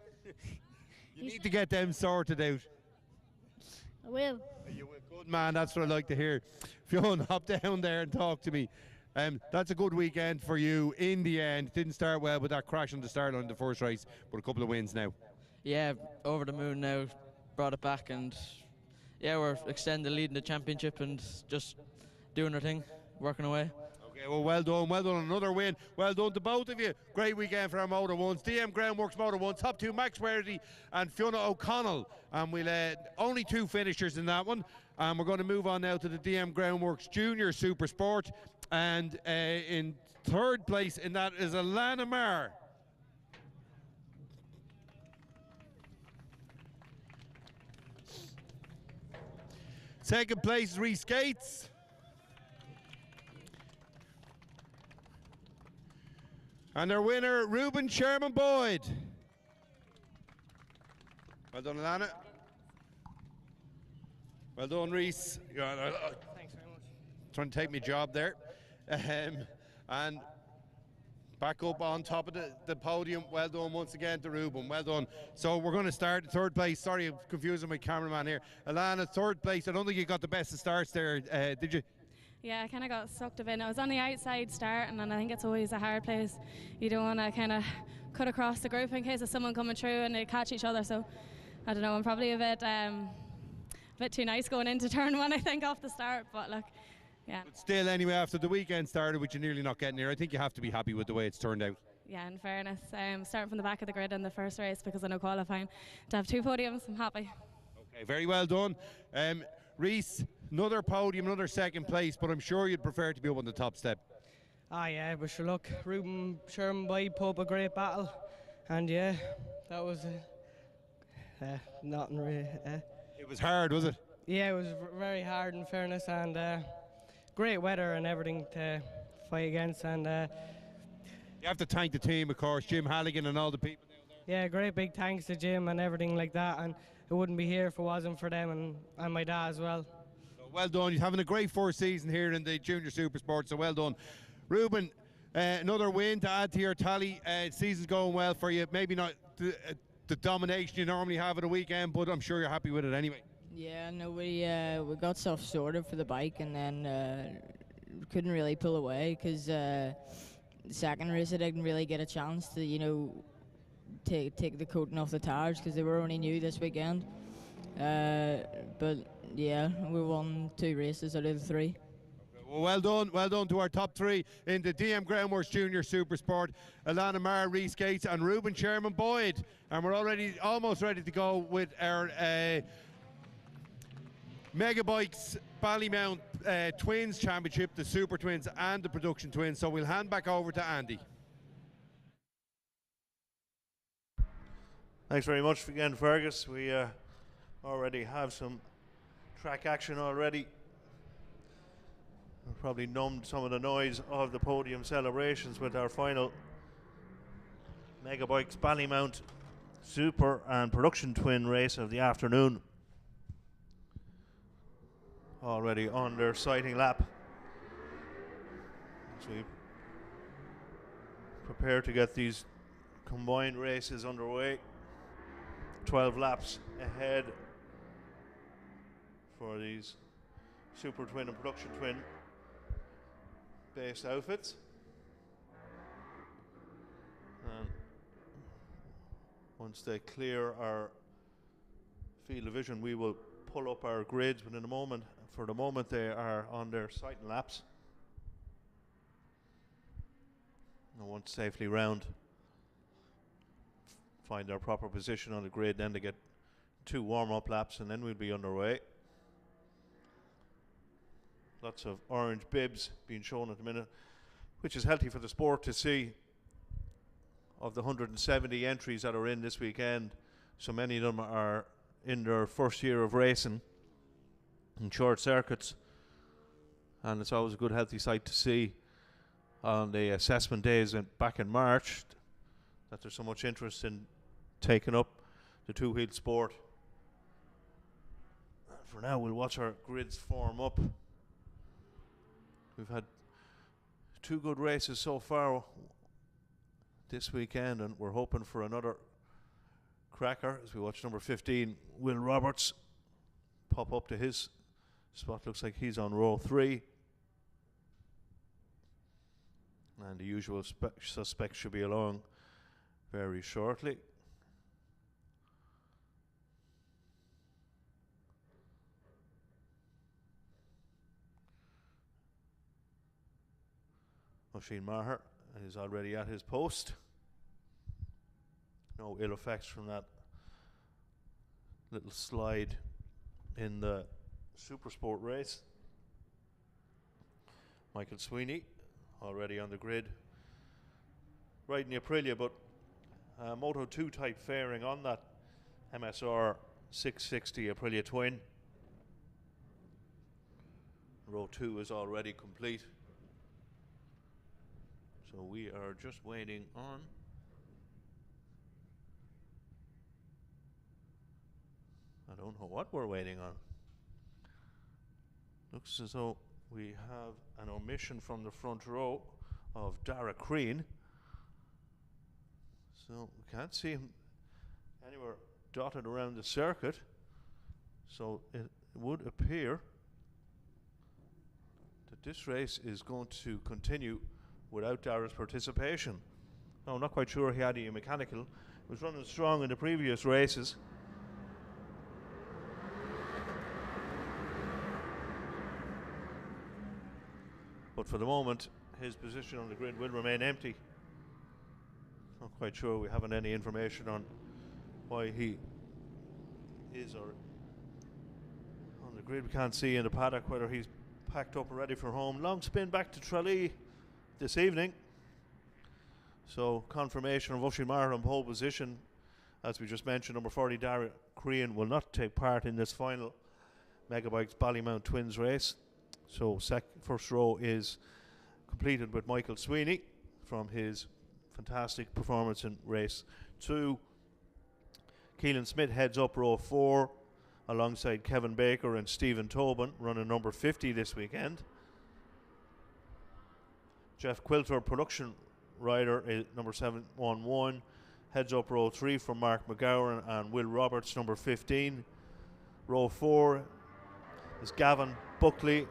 You need to get them sorted out. I will. You will. Good man, that's what I like to hear. Fionn, hop down there and talk to me. That's a good weekend for you in the end. Didn't start well with that crash on the start line in the first race, but a couple of wins now. Yeah, over the moon now, brought it back, and yeah, we're extending the lead in the championship and just doing our thing, working away. Okay, well done on another win. Well done to both of you. Great weekend for our Moto 1s. DM Groundworks Moto 1, top 2, Max Werrity and Fiona O'Connell. And we'll only 2 finishers in that one. And we're going to move on now to the DM Groundworks Junior Supersport. And in 3rd place in that is Alana Marr. Second place is Rhys Gates. And their winner, Ruben Sherman Boyd. Well done, Alana. Well done, Rhys. Thanks very much. Trying to take my job there. And back up on top of the podium. Well done once again to Ruben. Well done. So we're going to start 3rd place. Sorry, I'm confusing my cameraman here. Alana, 3rd place. I don't think you got the best of starts there, did you? Yeah, I kind of got sucked a bit. I was on the outside starting, and I think it's always a hard place. You don't want to kind of cut across the group in case of someone coming through and they catch each other. So I don't know. I'm probably a bit too nice going into turn 1, I think, off the start. But look, yeah. But still, anyway, after the weekend started, which you're nearly not getting here, I think you have to be happy with the way it's turned out. Yeah, in fairness, starting from the back of the grid in the first race because I know qualifying to have 2 podiums, I'm happy. Okay, very well done. Rhys, another podium, another 2nd place, but I'm sure you'd prefer to be up on the top step. Ah, yeah, but sure, look, Ruben Sherman Boyd put up a great battle, and yeah, that was nothing really. It was hard, was it? Yeah, it was very hard in fairness, and great weather and everything to fight against, and you have to thank the team, of course, Jim Halligan and all the people down there. Yeah, great big thanks to Jim and everything like that, and it wouldn't be here if it wasn't for them and my dad as well. Well done. You're having a great 4th season here in the Junior Supersport, so well done. Ruben, another win to add to your tally. Season's going well for you. Maybe not the domination you normally have at a weekend, but I'm sure you're happy with it anyway. Yeah, no, we got stuff sorted for the bike, and then couldn't really pull away because the 2nd race I didn't really get a chance to, take the coating off the tires because they were only new this weekend. But yeah, we won 2 races out of the 3. Well done to our top 3 in the DM Groundworks Junior Supersport. Alana Marr, Rhys Gates and Ruben Sherman Boyd. And we're almost ready to go with our Megabikes Ballymount Twins Championship, the Super Twins and the Production Twins. So we'll hand back over to Andy. Thanks very much again, Fergus. We already have some track action already. We've probably numbed some of the noise of the podium celebrations with our final Megabikes Ballymount Super and Production Twin race of the afternoon. Already on their sighting lap as we prepare to get these combined races underway. 12 laps ahead for these Super Twin and Production Twin based outfits. And once they clear our field of vision, we will pull up our grids, but in a moment, for the moment, they are on their sighting laps. And once safely round, find our proper position on the grid, then they get 2 warm-up laps, and then we'll be underway. Lots of orange bibs being shown at the minute, which is healthy for the sport to see. Of the 170 entries that are in this weekend, so many of them are in their first year of racing in short circuits, and it's always a good healthy sight to see on the assessment days back in March that there's so much interest in taking up the two-wheeled sport. For now, we'll watch our grids form up. We've had 2 good races so far this weekend, and we're hoping for another cracker as we watch number 15, Will Roberts, pop up to his spot. Looks like he's on row 3. And the usual suspects should be along very shortly. Oisin Maher is already at his post. No ill effects from that little slide in the Supersport race. Michael Sweeney already on the grid, riding the Aprilia, but Moto 2 type fairing on that MSR 660 Aprilia Twin. Row 2 is already complete, so we are just waiting on I don't know what we're waiting on. Looks as though we have an omission from the front row of Dara Crean. So we can't see him anywhere dotted around the circuit. So it would appear that this race is going to continue without Dara's participation. Now, I'm not quite sure he had a mechanical. He was running strong in the previous races. But for the moment, his position on the grid will remain empty. Not quite sure. We haven't any information on why he is or on the grid. We can't see in the paddock whether he's packed up and ready for home. Long spin back to Tralee this evening. So confirmation of Oisin Maher on pole position. As we just mentioned, number 40 Dara Crean will not take part in this final Megabikes Ballymount Twins race. So first row is completed with Michael Sweeney from his fantastic performance in race 2. Keelan Smith heads up row 4 alongside Kevin Baker and Stephen Tobin, running number 50 this weekend. Jeff Quilter, production rider, is number 711, heads up row 3 from Mark McGowan and Will Roberts, number 15. Row 4 is Gavin Buckley,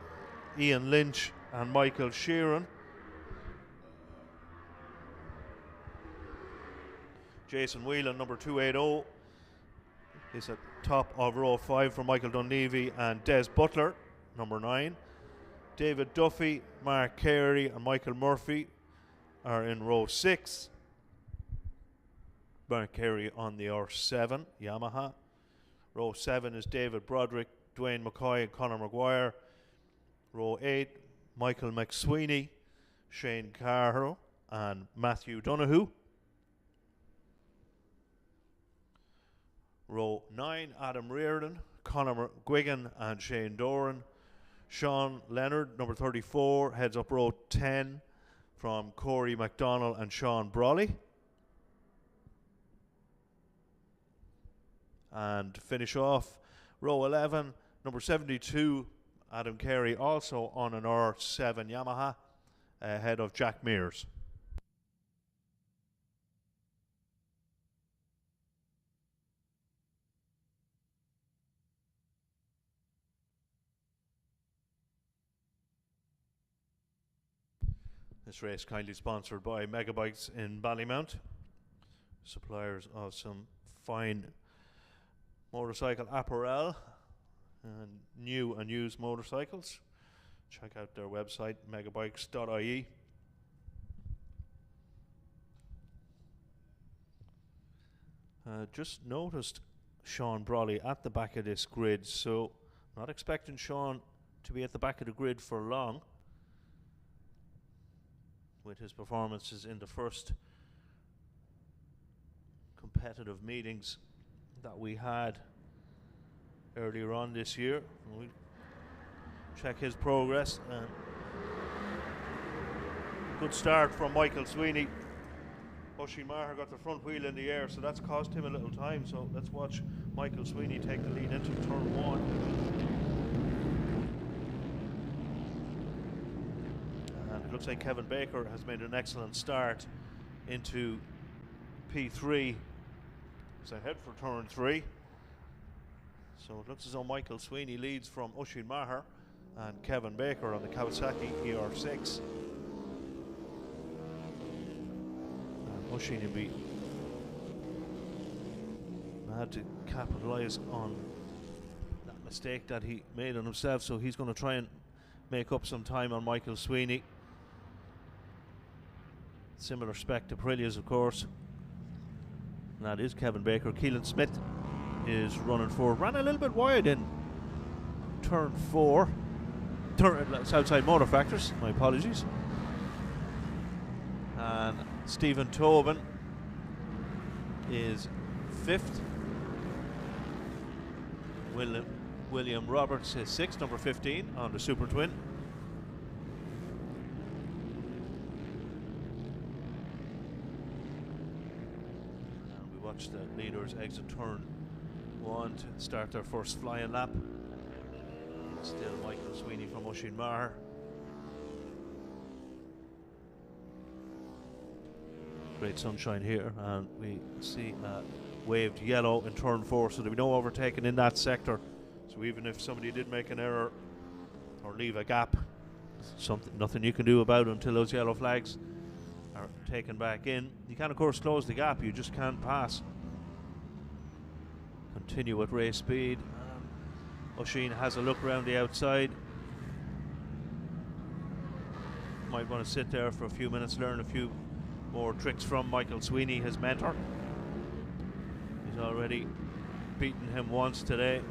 Ian Lynch and Michael Sheeran. Jason Whelan, number 280, is at top of row 5 for Michael Dunleavy and Des Butler, number 9. David Duffy, Mark Carey and Michael Murphy are in row 6. Mark Carey on the R7 Yamaha. Row 7 is David Broderick, Dwayne McCoy and Conor Maguire. Row 8, Michael McSweeney, Shane Carroll and Matthew Donoghue. Row 9, Adam Reardon, Conor Guigan and Shane Doran. Sean Leonard, number 34, heads up row 10 from Corey McDonnell and Sean Brawley. And to finish off, row 11, number 72, Adam Carey, also on an R7 Yamaha, ahead of Jack Mears. This race kindly sponsored by Megabikes in Ballymount, suppliers of some fine motorcycle apparel and new and used motorcycles. Check out their website, megabikes.ie. Just noticed Sean Brawley at the back of this grid, so not expecting Sean to be at the back of the grid for long with his performances in the first competitive meetings that we had earlier on this year. We'll check his progress. Good start from Michael Sweeney. Oisin Maher got the front wheel in the air, so that's cost him a little time. So let's watch Michael Sweeney take the lead into turn 1. And it looks like Kevin Baker has made an excellent start into P3. He's ahead for turn 3. So it looks as though Michael Sweeney leads from Oisin Maher and Kevin Baker on the Kawasaki ER6. And Oisin will be mad to capitalise on that mistake that he made on himself, so he's going to try and make up some time on Michael Sweeney. Similar spec to Aprilia's, of course. And that is Kevin Baker. Keelan Smith is running forward. Ran a little bit wide in turn 4. Southside Motor Factors, my apologies. And Stephen Tobin is 5th. William Roberts is 6th, number 15 on the Super Twin. And we watch the leaders exit turn 1 to start their first flying lap. Still Michael Sweeney from Oisin Maher. Great sunshine here, and we see waved yellow in turn 4, so there'll be no overtaking in that sector. So even if somebody did make an error or leave a gap, nothing you can do about it until those yellow flags are taken back in. You can of course close the gap, you just can't pass. Continue at race speed. Oisin has a look around the outside. Might want to sit there for a few minutes, learn a few more tricks from Michael Sweeney, his mentor. He's already beaten him once today.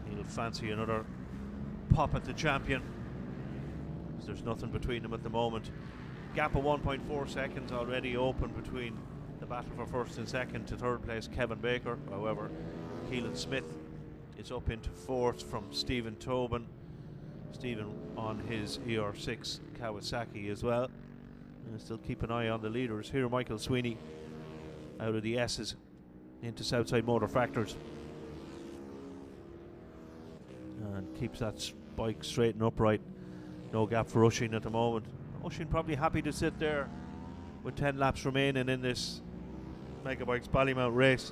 He'll fancy another pop at the champion, because there's nothing between them at the moment. Gap of 1.4 seconds already open between the battle for first and second to third place Kevin Baker. However, Keelan Smith is up into 4th from Stephen Tobin. Stephen on his ER6 Kawasaki as well. And still keep an eye on the leaders here. Michael Sweeney out of the S's into Southside Motor Factors, and keeps that bike straight and upright. No gap for Oisin at the moment. Oisin probably happy to sit there with 10 laps remaining in this Megabikes Ballymount race.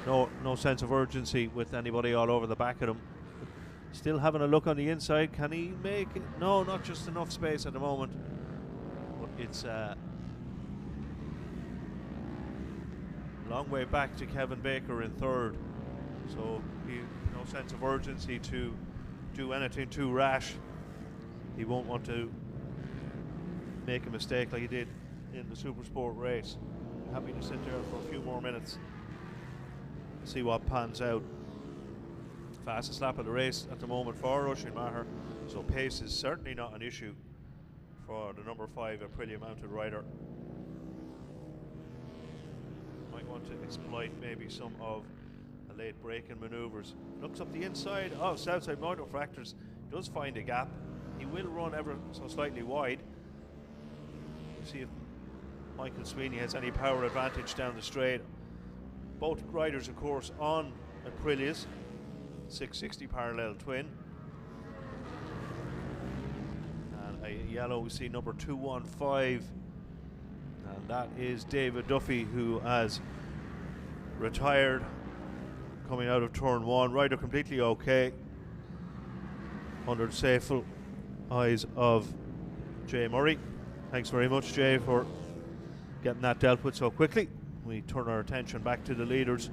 No sense of urgency with anybody all over the back of him. Still having a look on the inside. Can he make it? No, not just enough space at the moment. But it's a long way back to Kevin Baker in 3rd. So no sense of urgency to do anything too rash. He won't want to make a mistake like he did in the Supersport race. Happy to sit there for a few more minutes, see what pans out. Fastest lap of the race at the moment for Oisin Maher, so pace is certainly not an issue for the number 5 Aprilia mounted rider. Might want to exploit maybe some of the late braking manoeuvres. Looks up the inside of Southside Motor Fractors, does find a gap. He will run ever so slightly wide. See if Michael Sweeney has any power advantage down the straight. Both riders, of course, on Aprilias, 660 parallel twin. And a yellow, we see number 215, and that is David Duffy, who has retired coming out of turn 1. Rider completely okay under the safeful eyes of Jay Murray. Thanks very much, Jay, for getting that dealt with so quickly. We turn our attention back to the leaders.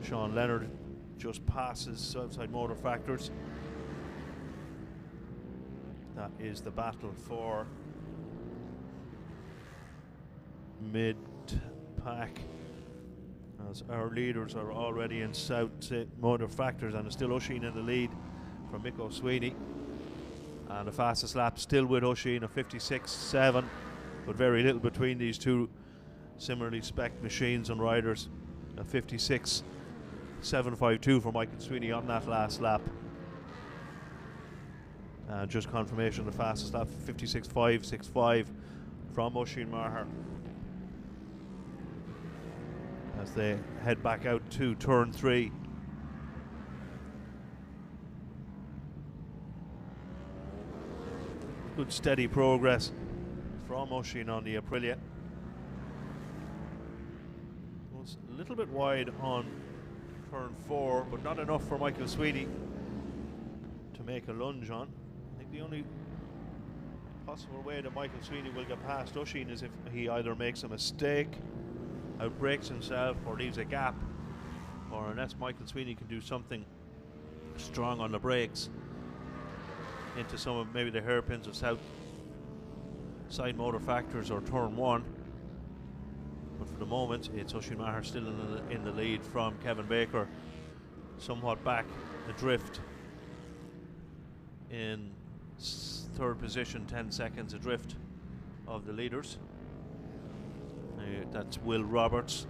Sean Leonard just passes Southside Motor Fractors. That is the battle for mid-pack, as our leaders are already in Southside Motor Fractors, and it's still Oisin in the lead from Mick Sweeney. And the fastest lap still with Oisin, a 56.7, but very little between these two similarly spec'd machines and riders. A 56.752 for Michael Sweeney on that last lap. And just confirmation of the fastest lap, 56.565 from Oisin Maher, as they head back out to turn 3. Good steady progress from Oisin on the Aprilia. Was a little bit wide on turn 4, but not enough for Michael Sweeney to make a lunge on. I think the only possible way that Michael Sweeney will get past Oisin is if he either makes a mistake, outbrakes himself, or leaves a gap, or unless Michael Sweeney can do something strong on the brakes into some of maybe the hairpins of Southside Motor Fractors or turn 1. But for the moment, it's Oisin Maher still in the lead from Kevin Baker, somewhat back adrift in third position, 10 seconds adrift of the leaders. That's Will Roberts.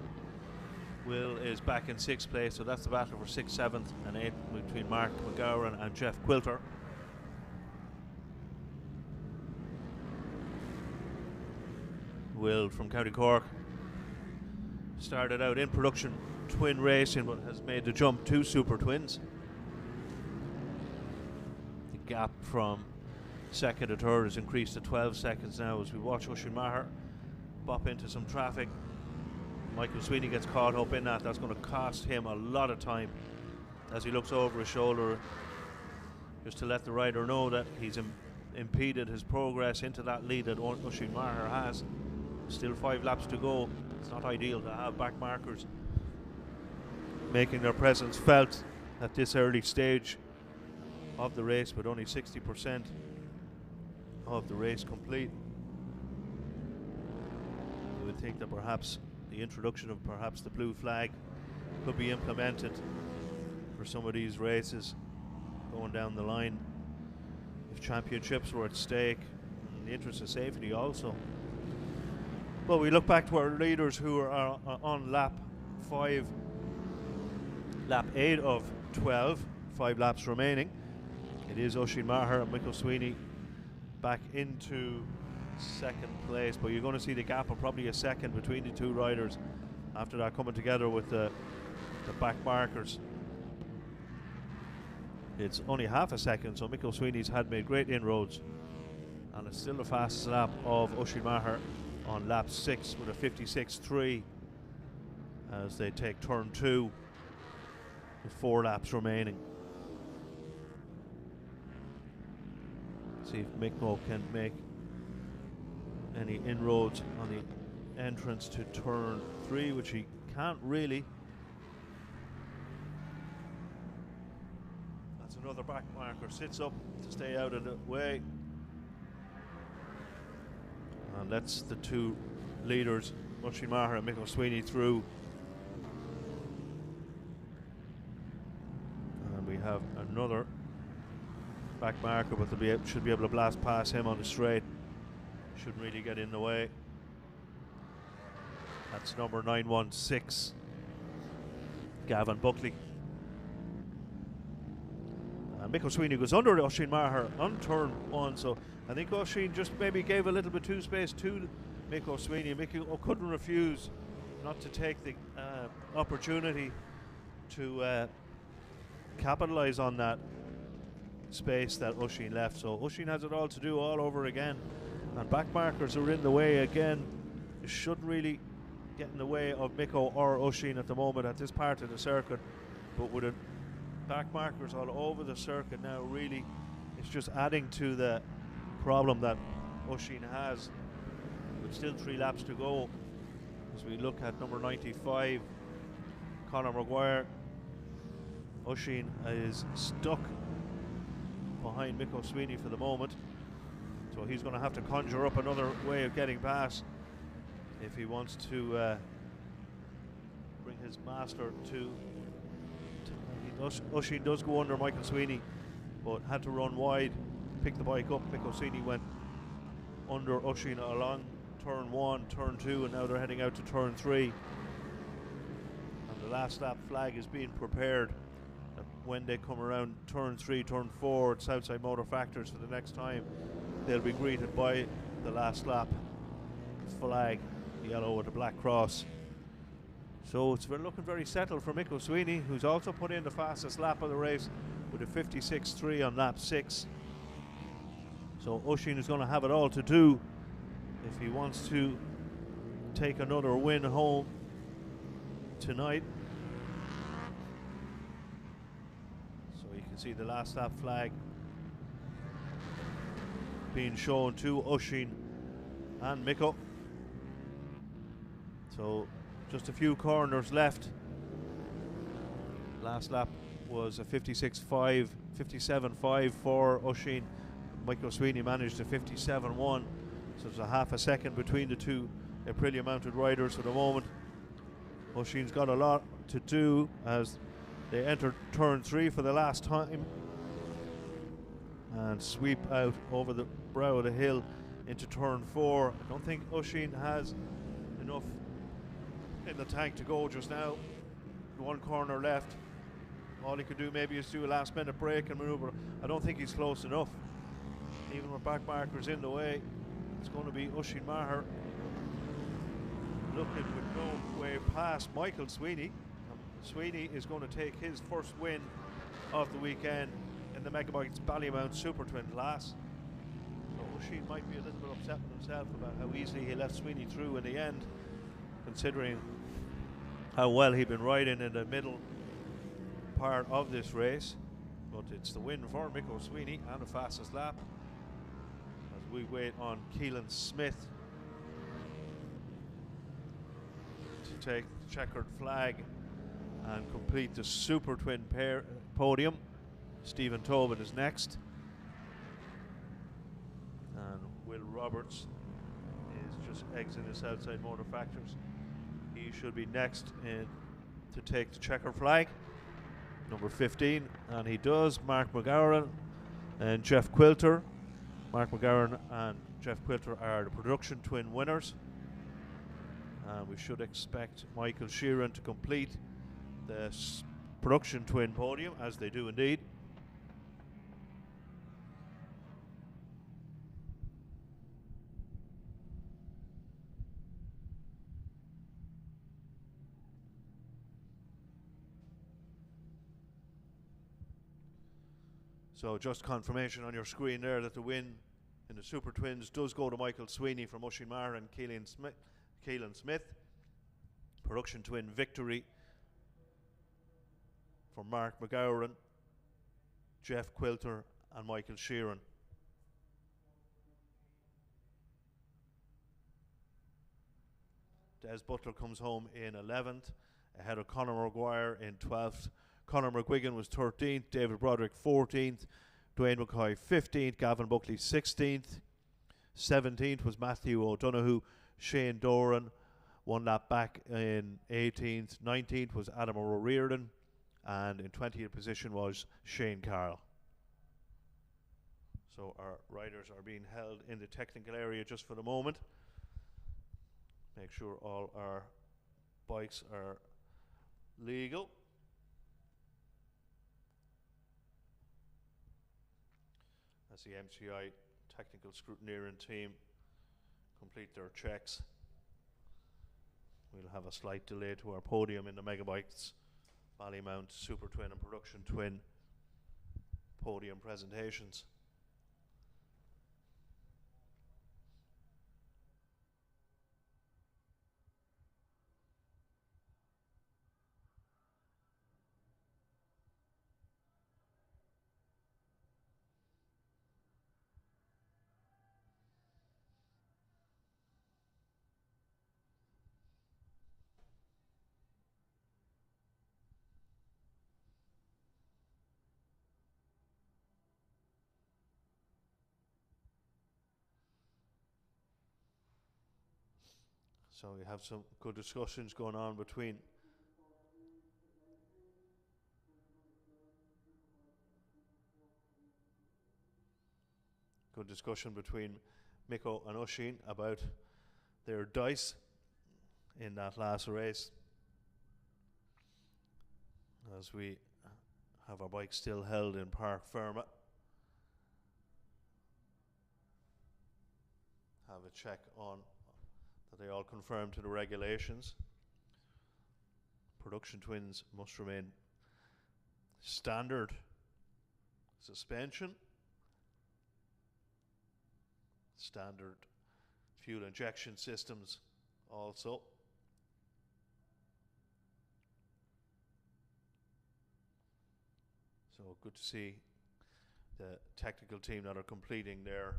Will is back in 6th place, so that's the battle for 6th, 7th and 8th between Mark McGowan and Jeff Quilter. Will from County Cork started out in production twin racing, but has made the jump to Super Twins. The gap from second to third has increased to 12 seconds now as we watch Oisin Maher bop into some traffic. Michael Sweeney gets caught up in that. That's going to cost him a lot of time as he looks over his shoulder, just to let the rider know that he's impeded his progress into that lead that Oisin Maher has. Still 5 laps to go. It's not ideal to have back markers making their presence felt at this early stage of the race, but only 60% of the race complete. You would think that perhaps the introduction of perhaps the blue flag could be implemented for some of these races going down the line if championships were at stake, in the interest of safety also. Well, we look back to our leaders who are on lap 5, lap 8 of 12, 5 laps remaining. It is Oisin Maher and Mick Sweeney back into 2nd place, but you're going to see the gap of probably a second between the two riders after that coming together with the back markers. It's only half a second, so Mick Sweeney's had made great inroads, and it's still the fastest lap of Oisin Maher on lap 6 with a 56.3 as they take turn 2 with 4 laps remaining. See if Mick can make any inroads on the entrance to turn 3, which he can't really. That's another back marker, sits up to stay out of the way. And lets the two leaders, Oisin Maher and Mick Sweeney, through. And we have another back marker, but should be able to blast past him on the straight. Shouldn't really get in the way. That's number 916, Gavin Buckley. And Mick O'Sweeney goes under Oisin Maher on turn 1, so I think Oisin just maybe gave a little bit too space to Mick O'Sweeney. Mick couldn't refuse not to take the opportunity to capitalise on that space that Oisin left. So Oisin has it all to do all over again, and back markers are in the way again. It shouldn't really get in the way of Mikko or Oisin at the moment at this part of the circuit, but with the back markers all over the circuit now, really it's just adding to the problem that Oisin has, with still 3 laps to go. As we look at number 95, Conor Maguire, Oisin is stuck behind Mick O'Sweeney for the moment, so he's going to have to conjure up another way of getting past if he wants to bring his master to. Oisin does go under Michael Sweeney, but had to run wide, pick the bike up. Mick O'Sweeney went under Oisin along turn 1, turn 2, and now they're heading out to turn 3. And the last lap flag is being prepared when they come around turn 3, turn 4 at Southside Motor Factors for the next time. They'll be greeted by the last lap flag, yellow with a black cross. So it's looking very settled for Mick O'Sweeney, who's also put in the fastest lap of the race with a 56.3 on lap 6. So Oisin is going to have it all to do if he wants to take another win home tonight. So you can see the last lap flag being shown to Oisin and Mikko. So just a few corners left. Last lap was a 57.5 for Oisin. Michael Sweeney managed a 57.1, so there's a half a second between the two Aprilia mounted riders for the moment. Oisin's got a lot to do as they enter turn 3 for the last time and sweep out over the brow of the hill into turn 4. I don't think Oisin has enough in the tank to go just now. One corner left. All he could do maybe is do a last minute break and maneuver. I don't think he's close enough. Even with back markers in the way, it's going to be Oisin Maher looking with no way past Michael Sweeney. Sweeney is going to take his first win of the weekend in the Megabikes Ballymount Super Twin class. So Oisin might be a little bit upset with himself about how easily he left Sweeney through in the end, considering how well he'd been riding in the middle part of this race. But it's the win for Mick O'Sweeney and the fastest lap as we wait on Keelan Smith to take the checkered flag and complete the Super Twin pair podium. Stephen Tobin is next, and Will Roberts is just exiting the Southside Motor Factors. He should be next in to take the checker flag, number 15, and he does. Mark McGowan and Jeff Quilter. Mark McGowan and Jeff Quilter are the production twin winners, and we should expect Michael Sheeran to complete the production twin podium, as they do indeed. So just confirmation on your screen there that the win in the Super Twins does go to Michael Sweeney from Oisin Maher and Keelan Smith. Production twin victory for Mark McGowan, Jeff Quilter and Michael Sheeran. Des Butler comes home in 11th, ahead of Conor Maguire in 12th. Conor McGuigan was 13th, David Broderick 14th, Dwayne McCoy 15th, Gavin Buckley 16th. 17th was Matthew O'Donoghue. Shane Doran 1 lap back in 18th. 19th was Adam O'Riordan, and in 20th position was Shane Carroll. So our riders are being held in the technical area just for the moment. Make sure all our bikes are legal. As the MCI technical scrutineering team complete their checks. We'll have a slight delay to our podium in the Megabikes Ballymount Super Twin and Production Twin podium presentations. So we have some good discussions going on between Mikko and Oisin about their dice in that last race, as we have our bikes still held in Park Fermat. Have a check on that they all conform to the regulations. Production Twins must remain standard suspension, standard fuel injection systems also. So good to see the technical team that are completing their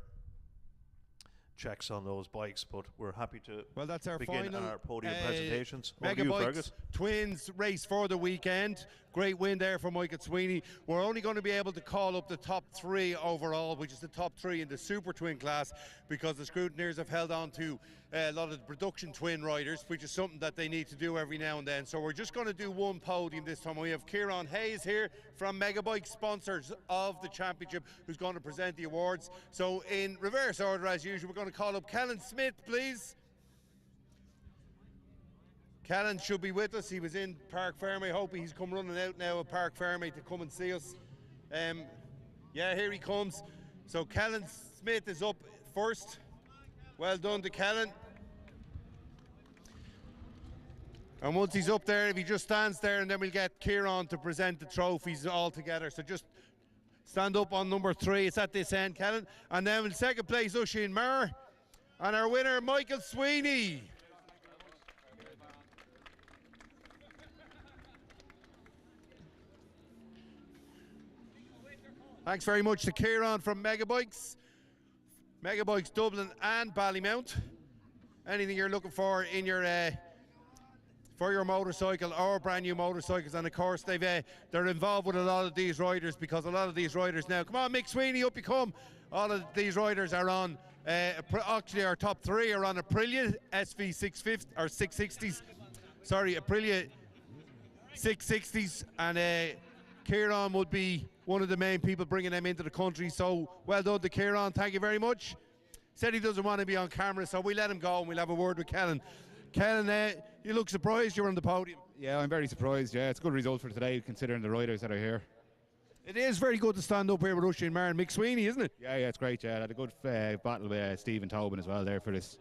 checks on those bikes, but we're happy to that's our begin final our podium presentations. Over to you, Megabikes Fergus. Twins race for the weekend. Great win there for Michael Sweeney. We're only going to be able to call up the top three overall, which is the top three in the Super Twin class, because the scrutineers have held on to a lot of the production twin riders, which is something that they need to do every now and then. So we're just going to do one podium this time. We have Kieran Hayes here from Megabikes, sponsors of the championship, who's going to present the awards. So in reverse order as usual, we're going to call up Kellen Smith, please. Callan should be with us. He was in Park Ferme. I hope he's come running out now of Park Ferme to come and see us. Yeah, here he comes. So Callan Smith is up first. Well done to Callan. And once he's up there, if he just stands there, and then we'll get Kieran to present the trophies all together. So just stand up on number 3. It's at this end, Callan. And then in second place, Oisin Maher. And our winner, Michael Sweeney. Thanks very much to Kieran from Megabikes. Megabikes Dublin and Ballymount. Anything you're looking for in your for your motorcycle or brand new motorcycles, and of course they're involved with a lot of these riders, because a lot of these riders now, come on Mick Sweeney, up you come. All of these riders are on actually our top 3 are on Aprilia SV650 or 660s. Sorry, Aprilia 660s, and Kieran would be one of the main people bringing them into the country. So well done to Kieran, thank you very much. Said he doesn't want to be on camera, so we let him go and we'll have a word with Kellen. Kellen, you look surprised you're on the podium. Yeah, I'm very surprised. Yeah, it's a good result for today considering the riders that are here. It is very good to stand up here with Oisin Maher and Mick Sweeney, isn't it? Yeah, it's great. Yeah, I had a good battle with Stephen Tobin as well there for this.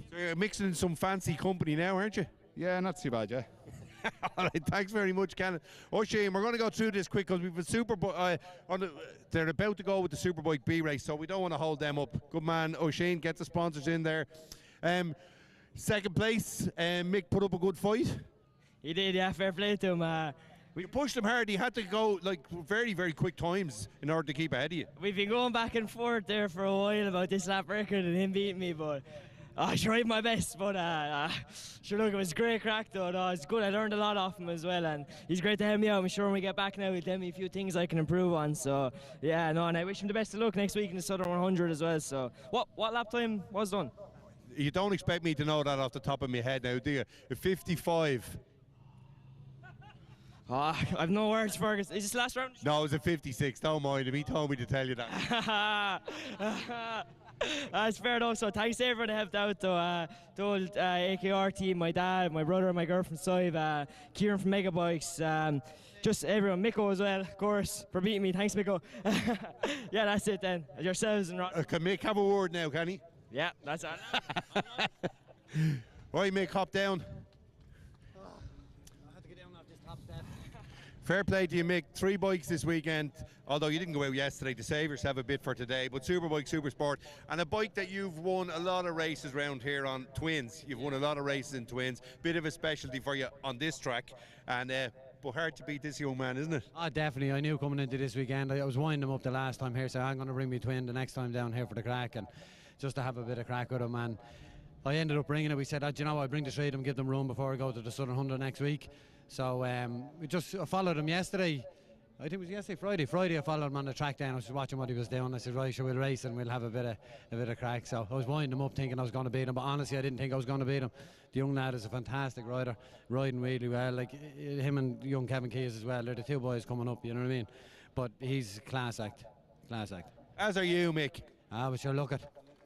So you're mixing in some fancy company now, aren't you? Yeah, not too bad, yeah. All right, thanks very much, Ken. Oisin, we're going to go through this quick because we've a they're about to go with the Superbike B race, so we don't want to hold them up. Good man, Oisin, get the sponsors in there. Second place, Mick put up a good fight. He did, yeah, fair play to him. You pushed him hard. He had to go like very, very quick times in order to keep ahead of you. We've been going back and forth there for a while about this lap record and him beating me, but I tried my best. But sure, look, it was great crack though. No, it's good. I learned a lot off him as well, and he's great to help me out. I'm sure when we get back now, he'll tell me a few things I can improve on. So yeah, no, and I wish him the best of luck next week in the Southern 100 as well. So what lap time was done? You don't expect me to know that off the top of my head now, do you? 55. Oh, I've no words, Fergus. Is this last round? No, it was a 56. Don't mind him. He told me to tell you that. That's fair enough. So thanks to everyone who helped out, though. The old AKR team, my dad, my brother, my girlfriend Sive, Kieran from Megabikes, just everyone, Mikko as well, of course, for beating me. Thanks, Mikko. Yeah, that's it then. Yourselves and Can Mick have a word now, can he? Yeah, that's it. Right, Mick, hop down. Fair play to you, Mick. 3 bikes this weekend, although you didn't go out yesterday to save yourself a bit for today, but Superbike, Supersport, and a bike that you've won a lot of races around here on Twins. You've won a lot of races in Twins. Bit of a specialty for you on this track, and but hard to beat this young man, isn't it? Oh, definitely. I knew coming into this weekend, I was winding him up the last time here, so I'm going to bring me twin the next time down here for the crack, and just to have a bit of crack with him. And I ended up bringing it. We said, do you know, I'll bring the 3 of them, give them room before I go to the Southern 100 next week. So we just followed him yesterday. I think it was yesterday, Friday. Friday I followed him on the track down. I was watching what he was doing. I said, right, sure, we'll race and we'll have a bit of crack. So I was winding him up thinking I was going to beat him, but honestly I didn't think I was going to beat him. The young lad is a fantastic rider, riding really well. Like him and young Kevin Keys as well. They're the 2 boys coming up, you know what I mean? But he's a class act. Class act. As are you, Mick. But sure, look it.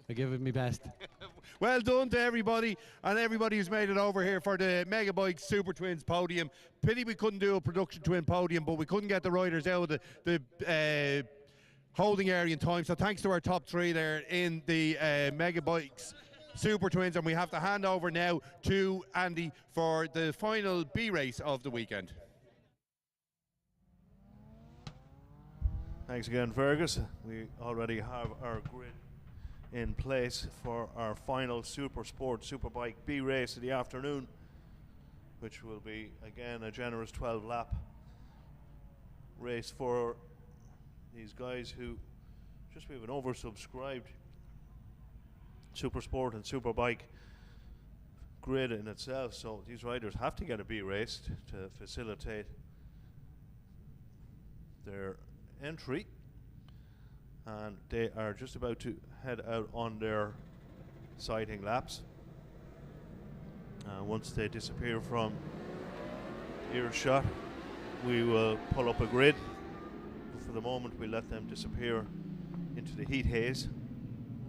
I give it my best. Well done to everybody, and everybody who's made it over here for the Megabikes Super Twins podium. Pity we couldn't do a production twin podium, but we couldn't get the riders out of the holding area in time. So thanks to our top 3 there in the Megabikes Super Twins, and we have to hand over now to Andy for the final B race of the weekend. Thanks again, Fergus. We already have our grid in place for our final Supersport Superbike B race of the afternoon, which will be again a generous 12-lap race for these guys who we have an oversubscribed Supersport and Superbike grid in itself, so these riders have to get a B race to facilitate their entry, and they are just about to head out on their sighting laps. Once they disappear from earshot, we will pull up a grid. For the moment, we let them disappear into the heat haze.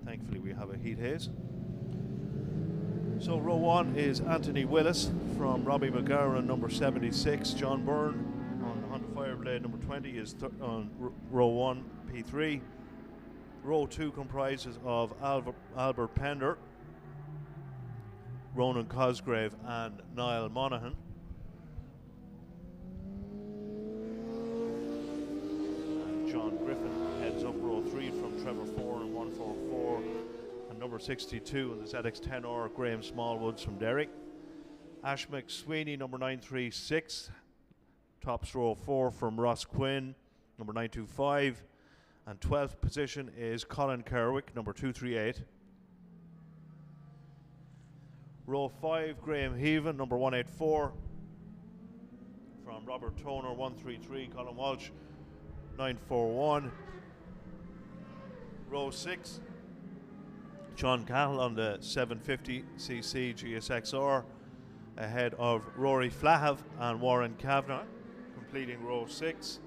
Thankfully, we have a heat haze. So row 1 is Anthony Willis from Robbie McGarren, number 76. John Byrne on the Honda Fireblade, number 20, is on row 1, P3. Row 2 comprises of Albert Pender, Ronan Cosgrave and Niall Monaghan. And John Griffin heads up row 3 from Trevor 4 and 144, and number 62 in the ZX10R, Graham Smallwoods from Derry. Ash McSweeney, number 936, tops row 4 from Ross Quinn, number 925. And 12th position is Colin Kerwick, number 238. Row 5, Graham Heaven, number 184. From Robert Toner, 133. Colin Walsh, 941. Row 6, John Cahill on the 750cc GSXR, ahead of Rory Flahav and Warren Kavanagh, completing row 6.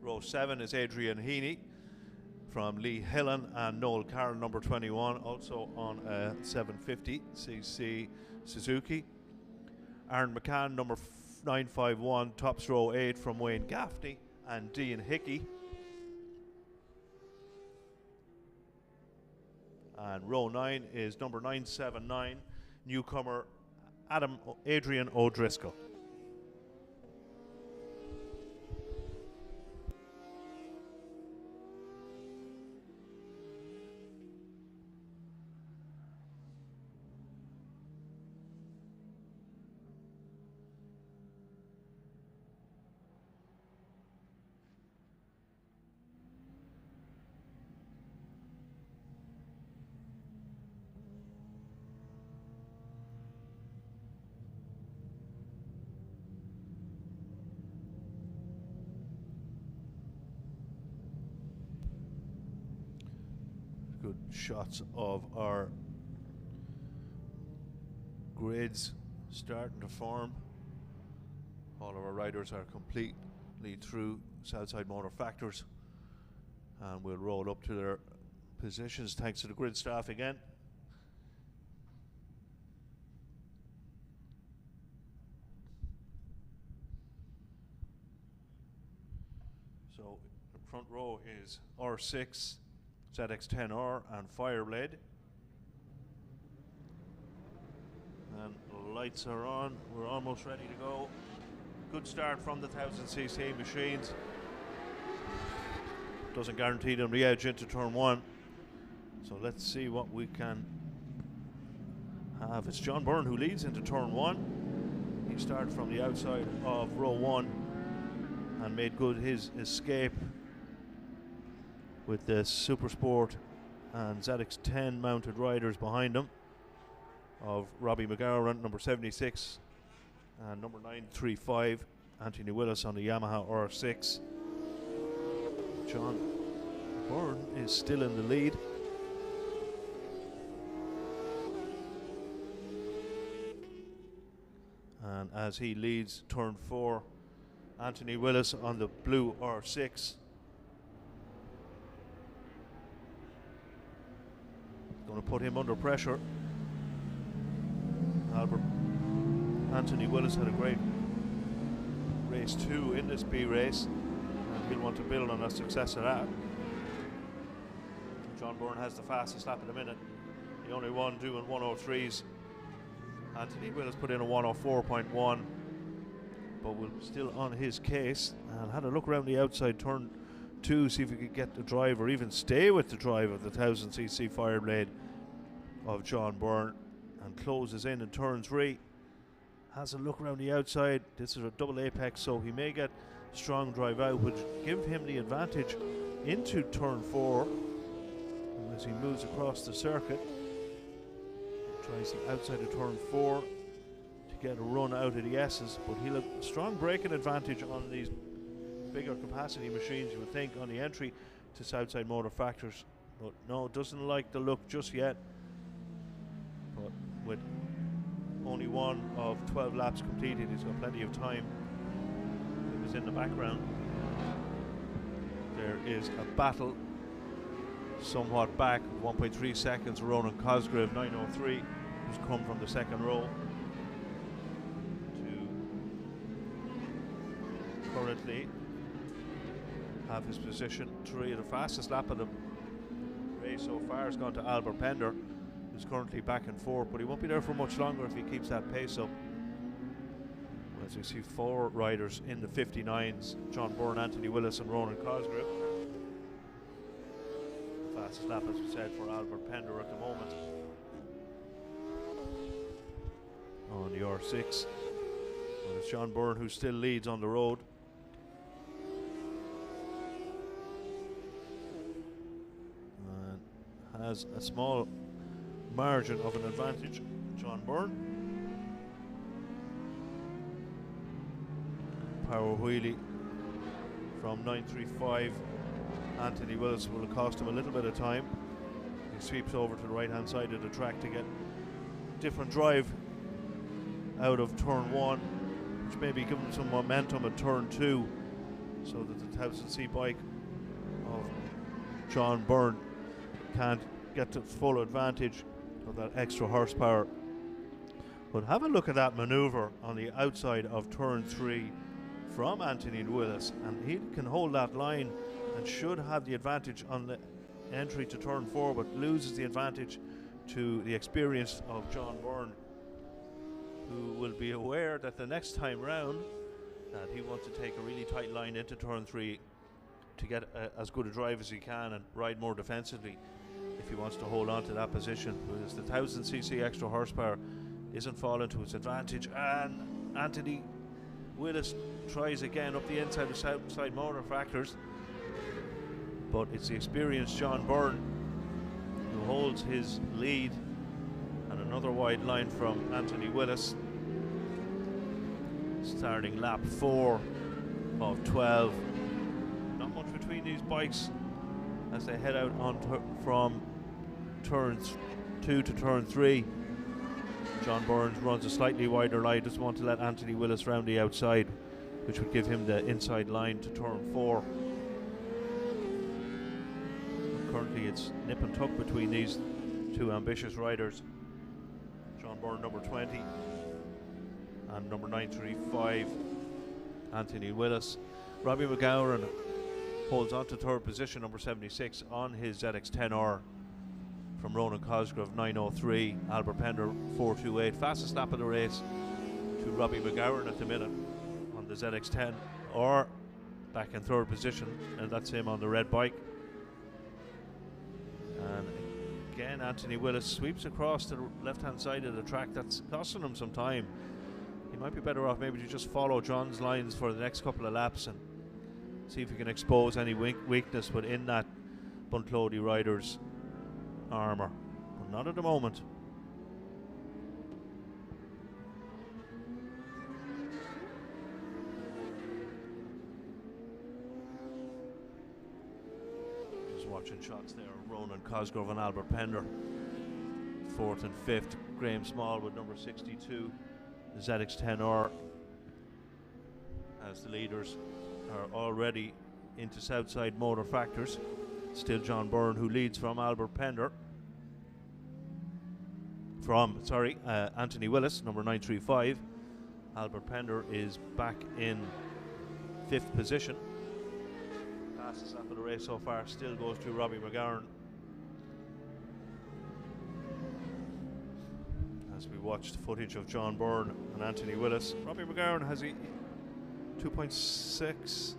Row 7 is Adrian Heaney from Lee Hillen and Noel Carroll, number 21, also on a 750cc Suzuki. Aaron McCann, number 951, tops row 8 from Wayne Gaffney and Dean Hickey. And row 9 is number 979, newcomer Adrian O'Driscoll. Good shots of our grids starting to form. All of our riders are completely through Southside Motor Factors, and we'll roll up to their positions thanks to the grid staff again. So the front row is R6, ZX10R and Fireblade. And the lights are on, we're almost ready to go. Good start from the 1000cc machines. Doesn't guarantee them the edge into turn 1. So let's see what we can have. It's John Byrne who leads into turn 1. He started from the outside of row 1 and made good his escape with the Supersport and ZX10 mounted riders behind him of Robbie McGowan, number 76, and number 935, Anthony Willis on the Yamaha R6. John Byrne is still in the lead. And as he leads turn 4, Anthony Willis on the blue R6. Going to put him under pressure. Anthony Willis had a great race 2 in this B race, and he'll want to build on the success of that. John Byrne has the fastest lap at the minute. The only one doing 103s. Anthony Willis put in a 104.1, but we're still on his case, and had a look around the outside turn 2, see if we could get the drive or even stay with the drive of the 1000cc Fireblade of John Byrne, and closes in turn 3. Has a look around the outside. This is a double apex, so he may get strong drive out, which give him the advantage into turn 4 as he moves across the circuit. Tries the outside of turn 4 to get a run out of the S's, but he'll have a strong braking advantage on these bigger capacity machines, you would think, on the entry to Southside Motor Factors. But no, doesn't like the look just yet. But with only one of 12 laps completed, he's got plenty of time. It was in the background. There is a battle somewhat back, 1.3 seconds. Ronan Cosgrave, 903, who's come from the second row to currently have his position 3. The fastest lap of the race so far has gone to Albert Pender, who's currently back and forth, but he won't be there for much longer if he keeps that pace up. As we see 4 riders in the 59s, John Byrne, Anthony Willis and Ronan Cosgrave. Fastest lap, as we said, for Albert Pender at the moment on the R6. Well, it's John Byrne who still leads on the road. And has a small margin of an advantage, John Byrne. Power wheelie from 935. Anthony Willis will cost him a little bit of time. He sweeps over to the right hand side of the track to get different drive out of turn 1, which may be giving some momentum at turn 2, so that the 1000cc bike of John Byrne can't get the full advantage of that extra horsepower. But have a look at that maneuver on the outside of turn 3 from Anthony Willis, and he can hold that line and should have the advantage on the entry to turn 4, but loses the advantage to the experience of John Byrne, who will be aware that the next time round that he wants to take a really tight line into turn 3 to get as good a drive as he can and ride more defensively if he wants to hold on to that position, because the 1000cc extra horsepower isn't falling to his advantage. And Anthony Willis tries again up the inside of Southside Motor Factors, but it's the experienced John Byrne who holds his lead, and another wide line from Anthony Willis, starting lap 4 of 12. Not much between these bikes as they head out on from turns 2 to turn 3. John Burns runs a slightly wider line, doesn't want to let Anthony Willis round the outside, which would give him the inside line to turn 4. Currently it's nip and tuck between these two ambitious riders. John Byrne, number 20, and number 935, Anthony Willis. Robbie McGowan holds on to third position, number 76, on his ZX10R from Ronan Cosgrove, 903. Albert Pender, 428. Fastest lap of the race to Robbie McGowan at the minute on the ZX10R, back in third position, and that's him on the red bike. And again, Anthony Willis sweeps across to the left-hand side of the track. That's costing him some time. He might be better off maybe to just follow John's lines for the next couple of laps and see if he can expose any weakness within that Bunclody rider's armour. But not at the moment. Watching shots there, Ronan Cosgrove and Albert Pender, 4th and 5th. Graham Smallwood, number 62, the ZX10R, as the leaders are already into Southside Motor Factors. Still John Byrne, who leads from Albert Pender. Anthony Willis, number 935. Albert Pender is back in 5th position. Fastest lap of the race so far still goes to Robbie McGowan. As we watched footage of John Byrne and Anthony Willis, Robbie McGowan has a 2.6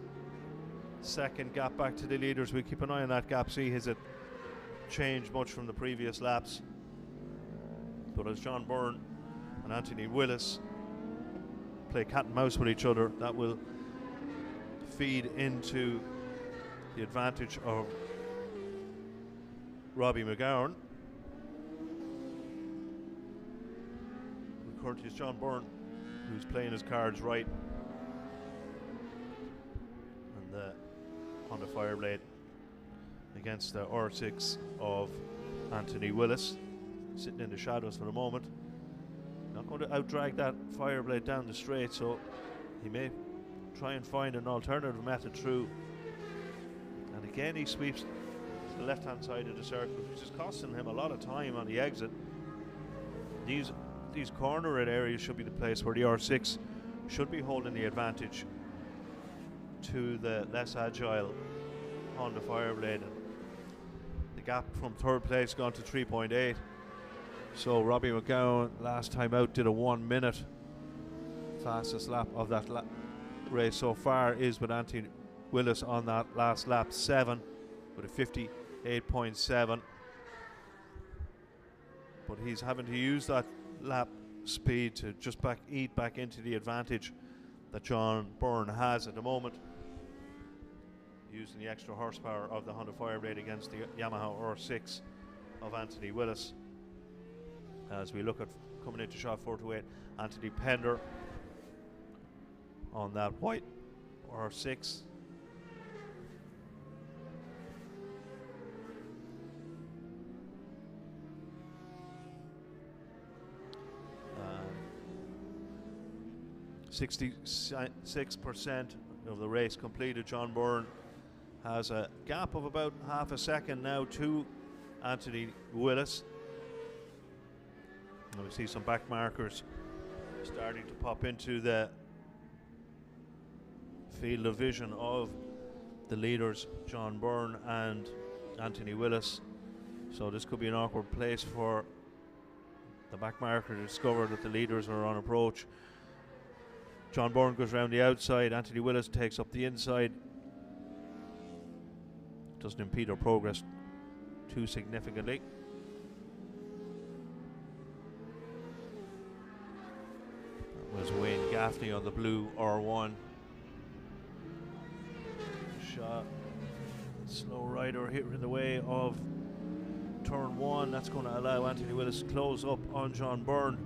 second gap back to the leaders. We keep an eye on that gap, see has it changed much from the previous laps. But as John Byrne and Anthony Willis play cat and mouse with each other, that will feed into the advantage of Robbie McGowan. Currently it's John Byrne who's playing his cards right, and the Honda Fireblade against the R6 of Anthony Willis, sitting in the shadows for the moment. Not going to outdrag that Fireblade down the straight, so he may try and find an alternative method through. And again he sweeps to the left hand side of the circle, which is costing him a lot of time on the exit. These corner areas should be the place where the R6 should be holding the advantage to the less agile Honda Fireblade. The gap from third place gone to 3.8. So Robbie McGowan last time out did a 1 minute. Fastest lap of that race so far is with Anthony Willis on that last lap, 7 with a 58.7. But he's having to use that lap speed to just eat back into the advantage that John Byrne has at the moment, using the extra horsepower of the Honda Fireblade against the Yamaha R6 of Anthony Willis. As we look at coming into shot 428, Anthony Pender on that white R6. Um, 66% of the race completed. John Byrne has a gap of about half a second now to Anthony Willis. And we see some back markers starting to pop into the field of vision of the leaders, John Byrne and Anthony Willis. So this could be an awkward place for the back marker to discover that the leaders are on approach. John Byrne goes around the outside, Anthony Willis takes up the inside. Doesn't impede our progress too significantly. That was Wayne Gaffney on the blue R1. Shot. Slow rider here in the way of turn 1. That's going to allow Anthony Willis to close up on John Byrne.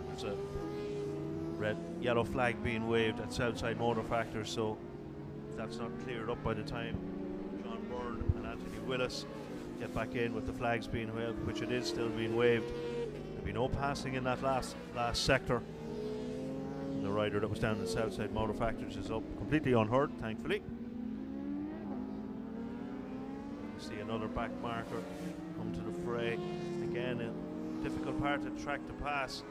There's a yellow flag being waved at Southside Motor Factors, so if that's not cleared up by the time John Byrne and Anthony Willis get back in with the flags being waved, which it is still being waved. There'll be no passing in that last sector. And the rider that was down in the Southside Motor Factors is up completely unhurt, thankfully. See another back marker come to the fray. Again, a difficult part of the track to pass.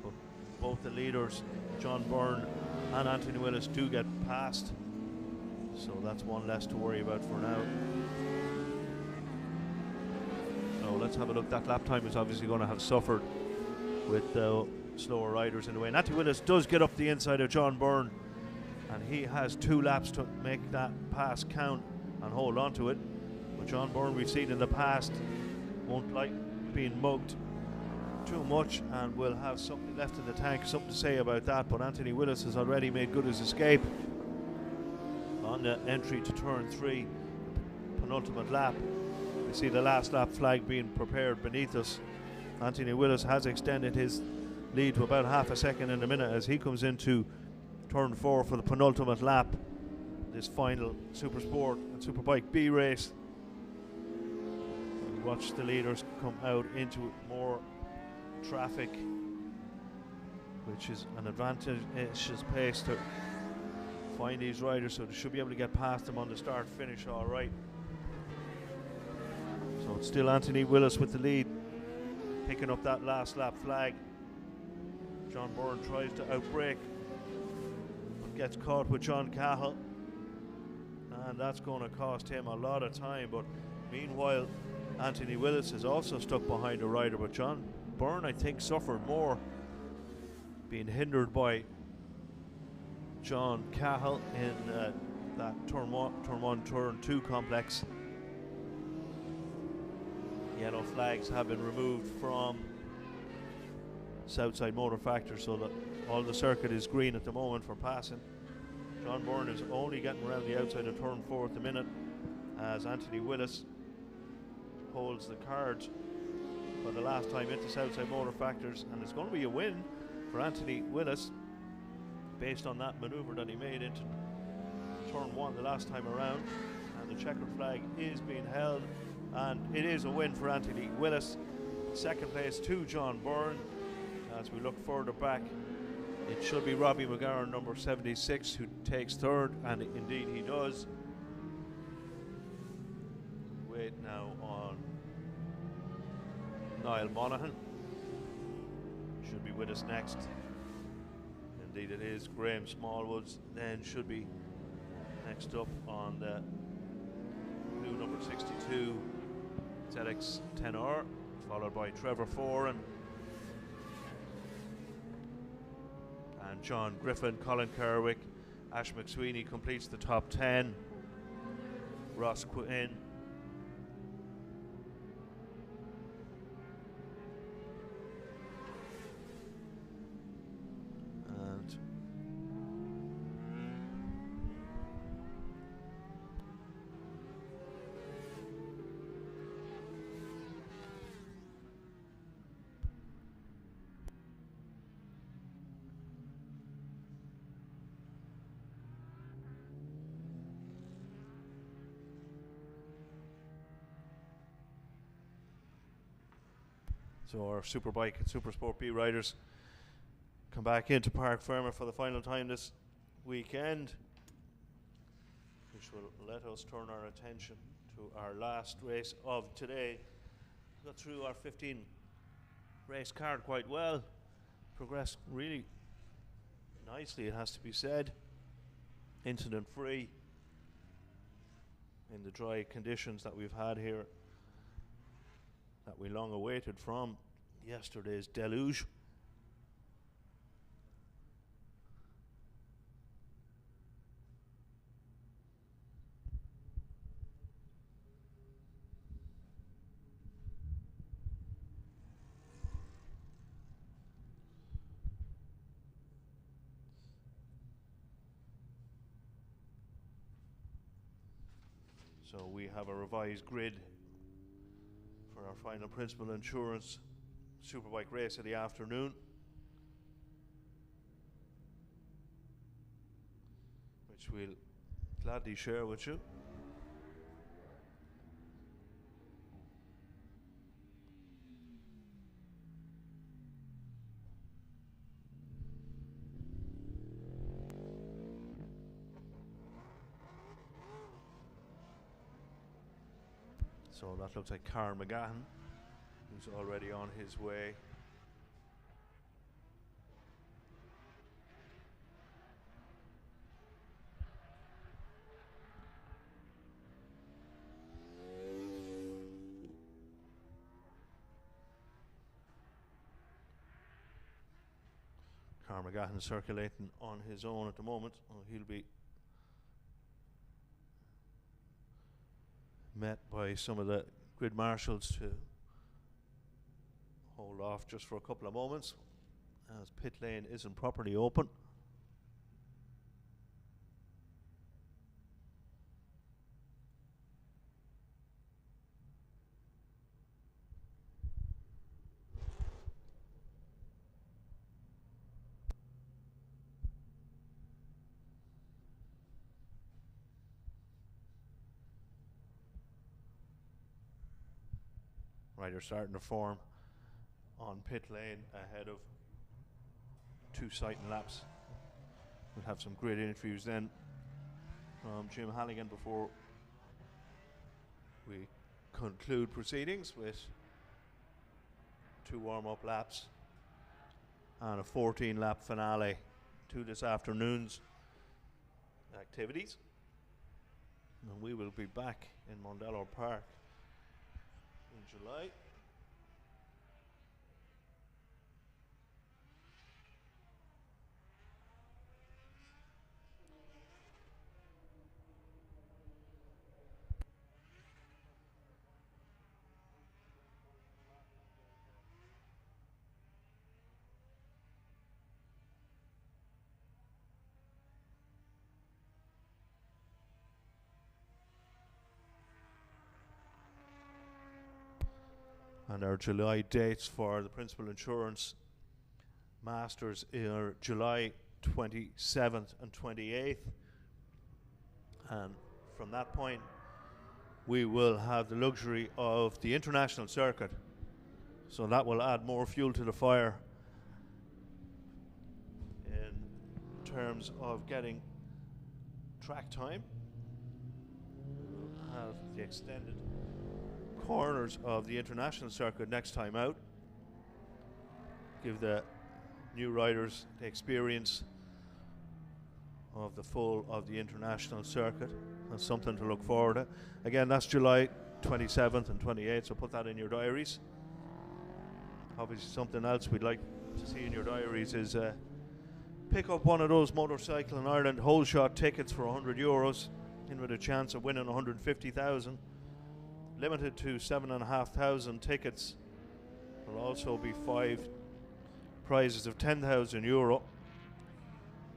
But both the leaders, John Byrne and Anthony Willis, do get past. So that's one less to worry about for now. So let's have a look. That lap time is obviously going to have suffered with the slower riders in the way. And Anthony Willis does get up the inside of John Byrne, and he has 2 laps to make that pass count and hold on to it. But John Byrne, we've seen in the past, won't like being mugged too much and will have something left in the tank, something to say about that. But Anthony Willis has already made good his escape on the entry to turn 3, penultimate lap. We see the last lap flag being prepared beneath us. Anthony Willis has extended his lead to about half a second in a minute as he comes into turn 4 for the penultimate lap, this final Supersport and Superbike B race. We watch the leaders come out into more traffic, which is an advantageous pace to find these riders, so they should be able to get past them on the start finish all right. So it's still Anthony Willis with the lead, picking up that last lap flag. John Byrne tries to outbrake, but gets caught with John Cahill, and that's going to cost him a lot of time. But meanwhile, Anthony Willis is also stuck behind a rider, but John Byrne, I think, suffered more, being hindered by John Cahill in that turn 1, turn 2 complex. Yellow flags have been removed from Southside Motor Factor, so that all the circuit is green at the moment for passing. John Byrne is only getting around the outside of turn 4 at the minute, as Anthony Willis holds the card for the last time into Southside Motor Factors, and it's going to be a win for Anthony Willis based on that manoeuvre that he made into turn 1 the last time around. And the checkered flag is being held, and it is a win for Anthony Willis. Second place to John Byrne. As we look further back, it should be Robbie McGarren, number 76, who takes third, and indeed he does. Wait now on Niall Monaghan. Should be with us next. Indeed it is. Graham Smallwoods then should be next up on the blue number 62 ZX 10R, followed by Trevor Foran and John Griffin. Colin Kerwick, Ash McSweeney completes the top 10. Ross Quinn, and so our Superbike and Supersport B riders come back into Park Fermer for the final time this weekend, which will let us turn our attention to our last race of today. Got through our 15 race card quite well, progressed really nicely, it has to be said, incident free in the dry conditions that we've had here, that we long awaited from yesterday's deluge. So we have a revised grid for our final Principal Insurance Superbike race of the afternoon, which we'll gladly share with you. So that looks like Carl McGahan, who's already on his way. Carl McGahan circulating on his own at the moment. He'll be met by some of the grid marshals to hold off just for a couple of moments as pit lane isn't properly open. Riders starting to form on pit lane ahead of 2 sighting laps. We'll have some great interviews then from Jim Halligan before we conclude proceedings with 2 warm-up laps and a 14-lap finale to this afternoon's activities. And we will be back in Mondello Park in July. And our July dates for the Principal Insurance Masters are July 27th and 28th. And from that point, we will have the luxury of the international circuit. So that will add more fuel to the fire in terms of getting track time. We'll have the extended corners of the international circuit next time out. Give the new riders the experience of the full of the international circuit. That's something to look forward to. Again, that's July 27th and 28th, so put that in your diaries. Obviously something else we'd like to see in your diaries is pick up one of those Motorcycle in Ireland whole shot tickets for €100 in with a chance of winning 150,000. Limited to 7,500 tickets. There'll also be 5 prizes of €10,000,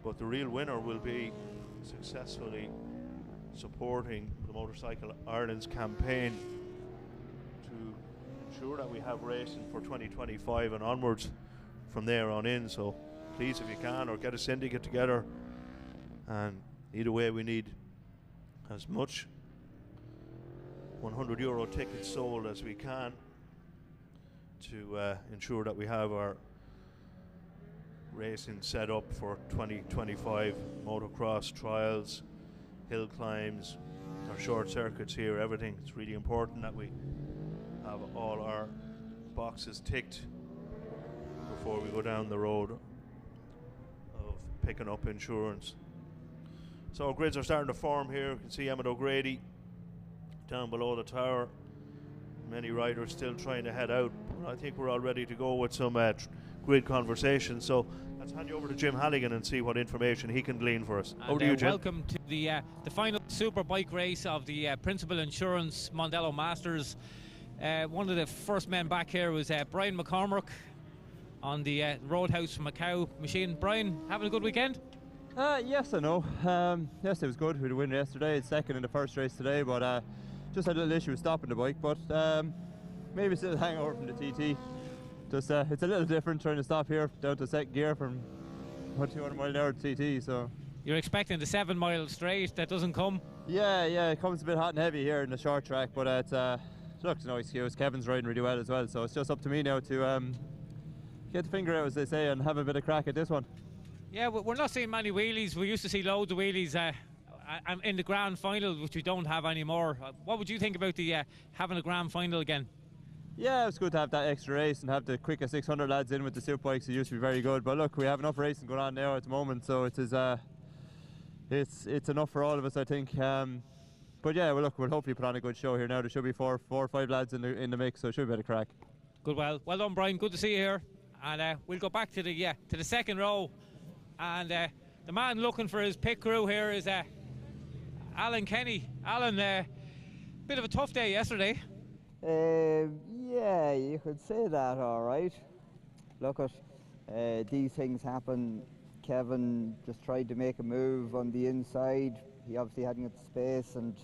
but the real winner will be successfully supporting the Motorcycle Ireland's campaign to ensure that we have racing for 2025 and onwards from there on in. So please, if you can, or get a syndicate together, and either way we need as much €100 tickets sold as we can to ensure that we have our racing set up for 2025 motocross trials, hill climbs, our short circuits here, everything. It's really important that we have all our boxes ticked before we go down the road of picking up insurance. So grids are starting to form here. You can see Emmett O'Grady down below the tower. Many riders still trying to head out. I think we're all ready to go with some grid conversation. So let's hand you over to Jim Halligan and see what information he can glean for us. And over to you, Jim. Welcome to the final Superbike race of the Principal Insurance Mondello Masters. One of the first men back here was Brian McCormick on the Roadhouse Macau machine. Brian, having a good weekend? Yes, I know. Yes, it was good. We had a win yesterday. It's second in the first race today, but just had a little issue with stopping the bike. But maybe still a hangover from the TT. Just it's a little different trying to stop here down to second gear from 200 mile an hour TT. So you're expecting the 7 mile straight that doesn't come? Yeah, it comes a bit hot and heavy here in the short track, but it's looks no excuse. Kevin's riding really well as well, so it's just up to me now to get the finger out, as they say, and have a bit of crack at this one. Yeah, we're not seeing many wheelies. We used to see loads of wheelies in the grand final, which we don't have anymore. What would you think about the having a grand final again? Yeah, it's good to have that extra race and have the quicker 600 lads in with the Superbikes. It used to be very good, but look, we have enough racing going on now at the moment, so it's enough for all of us, I think. But yeah, well, look, we'll hopefully put on a good show here now. There should be four or five lads in the mix, so it should be a bit of crack. Good, well done, Brian. Good to see you here, and we'll go back to the second row, and the man looking for his pit crew here is Alan Kenny. Alan, bit of a tough day yesterday. Yeah, you could say that, all right. Look, these things happen. Kevin just tried to make a move on the inside. He obviously hadn't got the space and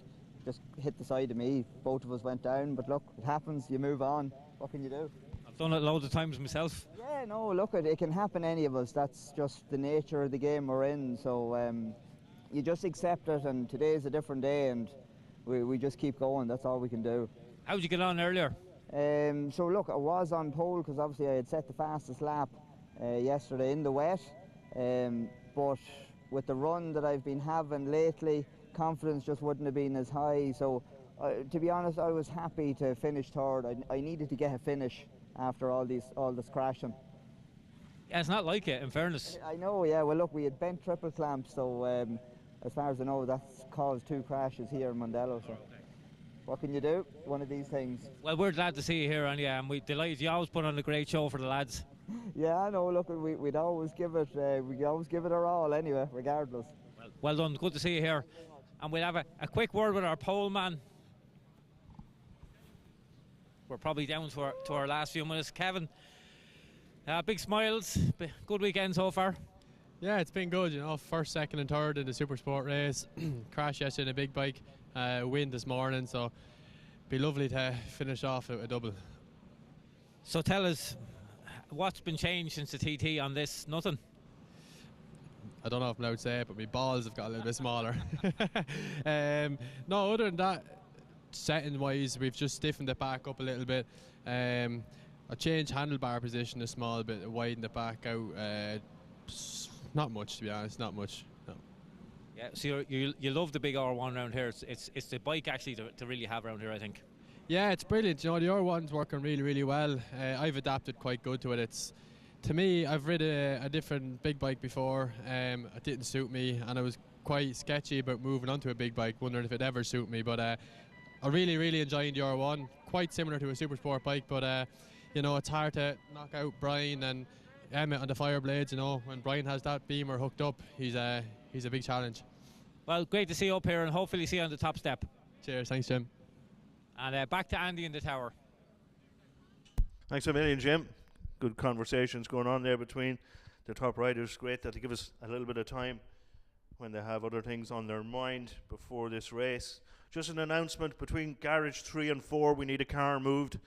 just hit the side of me. Both of us went down, but look, it happens. You move on. What can you do? I've done it loads of times myself. Yeah, no, look, it can happen to any of us. That's just the nature of the game we're in. So you just accept it, and today's a different day, and we just keep going. That's all we can do. How did you get on earlier? So look, I was on pole because obviously I had set the fastest lap yesterday in the wet, but with the run that I've been having lately, confidence just wouldn't have been as high. So to be honest, I was happy to finish third. I needed to get a finish after all this crashing. Yeah, it's not like it, in fairness. I know, yeah. Well, look, we had bent triple clamps, so as far as I know, that's caused 2 crashes here in Mondello. So. What can you do? One of these things. Well, we're glad to see you here, and we're delighted. You always put on a great show for the lads. Yeah, I know. Look, we'd always give it. We always give it our all, anyway, regardless. Well done. Good to see you here. And we'll have a quick word with our pole man. We're probably down to our last few minutes. Kevin, big smiles. Good weekend so far. Yeah, it's been good. First, second, and third in the Supersport race. Crash yesterday in a big bike. Win this morning, so be lovely to finish off with a double. So tell us, what's been changed since the TT on this? Nothing? I don't know if I'm allowed to say it, but my balls have got a little bit smaller. No, other than that, setting wise, we've just stiffened it back up a little bit. I changed handlebar position a small bit, widened it back out. Not much, to be honest, not much. No. Yeah, so you love the big R1 around here. It's the bike actually to really have around here, I think. Yeah, it's brilliant. The R1's working really, really well. I've adapted quite good to it. To me, I've ridden a different big bike before. It didn't suit me, and I was quite sketchy about moving onto a big bike, wondering if it'd ever suit me. But I really, really enjoyed the R1. Quite similar to a Supersport bike, but it's hard to knock out Brian and Emmett on the Fireblades. When Brian has that beamer hooked up, he's a big challenge. Well, great to see you up here, and hopefully see you on the top step. Cheers, thanks, Jim. And back to Andy in the tower. Thanks a million, Jim. Good conversations going on there between the top riders. Great that they give us a little bit of time when they have other things on their mind before this race. Just an announcement, between garage 3 and 4 we need a car moved.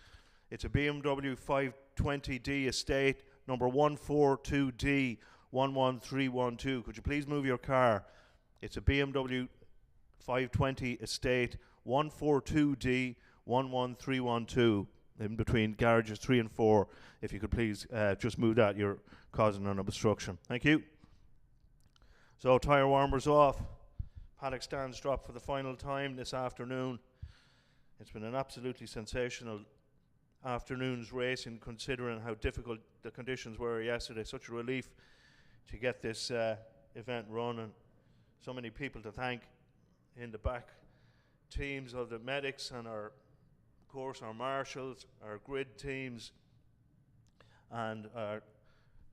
It's a BMW 520D Estate, number 142D 11312. Could you please move your car? It's a BMW 520 Estate 142D 11312 in between garages 3 and 4. If you could please just move that, you're causing an obstruction. Thank you. So tyre warmers off. Paddock stands dropped for the final time this afternoon. It's been an absolutely sensational afternoon's racing, considering how difficult the conditions were yesterday. Such a relief to get this event run, and so many people to thank in the back teams of the medics and our marshals, our grid teams, and our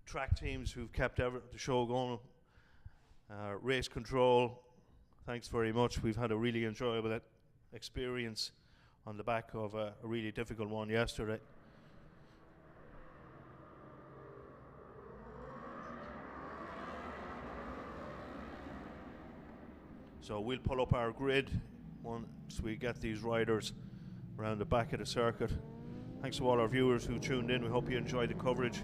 track teams who've kept the show going. Race control, thanks very much. We've had a really enjoyable experience on the back of a really difficult one yesterday. So we'll pull up our grid once we get these riders around the back of the circuit. Thanks to all our viewers who tuned in. We hope you enjoyed the coverage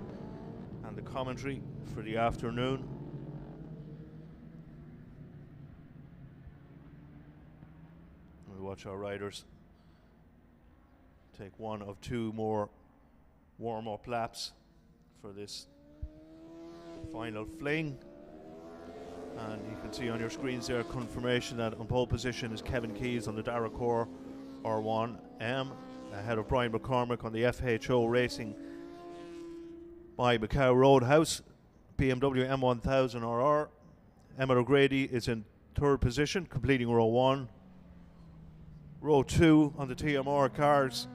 and the commentary for the afternoon. We watch our riders take one of 2 more warm-up laps for this final fling. And you can see on your screens there confirmation that on pole position is Kevin Keyes on the Darracor R1M, ahead of Brian McCormick on the FHO Racing by Macau Roadhouse BMW M1000 RR. Emmett O'Grady is in third position, completing row 1. Row 2 on the TMR cars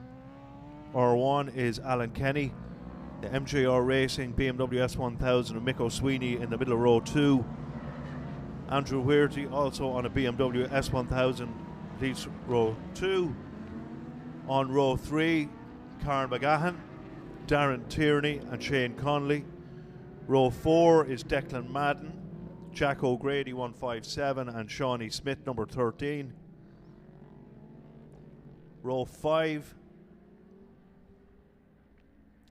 R1 is Alan Kenny. The MJR Racing BMW S1000 and Mick O'Sweeney in the middle of row 2. Andrew Weirty also on a BMW S1000 leads row 2. On row 3, Karen McGahan, Darren Tierney and Shane Conley. Row 4 is Declan Madden, Jack O'Grady 157 and Shawnee Smith number 13. Row 5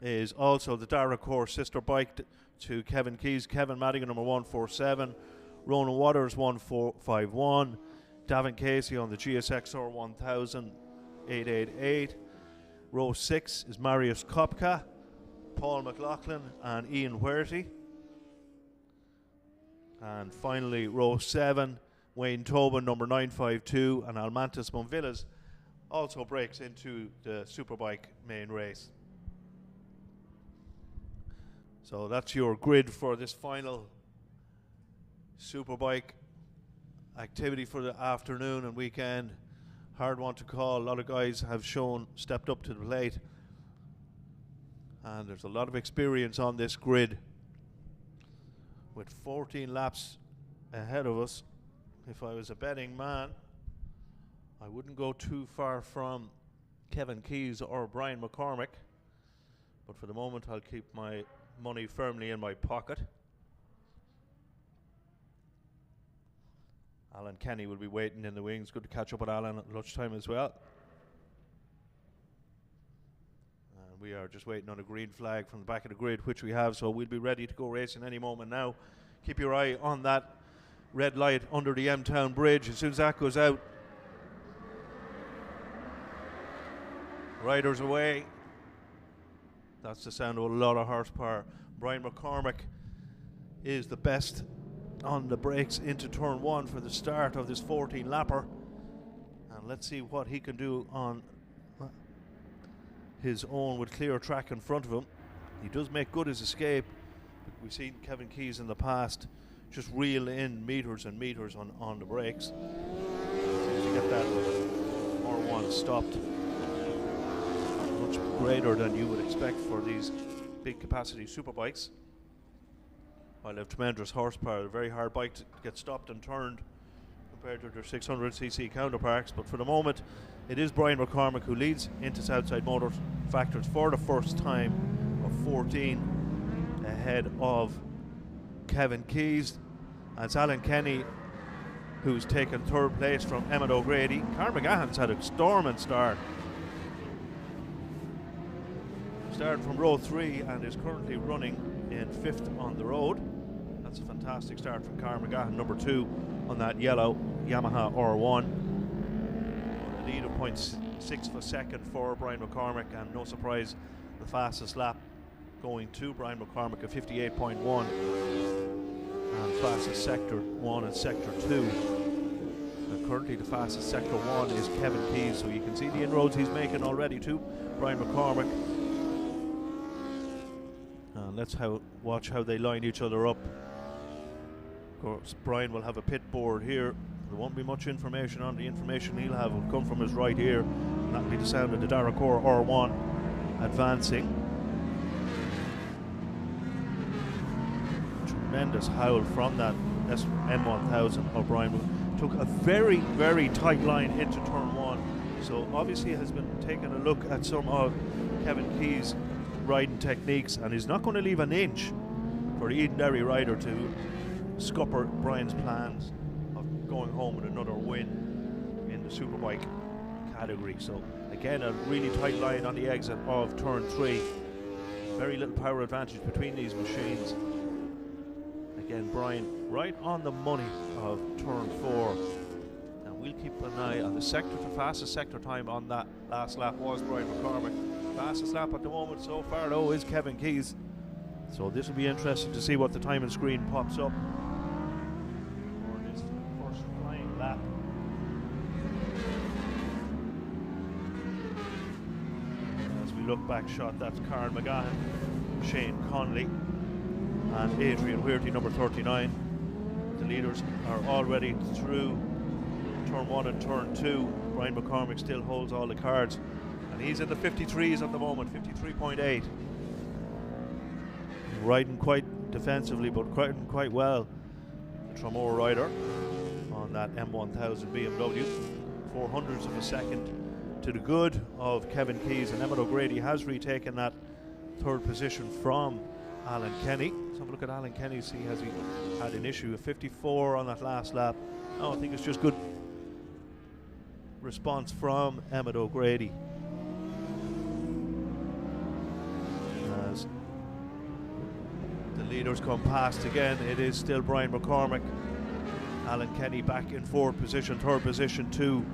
is also the Darracor sister bike to Kevin Keyes, Kevin Madigan number 147, Ronan Waters 1451, Davin Casey on the GSXR 1000 888. Row 6 is Marius Kopka, Paul McLaughlin and Ian Huerty. And finally row 7, Wayne Tobin number 952 and Almantis Monvillas also breaks into the Superbike main race. So that's your grid for this final Superbike activity for the afternoon and weekend. Hard one to call. A lot of guys have stepped up to the plate, and there's a lot of experience on this grid. With 14 laps ahead of us, if I was a betting man, I wouldn't go too far from Kevin Keyes or Brian McCormick, but for the moment I'll keep my money firmly in my pocket. Alan Kenny will be waiting in the wings. Good to catch up with Alan at lunchtime as well. And we are just waiting on a green flag from the back of the grid, which we have, so we'll be ready to go racing any moment now. Keep your eye on that red light under the M-Town Bridge. As soon as that goes out, riders away. That's the sound of a lot of horsepower. Brian McCormick is the best on the brakes into turn 1 for the start of this 14 lapper, and let's see what he can do on his own with clear track in front of him. He does make good his escape. We've seen Kevin Keyes in the past just reel in meters and meters on the brakes. To get that R1 stopped, much greater than you would expect for these big capacity superbikes. While they have tremendous horsepower, a very hard bike to get stopped and turned compared to their 600cc counterparts. But for the moment, it is Brian McCormick who leads into Southside Motor Factors for the first time of 14, ahead of Kevin Keyes. And it's Alan Kenny who's taken third place from Emmett O'Grady. Karen McGahan's had a storming start. Started from row 3 and is currently running in 5th on the road. That's a fantastic start from Karen McGahan, number 2 on that yellow Yamaha R1. A lead of 0.6 of a second for Brian McCormick, and no surprise, the fastest lap going to Brian McCormick, a 58.1, and fastest sector 1 and sector 2. And currently the fastest sector 1 is Kevin Keyes, so you can see the inroads he's making already to Brian McCormick. And let's watch how they line each other up. Of course, Brian will have a pit board here. There won't be much information on. The information he'll have will come from his right ear, and that'll be the sound of the Darracor R1 advancing. Tremendous howl from that M1000. O'Brien took a very, very tight line into turn 1, so obviously has been taking a look at some of Kevin Keyes' riding techniques, and he's not going to leave an inch for the Edenderry rider to scupper Brian's plans of going home with another win in the Superbike category. So again, a really tight line on the exit of turn 3. Very little power advantage between these machines. Again, Brian right on the money of turn 4. And we'll keep an eye on the sector. The fastest sector time on that last lap was Brian McCormick. Fastest lap at the moment so far though is Kevin Keyes. So this will be interesting to see what the timing screen pops up. we look back shot, that's Karen McGahan, Shane Conley, and Adrian Weirty, number 39. The leaders are already through turn 1 and turn 2. Brian McCormick still holds all the cards, and he's in the 53s at the moment, 53.8. Riding quite defensively, but quite well. The Tramore rider on that M1000 BMW. 400ths of a second to the good of Kevin Keyes, and Emmett O'Grady has retaken that third position from Alan Kenny. Let's have a look at Alan Kenny, see has he had an issue. A 54 on that last lap. No, I think it's just good response from Emmett O'Grady. As the leaders come past again, it is still Brian McCormick. Alan Kenny back in fourth position, third position to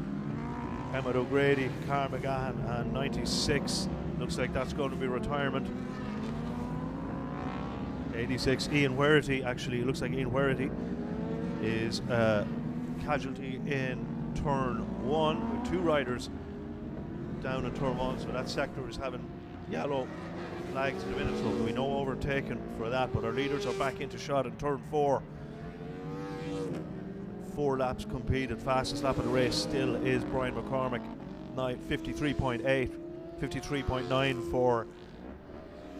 Emmett O'Grady, Karen McGahan, and 96. Looks like that's going to be retirement. 86, Ian Werity. Actually, it looks like Ian Werity is a casualty in turn 1 with 2 riders down in turn 1, so that sector is having yellow flags in a minute, so there'll be no overtaken for that, but our leaders are back into shot in turn 4. 4 laps competed. Fastest lap of the race still is Brian McCormick, 53.8, 53.9 for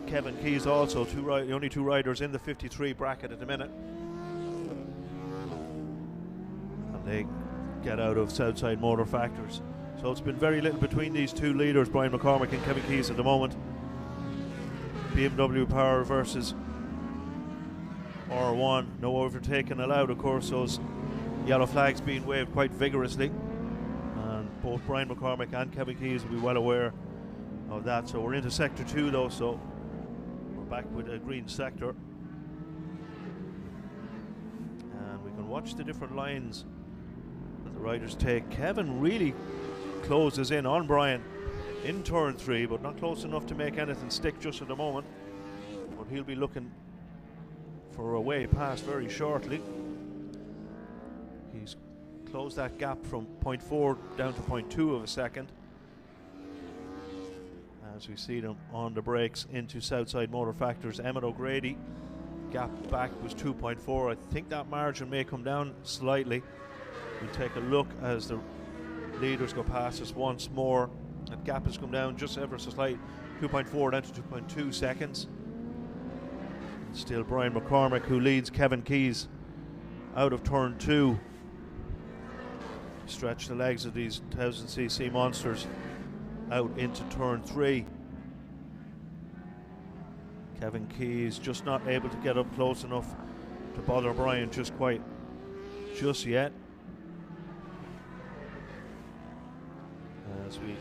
Kevin Keyes. Also the only 2 riders in the 53 bracket at the minute, and they get out of Southside Motor Factors. So it's been very little between these 2 leaders, Brian McCormick and Kevin Keyes, at the moment. BMW Power versus R1. No overtaking allowed, of course. Those yellow flags being waved quite vigorously, and both Brian McCormick and Kevin Keyes will be well aware of that. So we're into sector 2 though, so we're back with a green sector, and we can watch the different lines that the riders take. Kevin really closes in on Brian in turn 3, but not close enough to make anything stick just at the moment, but he'll be looking for a way past very shortly. He's closed that gap from 0.4 down to 0.2 of a second as we see them on the brakes into Southside Motor Factors. Emmett O'Grady, gap back was 2.4. I think that margin may come down slightly. We'll take a look as the leaders go past us once more. That gap has come down just ever so slight, 2.4 down to 2.2 seconds. And still Brian McCormick, who leads Kevin Keyes out of turn 2. Stretch the legs of these 1000cc monsters out into turn 3. Kevin Keyes just not able to get up close enough to bother Brian just yet. As we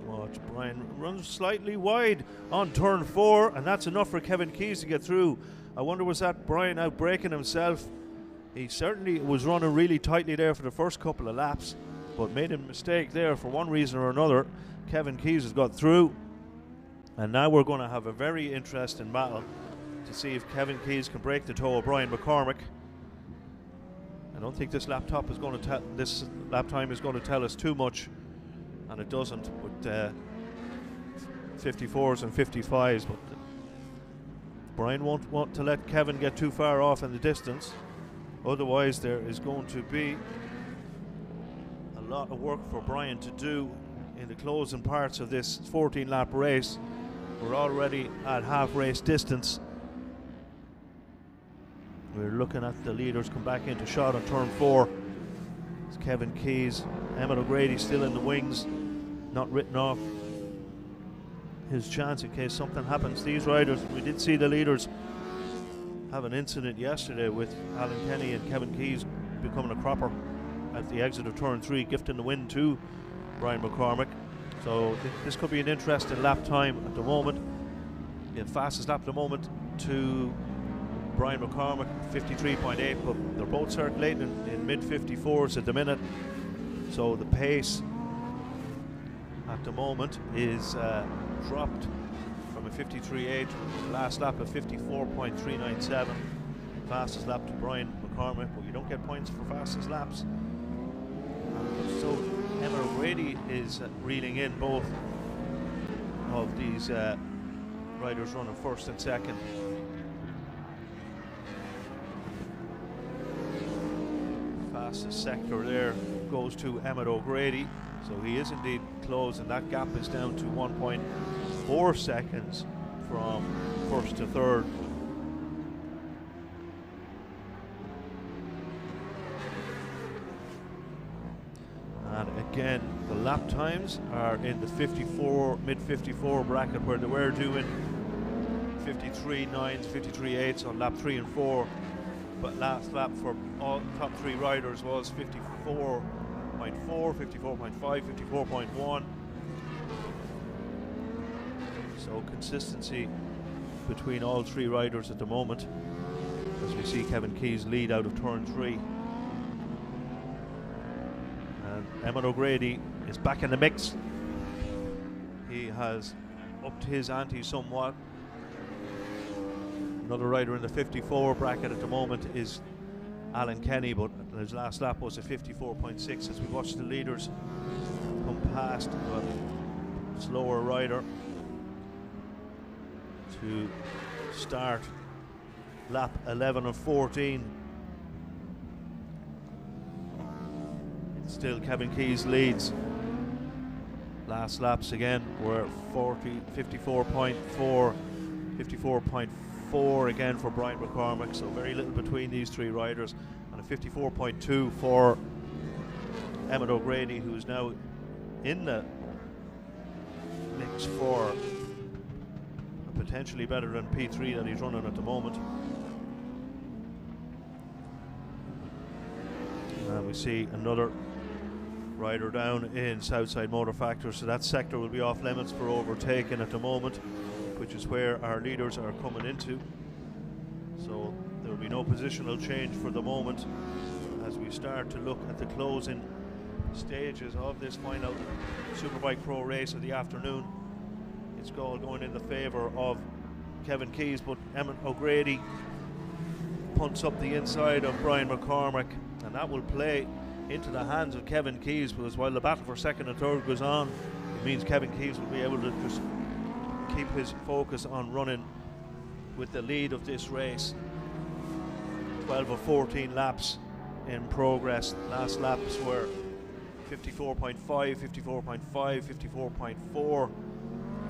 watch, Brian runs slightly wide on turn 4, and that's enough for Kevin Keyes to get through. I wonder, was that Brian out braking himself? He certainly was running really tightly there for the first couple of laps, but made a mistake there for one reason or another. Kevin Keyes has got through, and now we're going to have a very interesting battle to see if Kevin Keyes can break the toe of Brian McCormick. I don't think this lap time is going to tell us too much, and it doesn't with 54s and 55s, but Brian won't want to let Kevin get too far off in the distance, otherwise there is going to be a lot of work for Brian to do in the closing parts of this 14 lap race. We're already at half race distance. We're looking at the leaders come back into shot on turn 4. It's Kevin Keyes, Emmett O'Grady still in the wings, not written off his chance in case something happens. These riders, we did see the leaders have an incident yesterday with Alan Kenny and Kevin Keyes becoming a cropper at the exit of turn 3, gifting the win to Brian McCormick. So this could be an interesting lap time at the moment. The fastest lap at the moment to Brian McCormick, 53.8, but they're both circulating in mid 54s at the minute. So the pace at the moment is dropped from a 53.8 to the last lap of 54.397. Fastest lap to Brian McCormick, but you don't get points for fastest laps. So Emmett O'Grady is reeling in both of these riders running first and second. Fastest sector there goes to Emmett O'Grady, so he is indeed close, and that gap is down to 1.4 seconds from first to third. And again, the lap times are in the mid 54 bracket, where they were doing 53.9s, 53.8s on lap 3 and 4. But last lap for all top three riders was 54.4, 54.5, 54.1. So consistency between all three riders at the moment, as we see Kevin Keyes lead out of turn 3. And Emmett O'Grady is back in the mix. He has upped his ante somewhat. Another rider in the 54 bracket at the moment is Alan Kenny, but his last lap was a 54.6 as we watch the leaders come past a slower rider to start lap 11 of 14. Still Kevin Keyes leads. Last laps again were 54.4, 54.4 again for Brian McCormick, so very little between these three riders, and a 54.2 for Emmett O'Grady, who is now in the mix for potentially better than P3 that he's running at the moment. And we see another rider down in Southside Motor Factor, so that sector will be off limits for overtaking at the moment, which is where our leaders are coming into. So there will be no positional change for the moment as we start to look at the closing stages of this final Superbike Pro race of the afternoon. It's all going in the favour of Kevin Keyes, but Emmett O'Grady punts up the inside of Brian McCormick, and that will play into the hands of Kevin Keyes, because while the battle for second and third goes on, it means Kevin Keyes will be able to just keep his focus on running with the lead of this race. 12 of 14 laps in progress. Last laps were 54.5, 54.5, 54.4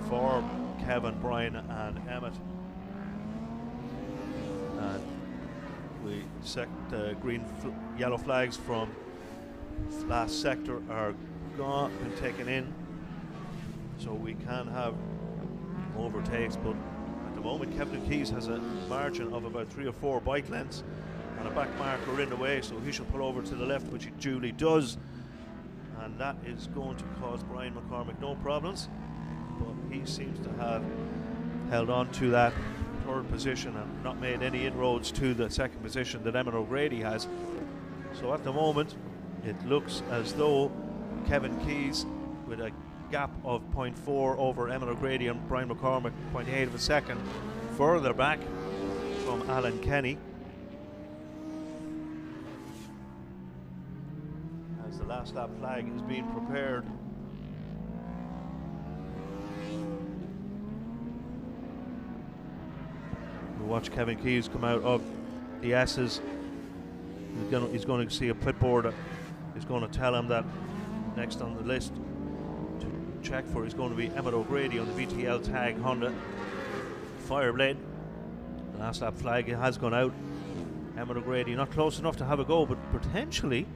for Kevin, Brian and Emmett. And we yellow flags from last sector are gone and taken in, so we can have overtakes, but at the moment Kevin Keyes has a margin of about 3 or 4 bike lengths and a back marker in the way, so he should pull over to the left, which he duly does, and that is going to cause Brian McCormick no problems, but he seems to have held on to that third position and not made any inroads to the second position that Emmett O'Grady has. So at the moment it looks as though Kevin Keyes, with a gap of 0.4 over Emmett O'Grady and Brian McCormick, 0.8 of a second further back from Alan Kenny, as the last lap flag is being prepared. We'll watch Kevin Keyes come out of the S's. He's going to see a pit board that is going to tell him that next on the list to check for is going to be Emmett O'Grady on the VTL tag Honda Fireblade. The last lap flag has gone out. Emmett O'Grady not close enough to have a go, but potentially,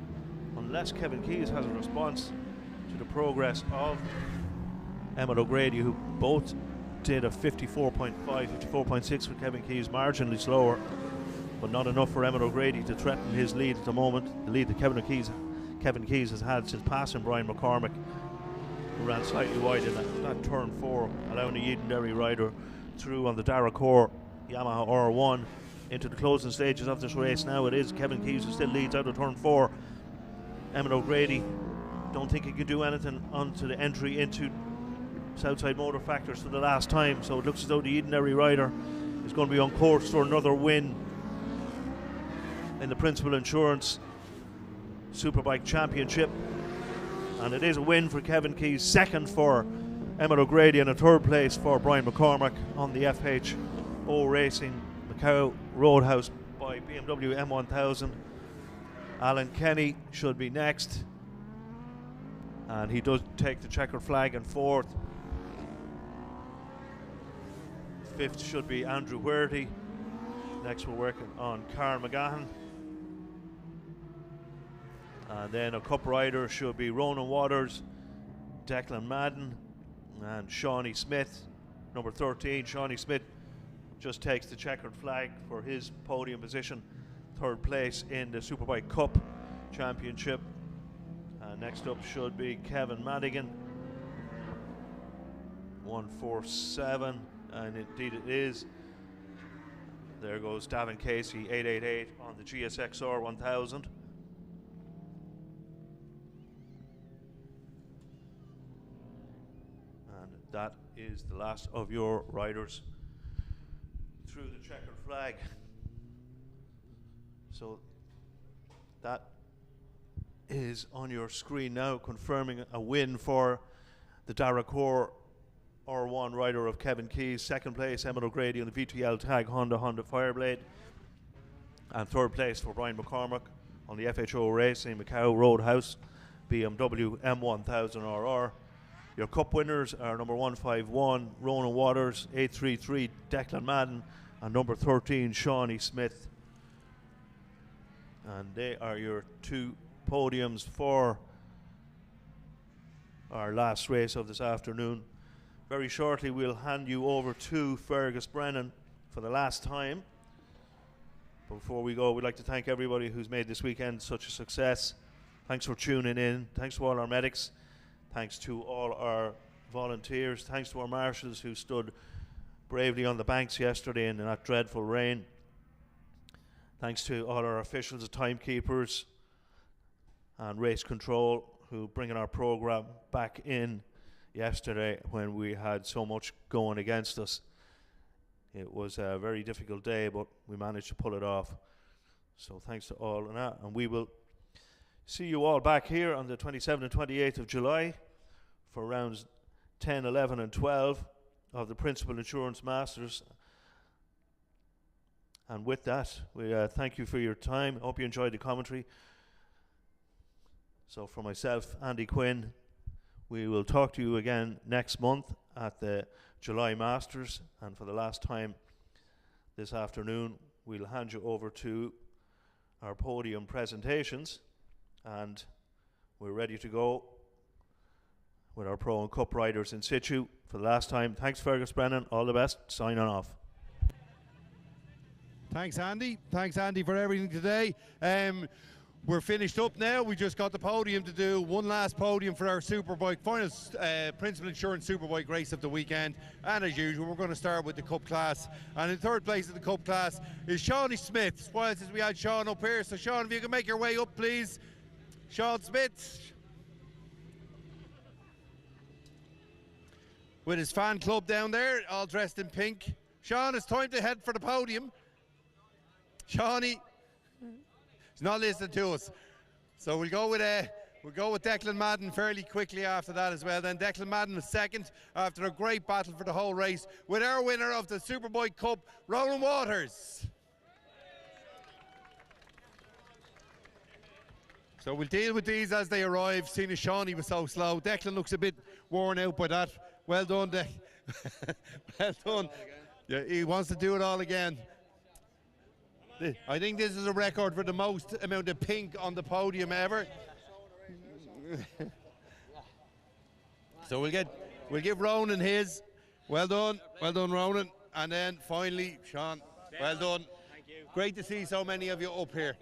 unless Kevin Keyes has a response to the progress of Emmett O'Grady, who both did a 54.5, 54.6 with Kevin Keyes marginally slower, but not enough for Emmett O'Grady to threaten his lead at the moment. The lead that Kevin Keyes has had since passing Brian McCormick, who ran slightly wide in that turn 4, allowing the Edenderry rider through on the Darracor Yamaha R1 into the closing stages of this race. Now it is Kevin Keyes who still leads out of turn 4. Emmett O'Grady, don't think he can do anything onto the entry into Southside Motor Factors for the last time, so it looks as though the Edenderry rider is going to be on course for another win in the Principal Insurance Superbike Championship, and it is a win for Kevin Keyes, second for Emmett O'Grady in a third place for Brian McCormack on the FHO Racing Macau Roadhouse by BMW M1000. Alan Kenny should be next, and he does take the checkered flag in fourth. Fifth should be Andrew Huerty. Next we're working on Carl McGahan. And then a cup rider should be Ronan Waters, Declan Madden, and Shawnee Smith. Number 13, Shawnee Smith, just takes the checkered flag for his podium position. Third place in the Superbike Cup Championship. Next up should be Kevin Madigan. 147, and indeed it is. There goes Davin Casey, 888 on the GSXR 1000. And that is the last of your riders through the checkered flag. So that is on your screen now, confirming a win for the Darracor R1 rider of Kevin Keys. Second place, Emmett O'Grady on the VTL tag Honda Fireblade. And third place for Brian McCormack on the FHO Racing Macau Roadhouse BMW M1000RR. Your cup winners are number 151 Ronan Waters, 833 Declan Madden, and number 13 Shawnee Smith. And they are your two podiums for our last race of this afternoon. Very shortly we'll hand you over to Fergus Brennan for the last time. Before we go, we'd like to thank everybody who's made this weekend such a success. Thanks for tuning in. Thanks to all our medics. Thanks to all our volunteers. Thanks to our marshals who stood bravely on the banks yesterday in that dreadful rain. Thanks to all our officials, timekeepers, and race control who bringing our program back in yesterday when we had so much going against us. It was a very difficult day, but we managed to pull it off. So thanks to all of that, and we will see you all back here on the 27th and 28th of July for rounds 10, 11 and 12 of the Principal Insurance Masters. And with that, we thank you for your time. I hope you enjoyed the commentary. So for myself, Andy Quinn, we will talk to you again next month at the July Masters. And for the last time this afternoon, we'll hand you over to our podium presentations. And we're ready to go with our Pro and Cup riders in situ for the last time. Thanks, Fergus Brennan. All the best. Signing off. Thanks, Andy. Thanks, Andy, for everything today. We're finished up now. We just got the podium to do one last podium for our Superbike final Principal Insurance Superbike race of the weekend. And as usual, we're going to start with the Cup class. And in third place in the Cup class is Shawnee Smith. Well, since we had Sean up here, so Sean, if you can make your way up, please. Sean Smith. With his fan club down there, all dressed in pink. Sean, it's time to head for the podium. Shawnee. He's not listening to us. So we'll go with Declan Madden fairly quickly after that as well. Then Declan Madden is second after a great battle for the whole race with our winner of the Superbike Cup, Ronan Waters. So we'll deal with these as they arrive, seeing as Shawnee was so slow. Declan looks a bit worn out by that. Well done, well done. Yeah, he wants to do it all again. I think this is a record for the most amount of pink on the podium ever. So we'll give Ronan his. Well done, Ronan. And then finally, Sean, well done. Thank you. Great to see so many of you up here.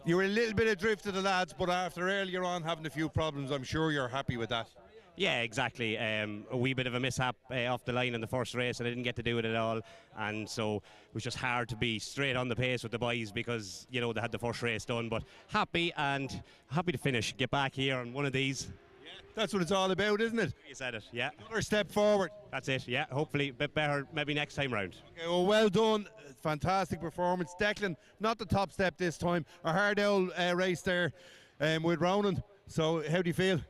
You were a little bit adrift to the lads, but after earlier on having a few problems, I'm sure you're happy with that. Yeah, exactly. A wee bit of a mishap off the line in the first race, and I didn't get to do it at all. And so it was just hard to be straight on the pace with the boys because, you know, they had the first race done. But happy to finish, get back here on one of these. Yeah, that's what it's all about, isn't it? You said it, yeah. Another step forward. That's it, yeah. Hopefully a bit better maybe next time round. Okay, well done. Fantastic performance. Declan, not the top step this time. A hard old race there with Ronan. So how do you feel?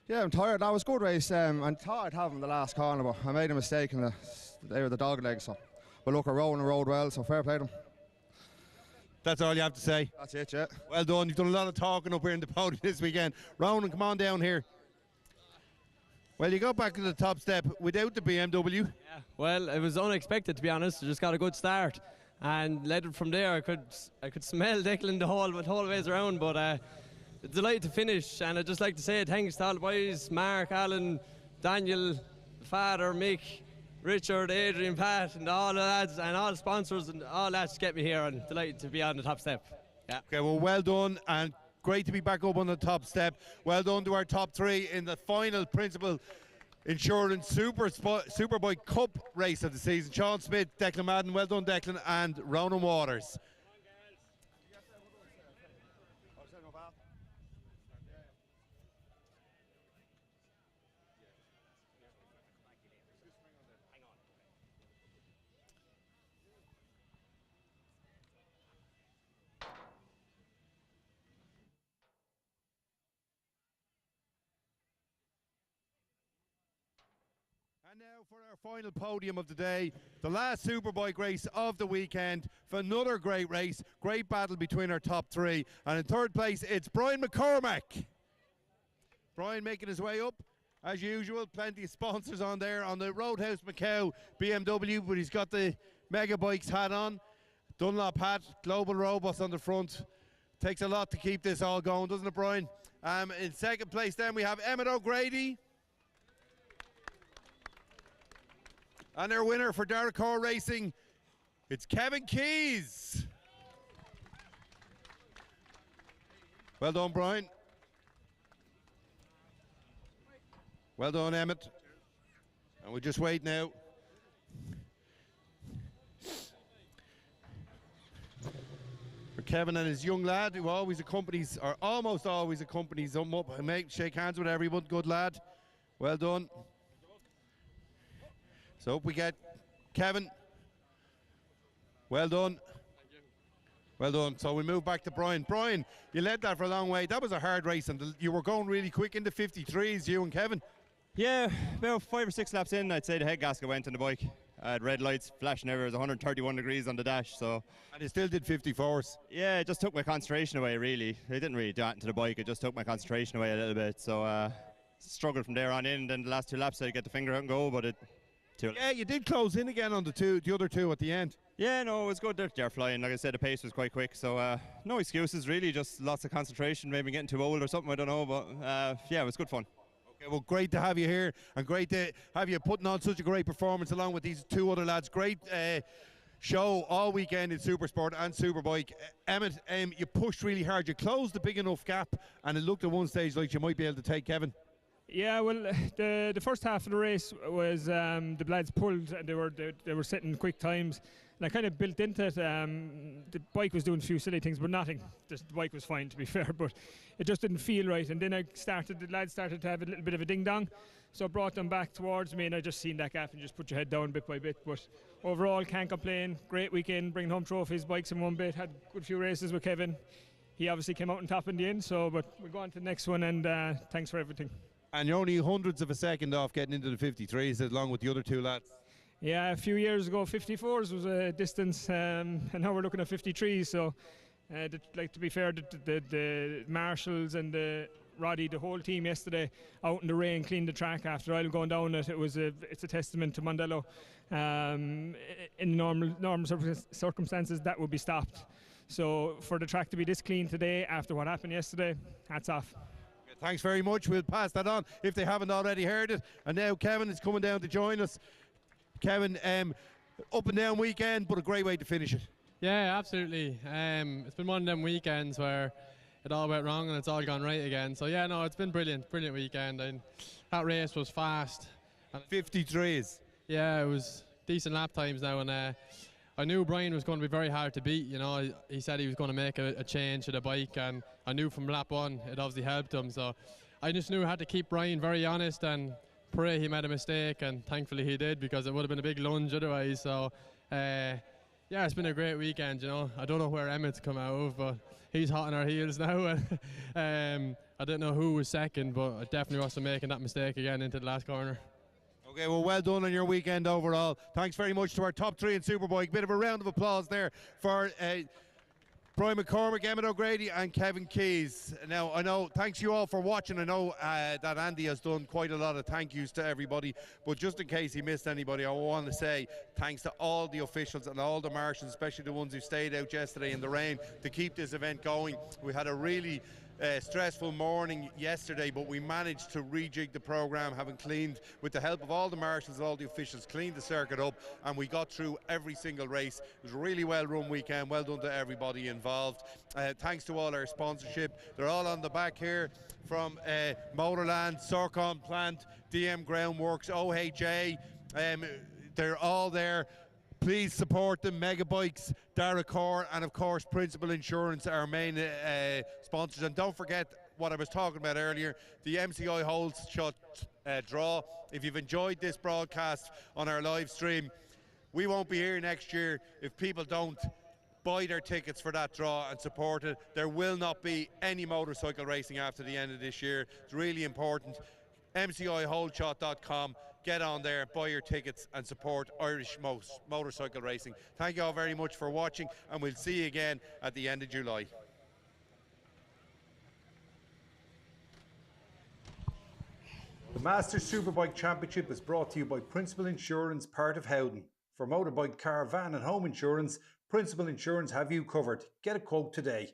Yeah, I'm tired. That was a good race. I thought I'd have him in the last corner, but I made a mistake in they were the dog legs. So, but look, I rode well, so fair play to them. That's all you have to say? That's it, yeah. Well done. You've done a lot of talking up here in the podium this weekend. Ronan, come on down here. Well, you got back to the top step without the BMW. Yeah, well, it was unexpected, to be honest. I just got a good start. And led from there, I could smell Declan the whole ways around, but delighted to finish. And I'd just like to say thanks to all the boys, Mark, Alan, Daniel, Father, Mick, Richard, Adrian, Pat, and all the lads, and all the sponsors, and all that to get me here. And delighted to be on the top step. Yeah. Okay, well done, and great to be back up on the top step. Well done to our top three in the final Principal Insurance Superbike Cup race of the season. Sean Smith, Declan Madden, well done Declan, and Ronan Waters. And now for our final podium of the day, the last Superbike race of the weekend. For another great race, great battle between our top three. And in third place, it's Brian McCormack. Brian making his way up, as usual. Plenty of sponsors on there on the Roadhouse Macau BMW, but he's got the Megabikes hat on. Dunlop hat, Global Robots on the front. Takes a lot to keep this all going, doesn't it, Brian? In second place then we have Emmett O'Grady. And our winner for Darracor Racing, it's Kevin Keys. Well done, Brian. Well done, Emmett. And we just wait now. For Kevin and his young lad, who always accompanies, or almost always accompanies them up. Shake hands with everyone, good lad. Well done. So up we get Kevin. Well done. Well done. So we move back to Brian. Brian, you led that for a long way. That was a hard race, and you were going really quick into 53s, you and Kevin. Yeah, about 5 or 6 laps in, I'd say the head gasket went on the bike. I had red lights flashing everywhere. It was 131 degrees on the dash, so. And it still did 54s. Yeah, it just took my concentration away, really. It didn't really do anything to the bike. It just took my concentration away a little bit. So struggled from there on in. Then the last 2 laps, I'd get the finger out and go, but it. Yeah, you did close in again on the other two at the end. Yeah, no, it was good. They're flying. Like I said, the pace was quite quick. So no excuses, really. Just lots of concentration. Maybe getting too old or something. I don't know, but yeah, it was good fun. Okay, well, great to have you here, and great to have you putting on such a great performance along with these 2 other lads. Great show all weekend in Supersport and Superbike. Emmett, you pushed really hard. You closed the big enough gap, and it looked at one stage like you might be able to take Kevin. Yeah, well, the first half of the race was the lads pulled, and they were setting quick times, and I kind of built into it. The bike was doing a few silly things, but nothing. The bike was fine, to be fair, but it just didn't feel right. And then the lads started to have a little bit of a ding dong, so I brought them back towards me, and I just seen that gap and just put your head down bit by bit. But overall, can't complain. Great weekend, bringing home trophies, bikes in one bit. Had a good few races with Kevin. He obviously came out on top in the end. So, but we'll go on to the next one, and thanks for everything. And you're only hundreds of a second off getting into the 53s along with the other 2 lads. Yeah, a few years ago 54s was a distance, and now we're looking at 53s. So like, to be fair, the marshals and the Roddy, the whole team yesterday out in the rain cleaned the track after I'll going down it. It's a testament to Mondello. In normal circumstances that would be stopped. So for the track to be this clean today after what happened yesterday, hats off. Thanks very much. We'll pass that on if they haven't already heard it. And now Kevin is coming down to join us. Kevin, up and down weekend, but a great way to finish it. Yeah, absolutely. It's been one of them weekends where it all went wrong and it's all gone right again. So yeah, no, it's been brilliant weekend. And that race was fast. 53s. Yeah, it was decent lap times now, and I knew Brian was going to be very hard to beat. You know, he said he was going to make a change to the bike, and I knew from lap 1 it obviously helped him. So I just knew I had to keep Brian very honest and pray he made a mistake, and thankfully he did, because it would have been a big lunge otherwise. So yeah, it's been a great weekend. You know, I don't know where Emmett's come out of, but he's hot on our heels now. I I don't know who was second, but I definitely wasn't making that mistake again into the last corner. Okay, well done on your weekend overall. Thanks very much to our top three in Superbike. Bit of a round of applause there for Brian McCormick, Emmett O'Grady and Kevin Keys. Now, I know, thanks you all for watching. I know that Andy has done quite a lot of thank yous to everybody, but just in case he missed anybody, I want to say thanks to all the officials and all the marshals, especially the ones who stayed out yesterday in the rain to keep this event going. We had a really stressful morning yesterday, but we managed to rejig the program, having cleaned, with the help of all the marshals and all the officials, cleaned the circuit up, and we got through every single race. It was a really well run weekend. Well done to everybody involved. Thanks to all our sponsorship. They're all on the back here, from Motorland, Sorcon Plant, DM Groundworks, OHA. They're all there. Please support them. Megabikes, Darracor, and of course Principal Insurance, our main sponsors. And don't forget what I was talking about earlier, the MCI Hole Shot draw. If you've enjoyed this broadcast on our live stream, we won't be here next year if people don't buy their tickets for that draw and support it. There will not be any motorcycle racing after the end of this year. It's really important. MCIHoldshot.com. Get on there, buy your tickets and support Irish motorcycle racing. Thank you all very much for watching, and we'll see you again at the end of July. The Masters Superbike Championship is brought to you by Principal Insurance, part of Howden. For motorbike, car, van and home insurance, Principal Insurance have you covered. Get a quote today.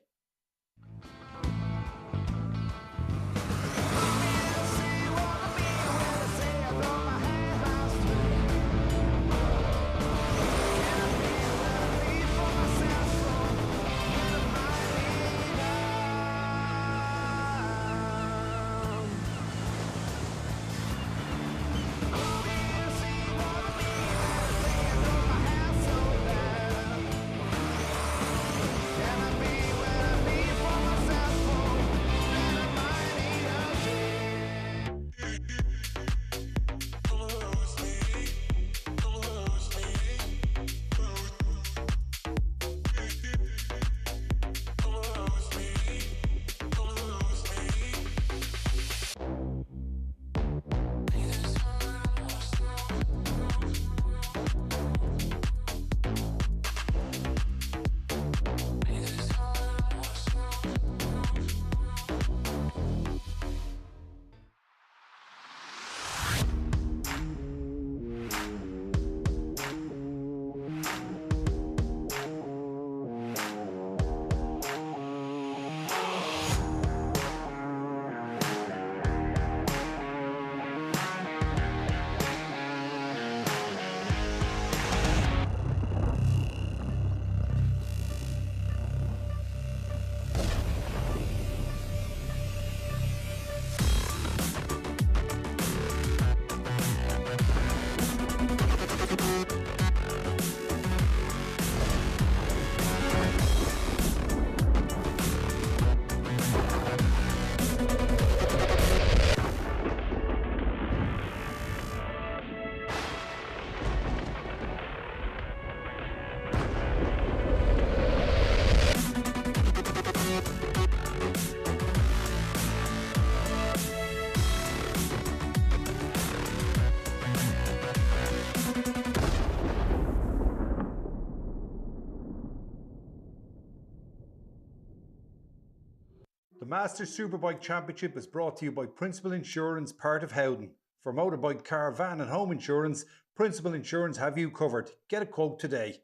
The Masters Superbike Championship is brought to you by Principal Insurance, part of Howden. For motorbike, car, van and home insurance, Principal Insurance have you covered. Get a quote today.